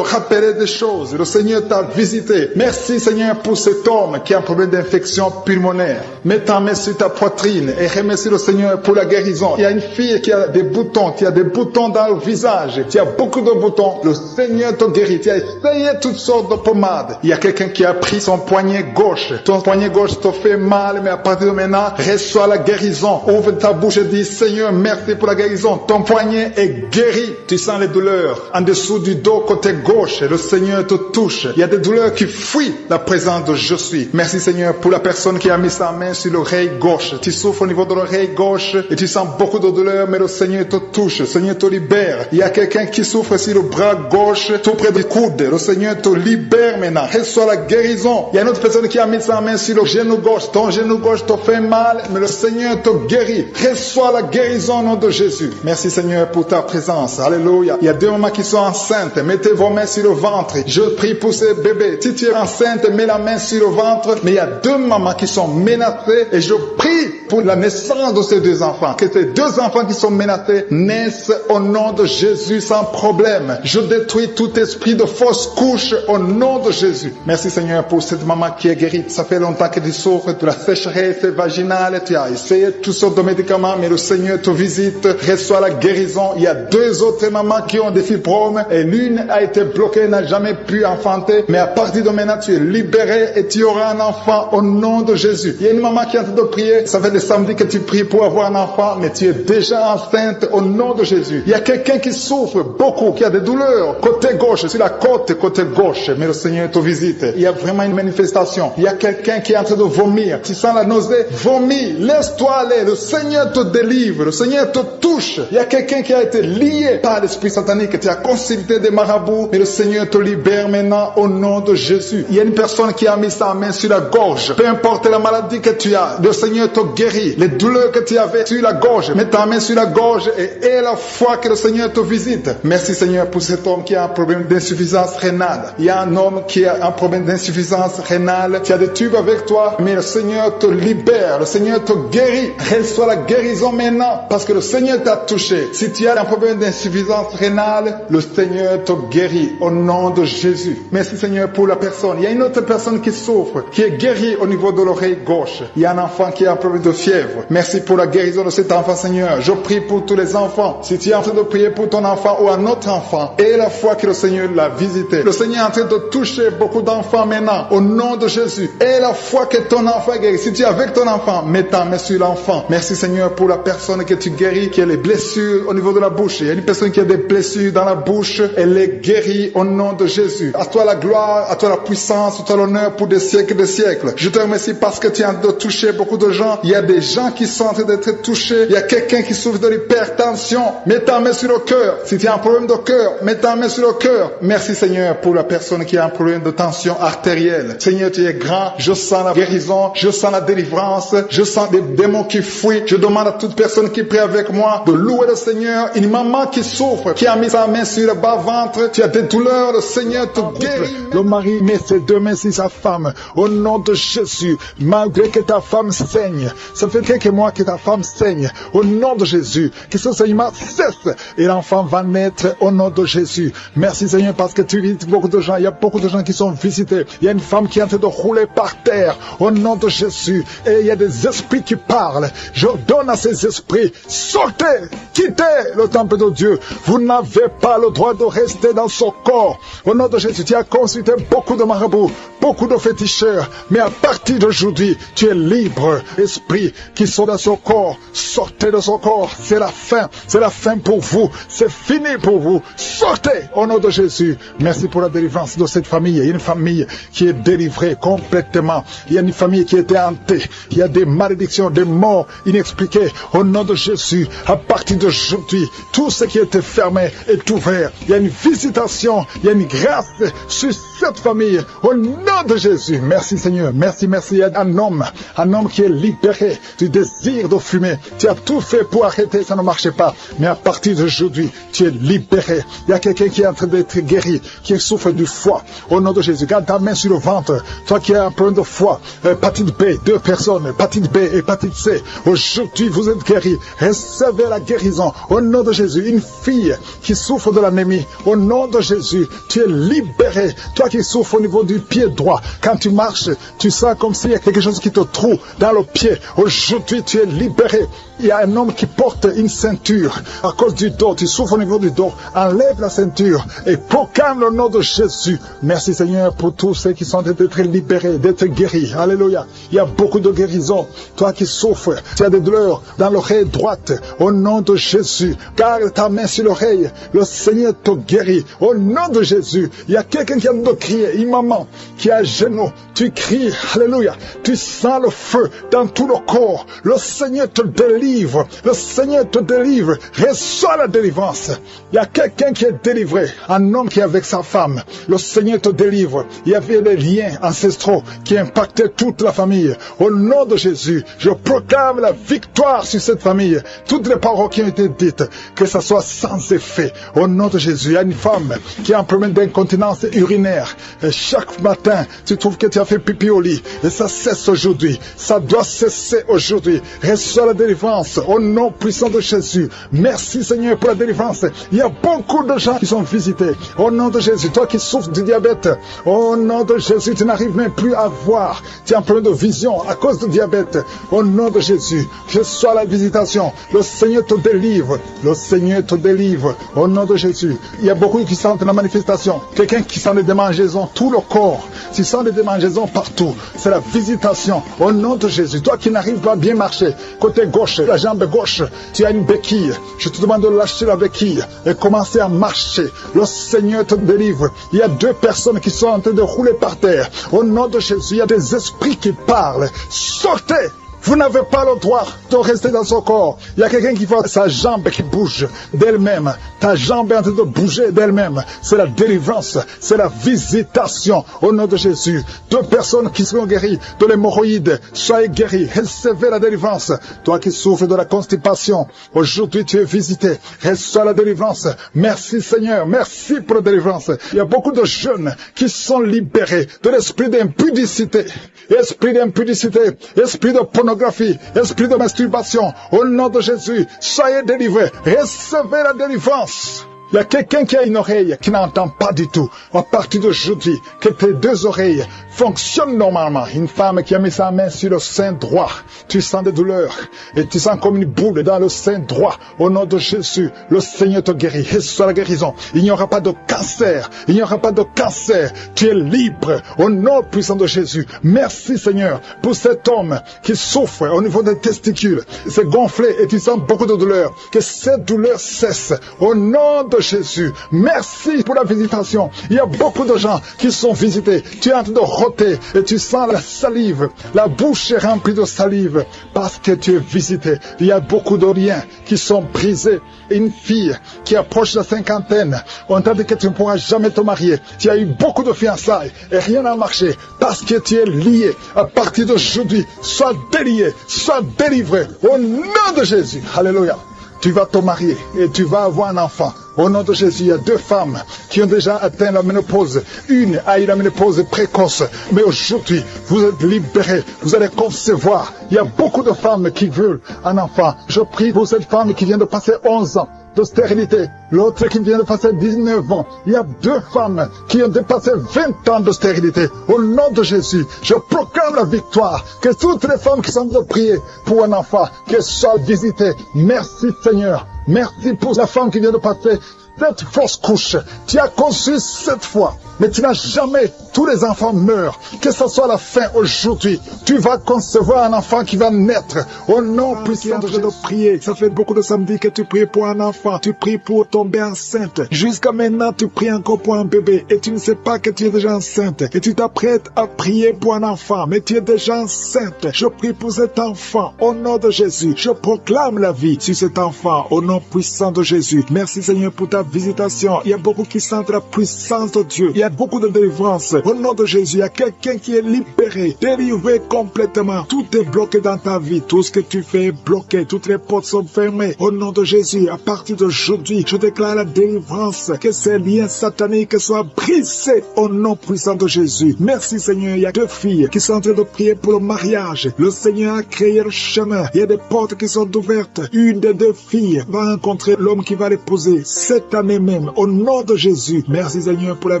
rappeler des choses. Le Seigneur t'a visité. Merci Seigneur pour cet homme qui a un problème d'infection pulmonaire. Mets ta main sur ta poitrine et remercie le Seigneur pour la guérison. Il y a une fille qui a des boutons. Tu as des boutons dans le visage. Tu as beaucoup de boutons. Le Seigneur te guérit. Tu as essayé toutes sortes de pommades. Il y a quelqu'un qui a pris son poignet gauche. Ton poignet gauche te fait mal, mais à partir de maintenant, reçois la guérison. Ouvre ta bouche et dis Seigneur, merci pour la guérison. Ton poignet est guéri. Tu sens les douleurs en dessous du dos côté gauche. Le Seigneur te touche. Il y a des douleurs qui fuient la présence de je suis. Merci Seigneur pour la personne qui a mis sa main sur l'oreille gauche. Tu souffres au niveau de l'oreille gauche et tu sens beaucoup de douleur, mais le Seigneur te touche. Le Seigneur te libère. Il y a quelqu'un qui souffre sur le bras gauche, tout près du coude. Le Seigneur te libère maintenant. Reçois la guérison. Il y a une autre personne qui a mis sa main sur le genou gauche. Ton genou gauche te fait mal, mais le Seigneur te guérit. Reçois la guérison. guérison au nom de Jésus. Merci Seigneur pour ta présence. Alléluia. Il y a 2 mamans qui sont enceintes. Mettez vos mains sur le ventre. Je prie pour ces bébés. Si tu es enceinte, mets la main sur le ventre. Mais il y a 2 mamans qui sont menacées et je prie pour la naissance de ces 2 enfants. Que ces 2 enfants qui sont menacés naissent au nom de Jésus sans problème. Je détruis tout esprit de fausse couche au nom de Jésus. Merci Seigneur pour cette maman qui est guérie. Ça fait longtemps que tu souffres de la sécheresse vaginale. Tu as essayé toutes sortes de médicaments, mais le Seigneur te visite, reçoit la guérison. Il y a 2 autres mamans qui ont des fibromes et l'une a été bloquée, n'a jamais pu enfanter. Mais à partir de maintenant, tu es libéré et tu auras un enfant au nom de Jésus. Il y a une maman qui est en train de prier. Ça fait des samedis que tu pries pour avoir un enfant, mais tu es déjà enceinte au nom de Jésus. Il y a quelqu'un qui souffre beaucoup, qui a des douleurs côté gauche, sur la côte côté gauche, mais le Seigneur te visite. Il y a vraiment une manifestation. Il y a quelqu'un qui est en train de vomir. Tu sens la nausée, vomis, laisse-toi aller. Le Seigneur te délivre, le Seigneur te touche. Il y a quelqu'un qui a été lié par l'esprit satanique. Tu as consulté des marabouts, mais le Seigneur te libère maintenant au nom de Jésus. Il y a une personne qui a mis sa main sur la gorge. Peu importe la maladie que tu as, le Seigneur te guérit. Les douleurs que tu avais sur la gorge, mets ta main sur la gorge et aie la foi que le Seigneur te visite. Merci Seigneur pour cet homme qui a un problème d'insuffisance rénale. Il y a un homme qui a un problème d'insuffisance rénale. Tu as des tubes avec toi, mais le Seigneur te libère. Le Seigneur te guérit. Reçois la guérison maintenant parce que le Seigneur t'a touché. Si tu as un problème d'insuffisance rénale, le Seigneur te guérit au nom de Jésus. Merci Seigneur pour la personne. Il y a une autre personne qui souffre, qui est guérie au niveau de l'oreille gauche. Il y a un enfant qui a un problème de fièvre. Merci pour la guérison de cet enfant Seigneur. Je prie pour tous les enfants. Si tu es en train de prier pour ton enfant ou un autre enfant, et la foi que le Seigneur l'a visité. Le Seigneur est en train de toucher beaucoup d'enfants maintenant au nom de Jésus. Et la foi que ton enfant est guéri. Si tu es avec ton enfant, mets ta main sur l'enfant. Merci Seigneur pour la personne que tu guéris, qui a les blessures au niveau de la bouche. Il y a une personne qui a des blessures dans la bouche. Elle est guérie au nom de Jésus. À toi la gloire, à toi la puissance, à toi l'honneur pour des siècles et des siècles. Je te remercie parce que tu es en train de toucher beaucoup de gens. Il y a des gens qui sont en train d'être touchés. Il y a quelqu'un qui souffre de l'hypertension. Mets ta main sur le cœur. Si tu as un problème de cœur, mets ta main sur le cœur. Merci Seigneur pour la personne qui a un problème de tension artérielle. Seigneur, tu es grand. Je sens la guérison. Je sens la délivrance. Je sens des démons qui fuient. Je demande à toute personne qui prie avec moi de louer le Seigneur. Une maman qui souffre, qui a mis sa main sur le bas-ventre. Tu as des douleurs. Le Seigneur te guérit. Le mari met ses 2 mains sur sa femme. Au nom de Jésus, malgré que ta femme saigne, ça fait quelques mois que ta femme saigne. Au nom de Jésus, que ce saignement cesse et l'enfant va naître au nom de Jésus. Merci Seigneur parce que tu visites beaucoup de gens. Il y a beaucoup de gens qui sont visités. Il y a une femme qui est en train de rouler par terre au nom de Jésus. Et il y a des esprits qui parlent. Je donne à ces esprits, sortez, quittez le temple de Dieu. Vous n'avez pas le droit de rester dans son corps. Au nom de Jésus, tu as consulté beaucoup de marabouts, beaucoup de féticheurs. Mais à partir d'aujourd'hui, tu es libre. Esprits qui sont dans son corps, sortez de son corps. C'est la fin. C'est la fin pour vous. C'est fini pour vous. Sortez au nom de Jésus. Merci pour la délivrance de cette famille. Il y a une famille qui est délivrée complètement. Il y a une famille qui était hantée. Il y a des malédictions, des morts inexpliquées. Au nom de Jésus, à partir d'aujourd'hui, tout ce qui était fermé est ouvert. Il y a une visitation, il y a une grâce sur cette famille. Au nom de Jésus. Merci Seigneur. Merci, merci. Il y a un homme qui est libéré du désir de fumer. Tu as tout fait pour arrêter, ça ne marchait pas. Mais à partir d'aujourd'hui, tu es libéré. Il y a quelqu'un qui est en train d'être guéri, qui souffre du foie. Au nom de Jésus, garde ta main sur le ventre. Toi qui as un problème de foie, hépatite B, 2 personnes, hépatite B, hépatite C. Aujourd'hui, vous êtes guéris. Recevez la guérison. Au nom de Jésus, une fille qui souffre de l'anémie. Au nom de Jésus, tu es libéré. Toi qui souffres au niveau du pied droit. Quand tu marches, tu sens comme s'il y a quelque chose qui te troue dans le pied. Aujourd'hui, tu es libéré. Il y a un homme qui porte une ceinture à cause du dos. Tu souffres au niveau du dos. Enlève la ceinture et proclame le nom de Jésus. Merci Seigneur pour tous ceux qui sont d'être libérés, d'être guéris. Alléluia. Il y a beaucoup de guérisons. Toi qui souffres, tu as des douleurs dans l'oreille droite. Au nom de Jésus, garde ta main sur l'oreille. Le Seigneur te guérit. Au nom de Jésus, il y a quelqu'un qui a de crier. Une maman qui est à genoux. Tu cries. Alléluia. Tu sens le feu dans tout le corps. Le Seigneur te délivre. Le Seigneur te délivre. Reçois la délivrance. Il y a quelqu'un qui est délivré. Un homme qui est avec sa femme. Le Seigneur te délivre. Il y avait des liens ancestraux qui impactaient toute la famille. Au nom de Jésus, je proclame la victoire sur cette famille. Toutes les paroles qui ont été dites, que ça soit sans effet. Au nom de Jésus, il y a une femme qui a un problème d'incontinence urinaire. Et chaque matin, tu trouves que tu as fait pipi au lit. Et ça cesse aujourd'hui. Ça doit cesser aujourd'hui. Reçois la délivrance au nom puissant de Jésus. Merci Seigneur pour la délivrance. Il y a beaucoup de gens qui sont visités. Au nom de Jésus, toi qui souffres du diabète, au nom de Jésus, tu n'arrives même plus à voir. Tu as un problème de vision à cause du diabète. Au nom de Jésus, reçois la visitation. Le Seigneur te délivre. Le Seigneur te délivre. Au nom de Jésus. Il y a beaucoup qui sentent la manifestation. Quelqu'un qui sent les démangeaisons, tout le corps. Tu sens les démangeaisons partout. C'est la visitation. Au nom de Jésus. Toi qui n'arrives pas à bien marcher, côté gauche, la jambe gauche, tu as une béquille. Je te demande de lâcher la béquille et commencer à marcher. Le Seigneur te délivre. Il y a 2 personnes qui sont en train de rouler par terre. Au nom de Jésus, il y a des esprits qui parlent. Sortez! Vous n'avez pas le droit de rester dans son corps. Il y a quelqu'un qui voit sa jambe qui bouge d'elle-même. Ta jambe est en train de bouger d'elle-même. C'est la délivrance. C'est la visitation. Au nom de Jésus. 2 personnes qui seront guéries de l'hémorroïde. Soyez guéris. Recevez la délivrance. Toi qui souffres de la constipation. Aujourd'hui tu es visité. Reçois la délivrance. Merci Seigneur. Merci pour la délivrance. Il y a beaucoup de jeunes qui sont libérés de l'esprit d'impudicité. Esprit d'impudicité. Esprit de pornographie, esprit de masturbation, au nom de Jésus, soyez délivrés, recevez la délivrance. Il y a quelqu'un qui a une oreille qui n'entend pas du tout. À partir d'aujourd'hui, que tes 2 oreilles fonctionnent normalement. Une femme qui a mis sa main sur le sein droit. Tu sens des douleurs et tu sens comme une boule dans le sein droit. Au nom de Jésus, le Seigneur te guérit. Reçois la guérison. Il n'y aura pas de cancer. Il n'y aura pas de cancer. Tu es libre. Au nom puissant de Jésus. Merci Seigneur pour cet homme qui souffre au niveau des testicules. C'est gonflé et tu sens beaucoup de douleur. Que cette douleur cesse. Au nom de Jésus. Merci pour la visitation. Il y a beaucoup de gens qui sont visités. Tu es en train de roter et tu sens la salive. La bouche est remplie de salive parce que tu es visité. Il y a beaucoup de liens qui sont brisés. Une fille qui approche la cinquantaine, on t'a dit que tu ne pourras jamais te marier. Tu as eu beaucoup de fiançailles et rien n'a marché parce que tu es lié. À partir d'aujourd'hui, sois délié, sois délivré au nom de Jésus. Alléluia. Tu vas te marier et tu vas avoir un enfant. Au nom de Jésus, il y a 2 femmes qui ont déjà atteint la ménopause. Une a eu la ménopause précoce. Mais aujourd'hui, vous êtes libérés. Vous allez concevoir. Il y a beaucoup de femmes qui veulent un enfant. Je prie pour cette femme qui vient de passer 11 ans de stérilité. L'autre qui vient de passer 19 ans. Il y a 2 femmes qui ont dépassé 20 ans de stérilité. Au nom de Jésus, je proclame la victoire. Que toutes les femmes qui sont de prier pour un enfant, qu'elles soient visitées. Merci Seigneur. Merci pour la femme qui vient de passer cette fausse couche. Tu as conçu 7 fois, mais tu n'as jamais. Tous les enfants meurent. Que ce soit la fin aujourd'hui, tu vas concevoir un enfant qui va naître. Au nom puissant de Jésus. De prier. Ça fait beaucoup de samedis que tu pries pour un enfant. Tu pries pour tomber enceinte. Jusqu'à maintenant, tu pries encore pour un bébé. Et tu ne sais pas que tu es déjà enceinte. Et tu t'apprêtes à prier pour un enfant. Mais tu es déjà enceinte. Je prie pour cet enfant. Au nom de Jésus. Je proclame la vie sur cet enfant. Au nom puissant de Jésus. Merci Seigneur pour ta visitation. Il y a beaucoup qui sentent la puissance de Dieu. Il y a beaucoup de délivrance. Au nom de Jésus, il y a quelqu'un qui est libéré, délivré complètement. Tout est bloqué dans ta vie. Tout ce que tu fais est bloqué. Toutes les portes sont fermées. Au nom de Jésus, à partir d'aujourd'hui, je déclare la délivrance. Que ces liens sataniques soient brisés au nom puissant de Jésus. Merci Seigneur. Il y a 2 filles qui sont en train de prier pour le mariage. Le Seigneur a créé le chemin. Il y a des portes qui sont ouvertes. Une des 2 filles va rencontrer l'homme qui va l'épouser cette année même. Au nom de Jésus. Merci Seigneur pour la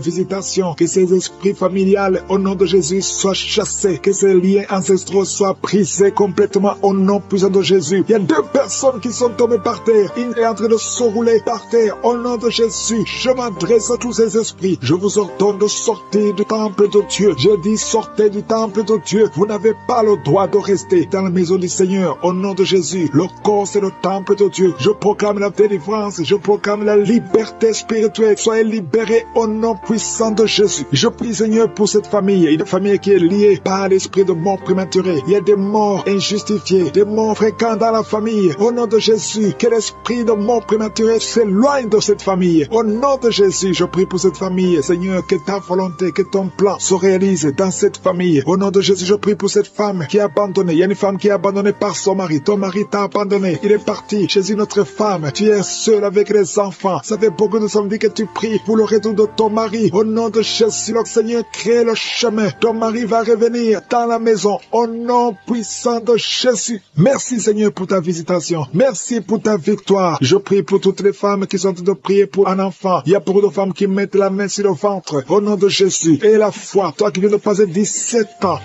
visitation. Que ces esprits familial, au nom de Jésus, soit chassé, que ces liens ancestraux soient brisés complètement au nom puissant de Jésus. Il y a 2 personnes qui sont tombées par terre. Une est en train de se rouler par terre. Au nom de Jésus, je m'adresse à tous ces esprits. Je vous ordonne de sortir du temple de Dieu. Je dis sortez du temple de Dieu. Vous n'avez pas le droit de rester dans la maison du Seigneur. Au nom de Jésus, le corps c'est le temple de Dieu. Je proclame la délivrance. Je proclame la liberté spirituelle. Soyez libérés au nom puissant puissant de Jésus. Je prie, Seigneur, pour cette famille, une famille qui est liée par l'esprit de mort prématurée. Il y a des morts injustifiées, des morts fréquents dans la famille. Au nom de Jésus, que l'esprit de mort prématurée s'éloigne de cette famille. Au nom de Jésus, je prie pour cette famille, Seigneur, que ta volonté, que ton plan se réalise dans cette famille. Au nom de Jésus, je prie pour cette femme qui est abandonnée. Il y a une femme qui est abandonnée par son mari. Ton mari t'a abandonné. Il est parti chez une autre femme. Tu es seul avec les enfants. Ça fait beaucoup de samedis que tu pries pour le retour de ton mari. Au nom de Jésus, le Seigneur, crée le chemin. Ton mari va revenir dans la maison. Au nom puissant de Jésus. Merci, Seigneur, pour ta visitation. Merci pour ta victoire. Je prie pour toutes les femmes qui sont en train de prier pour un enfant. Il y a beaucoup de femmes qui mettent la main sur le ventre. Au nom de Jésus. Et la foi, toi qui viens de passer 17 ans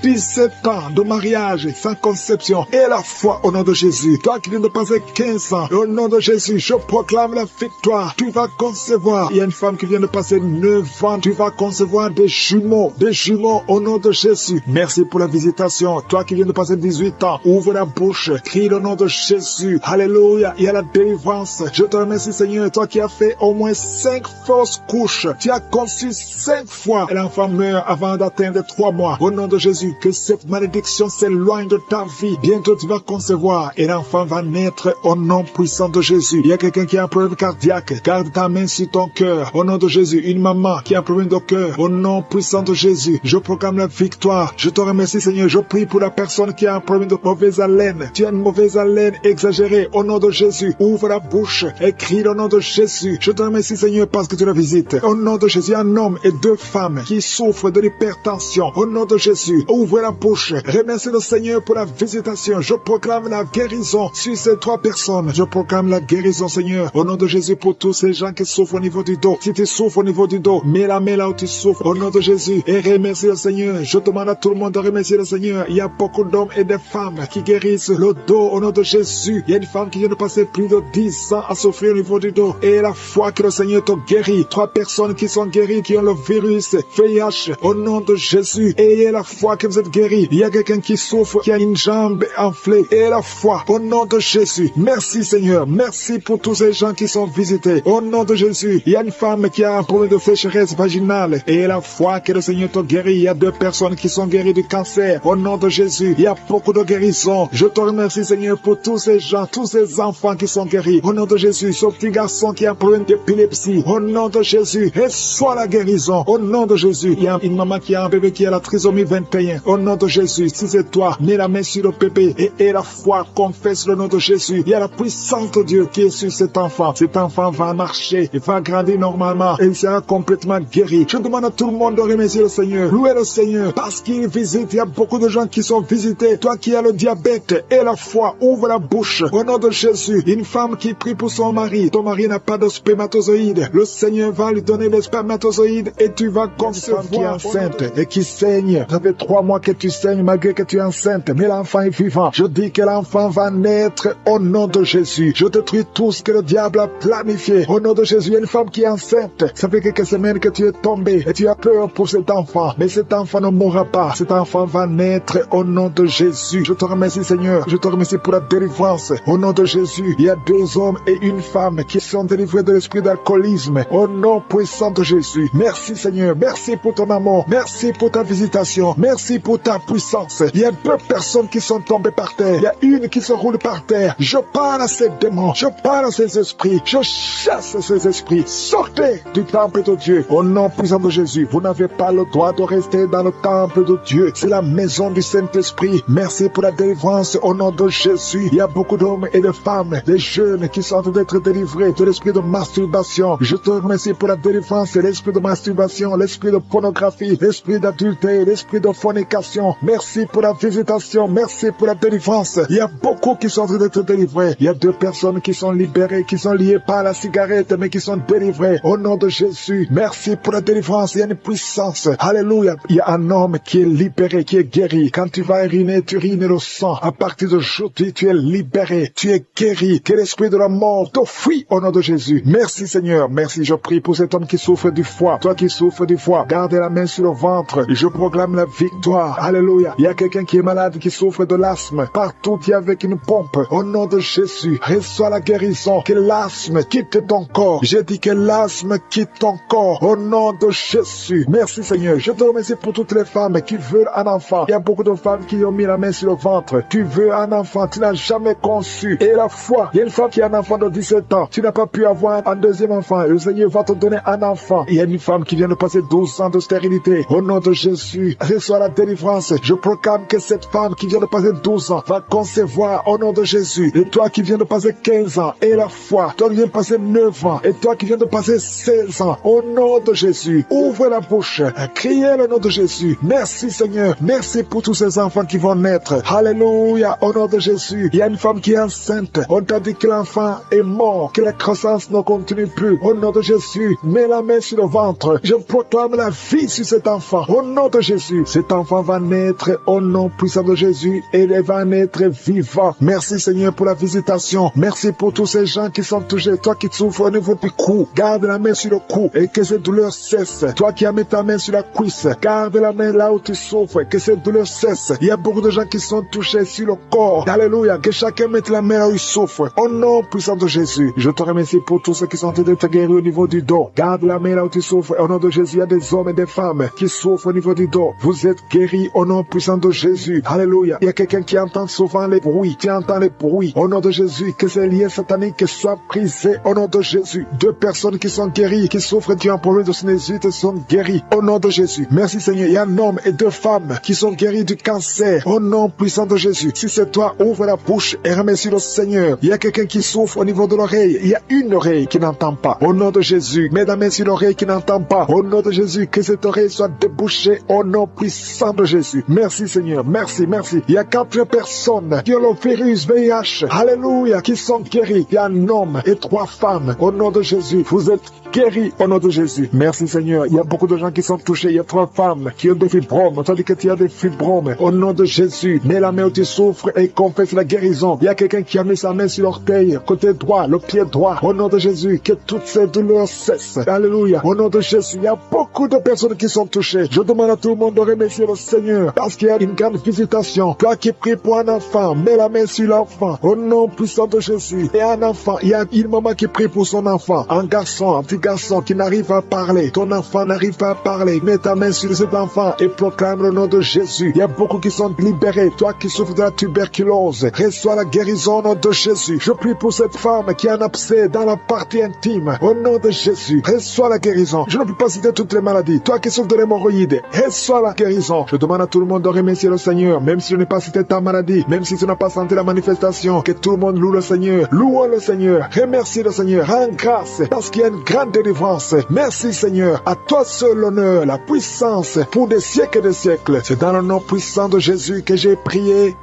de mariage sans conception. Et la foi au nom de Jésus. Toi qui viens de passer 15 ans. Au nom de Jésus, je proclame la victoire. Tu vas concevoir. Il y a une femme qui vient de passer 9 ans. Tu vas concevoir des jumeaux. Des jumeaux au nom de Jésus. Merci pour la visitation. Toi qui viens de passer 18 ans. Ouvre la bouche. Crie le nom de Jésus. Alléluia. Il y a la délivrance. Je te remercie, Seigneur. Toi qui as fait au moins 5 fausses couches. Tu as conçu 5 fois. Et l'enfant meurt avant d'atteindre 3 mois. Au nom de Jésus, que cette malédiction s'éloigne de ta vie. Bientôt tu vas concevoir et l'enfant va naître au nom puissant de Jésus. Il y a quelqu'un qui a un problème cardiaque. Garde ta main sur ton cœur. Au nom de Jésus, une maman qui a un problème de cœur. Au nom puissant de Jésus, je proclame la victoire. Je te remercie, Seigneur. Je prie pour la personne qui a un problème de mauvaise haleine. Tu as une mauvaise haleine exagérée. Au nom de Jésus, ouvre la bouche et crie le nom de Jésus. Je te remercie, Seigneur, parce que tu la visites. Au nom de Jésus, un homme et 2 femmes qui souffrent de l'hypertension. Au nom de Jésus, ouvre la bouche. Remercie le Seigneur pour la visitation. Je proclame la guérison sur ces 3 personnes. Je proclame la guérison, Seigneur. Au nom de Jésus, pour tous ces gens qui souffrent au niveau du dos. Si tu souffres au niveau du dos, mets la main là où tu souffres. Au nom de Jésus. Et remercie le Seigneur. Je demande à tout le monde de remercier le Seigneur. Il y a beaucoup d'hommes et de femmes qui guérissent le dos au nom de Jésus. Il y a une femme qui vient de passer plus de 10 ans à souffrir au niveau du dos. Et la foi que le Seigneur te guérit. 3 personnes qui sont guéries, qui ont le virus VIH. Au nom de Jésus. Ayez la foi que vous êtes guéris. Il y a quelqu'un qui souffre, qui a une jambe enflée. Et la foi. Au nom de Jésus. Merci, Seigneur. Merci pour tous ces gens qui sont visités. Au nom de Jésus. Il y a une femme qui a un problème de sécheresse vaginale. Et la foi que le Seigneur te guérit. Il y a 2 personnes qui sont guéries du cancer. Au nom de Jésus. Il y a beaucoup de guérisons. Je te remercie, Seigneur, pour tous ces gens, tous ces enfants qui sont guéris. Au nom de Jésus. Ce petit garçon qui a un problème d'épilepsie. Au nom de Jésus. Reçois la guérison. Au nom de Jésus. Il y a une maman qui a un bébé qui a la trisomie 21. Au nom de Jésus. Si c'est toi, mets la main sur le bébé et la foi, confesse le nom de Jésus. Il y a la puissance de Dieu qui est sur cet enfant. Cet enfant va marcher, il va grandir normalement et il sera complètement guéri. Je demande à tout le monde de remercier le Seigneur. Louez le Seigneur parce qu'il visite. Il y a beaucoup de gens qui sont visités. Toi qui as le diabète et la foi, ouvre la bouche. Au nom de Jésus, une femme qui prie pour son mari. Ton mari n'a pas de spermatozoïde. Le Seigneur va lui donner les spermatozoïdes et tu vas concevoir. Qui est enceinte et qui saigne. Ça fait 3 mois que tu saignes malgré que tu es enceinte. Mais l'enfant est vivant. Je dis que l'enfant va naître au nom de Jésus. Je détruis tout ce que le diable a planifié. Au nom de Jésus, il y a une femme qui est enceinte. Ça fait quelques semaines que tu es tombé et tu as peur pour cet enfant. Mais cet enfant ne mourra pas. Cet enfant va naître au nom de Jésus. Je te remercie, Seigneur. Je te remercie pour la délivrance. Au nom de Jésus, il y a 2 hommes et une femme qui sont délivrés de l'esprit d'alcoolisme. Au nom puissant de Jésus. Merci, Seigneur. Merci pour ton amour. Merci pour ta visitation. Merci pour ta puissance. Il y a 2 personnes qui sont tombées par terre. Il y a une qui se roule par terre. Je parle à ces démons. Je parle à ces esprits. Je chasse ces esprits. Sortez du temple de Dieu. Au nom puissant de Jésus. Vous n'avez pas le droit de rester dans le temple de Dieu. C'est la maison du Saint-Esprit. Merci pour la délivrance au nom de Jésus. Il y a beaucoup d'hommes et de femmes, des jeunes qui sont en train d'être délivrés de l'esprit de masturbation. Je te remercie pour la délivrance de l'esprit de masturbation, l'esprit de pornographie, l'esprit d'adultère, l'esprit de fornication. Merci pour la visitation. Merci pour la délivrance. Il y a beaucoup qui sont en train d'être délivrés. Il y a 2 personnes qui sont libérées, qui sont liées par la cigarette, mais qui sont délivrées. Au nom de Jésus. Merci pour la délivrance. Il y a une puissance. Alléluia. Il y a un homme qui est libéré, qui est guéri. Quand tu vas uriner, tu urines le sang. À partir d'aujourd'hui, tu es libéré. Tu es guéri. Que l'esprit de la mort te fuit au nom de Jésus. Merci, Seigneur. Merci. Je prie pour cet homme qui souffre du foie. Toi qui souffres du foie, gardez la main sur le ventre. Je proclame la victoire. Alléluia. Il y a quelqu'un qui est malade, qui souffre de l'asthme. Partout, il y a avec une pompe. Au nom de Jésus, reçois la guérison. Que l'asthme quitte ton corps. J'ai dit que l'asthme quitte ton corps. Au nom nom de Jésus. Merci Seigneur. Je te remercie pour toutes les femmes qui veulent un enfant. Il y a beaucoup de femmes qui ont mis la main sur le ventre. Tu veux un enfant, tu n'as jamais conçu. Et la foi, il y a une femme qui a un enfant de 17 ans. Tu n'as pas pu avoir un deuxième enfant. Le Seigneur va te donner un enfant. Il y a une femme qui vient de passer 12 ans de stérilité. Au nom de Jésus, reçois la délivrance. Je proclame que cette femme qui vient de passer 12 ans va concevoir au nom de Jésus. Et toi qui viens de passer 15 ans, et la foi, toi qui viens de passer 9 ans, et toi qui viens de passer 16 ans, au nom de Jésus, ouvre la bouche, criez le nom de Jésus. Merci Seigneur, merci pour tous ces enfants qui vont naître. Alléluia, au nom de Jésus. Il y a une femme qui est enceinte. On t'a dit que l'enfant est mort, que la croissance ne continue plus. Au nom de Jésus, mets la main sur le ventre. Je proclame la vie sur cet enfant. Au nom de Jésus, cet enfant va naître au nom puissant de Jésus et il va naître vivant. Merci Seigneur pour la visitation. Merci pour tous ces gens qui sont touchés. Toi qui souffres au niveau du cou, garde la main sur le cou et que cette douleur cesse. Toi qui as mis ta main sur la cuisse, garde la main là où tu souffres, que cette douleur cesse. Il y a beaucoup de gens qui sont touchés sur le corps. Alléluia, que chacun mette la main là où il souffre. Au nom puissant de Jésus, je te remercie pour tous ceux qui sont en train d'être guéris au niveau du dos. Garde la main là où tu souffres. Au nom de Jésus, il y a des hommes et des femmes qui souffrent au niveau du dos. Vous êtes guéris au nom puissant de Jésus. Alléluia. Il y a quelqu'un qui entend souvent les bruits. Tu entends les bruits. Au nom de Jésus, que ces liens sataniques soient brisés au nom de Jésus. 2 personnes qui sont guéries, qui souffrent d'un problème de sinusite sont guéries au nom de Jésus. Merci Seigneur. Il y a un homme et 2 femmes qui sont guéris du cancer au nom puissant de Jésus. Si c'est toi, ouvre la bouche et remercie le Seigneur. Il y a quelqu'un qui souffre au niveau de l'oreille. Il y a une oreille qui n'entend pas. Au nom de Jésus, mets la main sur l'oreille qui n'entend pas. Au nom de Jésus, que cette oreille soit débouchée au nom puissant de Jésus. Merci Seigneur. Merci, merci. Il y a 4 personnes qui ont le virus VIH. Alléluia, qui sont guéris. Il y a un homme et 3 femmes. Au nom de Jésus, vous êtes guéris au nom de Jésus. Merci Seigneur. Il y a beaucoup de gens qui sont touchés. Il y a 3 femmes qui ont des fibromes. Tandis que tu as des fibromes. Au nom de Jésus, mets la main où tu souffres et confesse la guérison. Il y a quelqu'un qui a mis sa main sur l'orteil, côté droit, le pied droit. Au nom de Jésus, que toutes ces douleurs cessent. Alléluia. Au nom de Jésus, il y a beaucoup de personnes qui sont touchées. Je demande à tout le monde de remercier le Seigneur parce qu'il y a une grande visitation. Toi qui pries pour un enfant, mets la main sur l'enfant. Au nom puissant de Jésus. Et un enfant, il y a une maman qui prie pour son enfant. Un garçon, un petit garçon qui n'arrive pas à parler. Ton enfant n'arrive pas à parler. Mets ta main sur cet enfant et proclame le nom de Jésus. Il y a beaucoup qui sont libérés. Toi qui souffres de la tuberculose, reçois la guérison au nom de Jésus. Je prie pour cette femme qui a un abcès dans la partie intime. Au nom de Jésus, reçois la guérison. Je ne peux pas citer toutes les maladies. Toi qui souffres de l'hémorroïde, reçois la guérison. Je demande à tout le monde de remercier le Seigneur, même si je n'ai pas cité ta maladie, même si tu n'as pas senti la manifestation, que tout le monde loue le Seigneur. Louons le Seigneur. Remercie le Seigneur. Rends grâce parce qu'il y a une grande délivrance. Merci Seigneur. À toi seul l'honneur, la puissance pour des siècles et des siècles. C'est dans le nom puissant de Jésus que j'ai prié.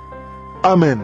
Amen.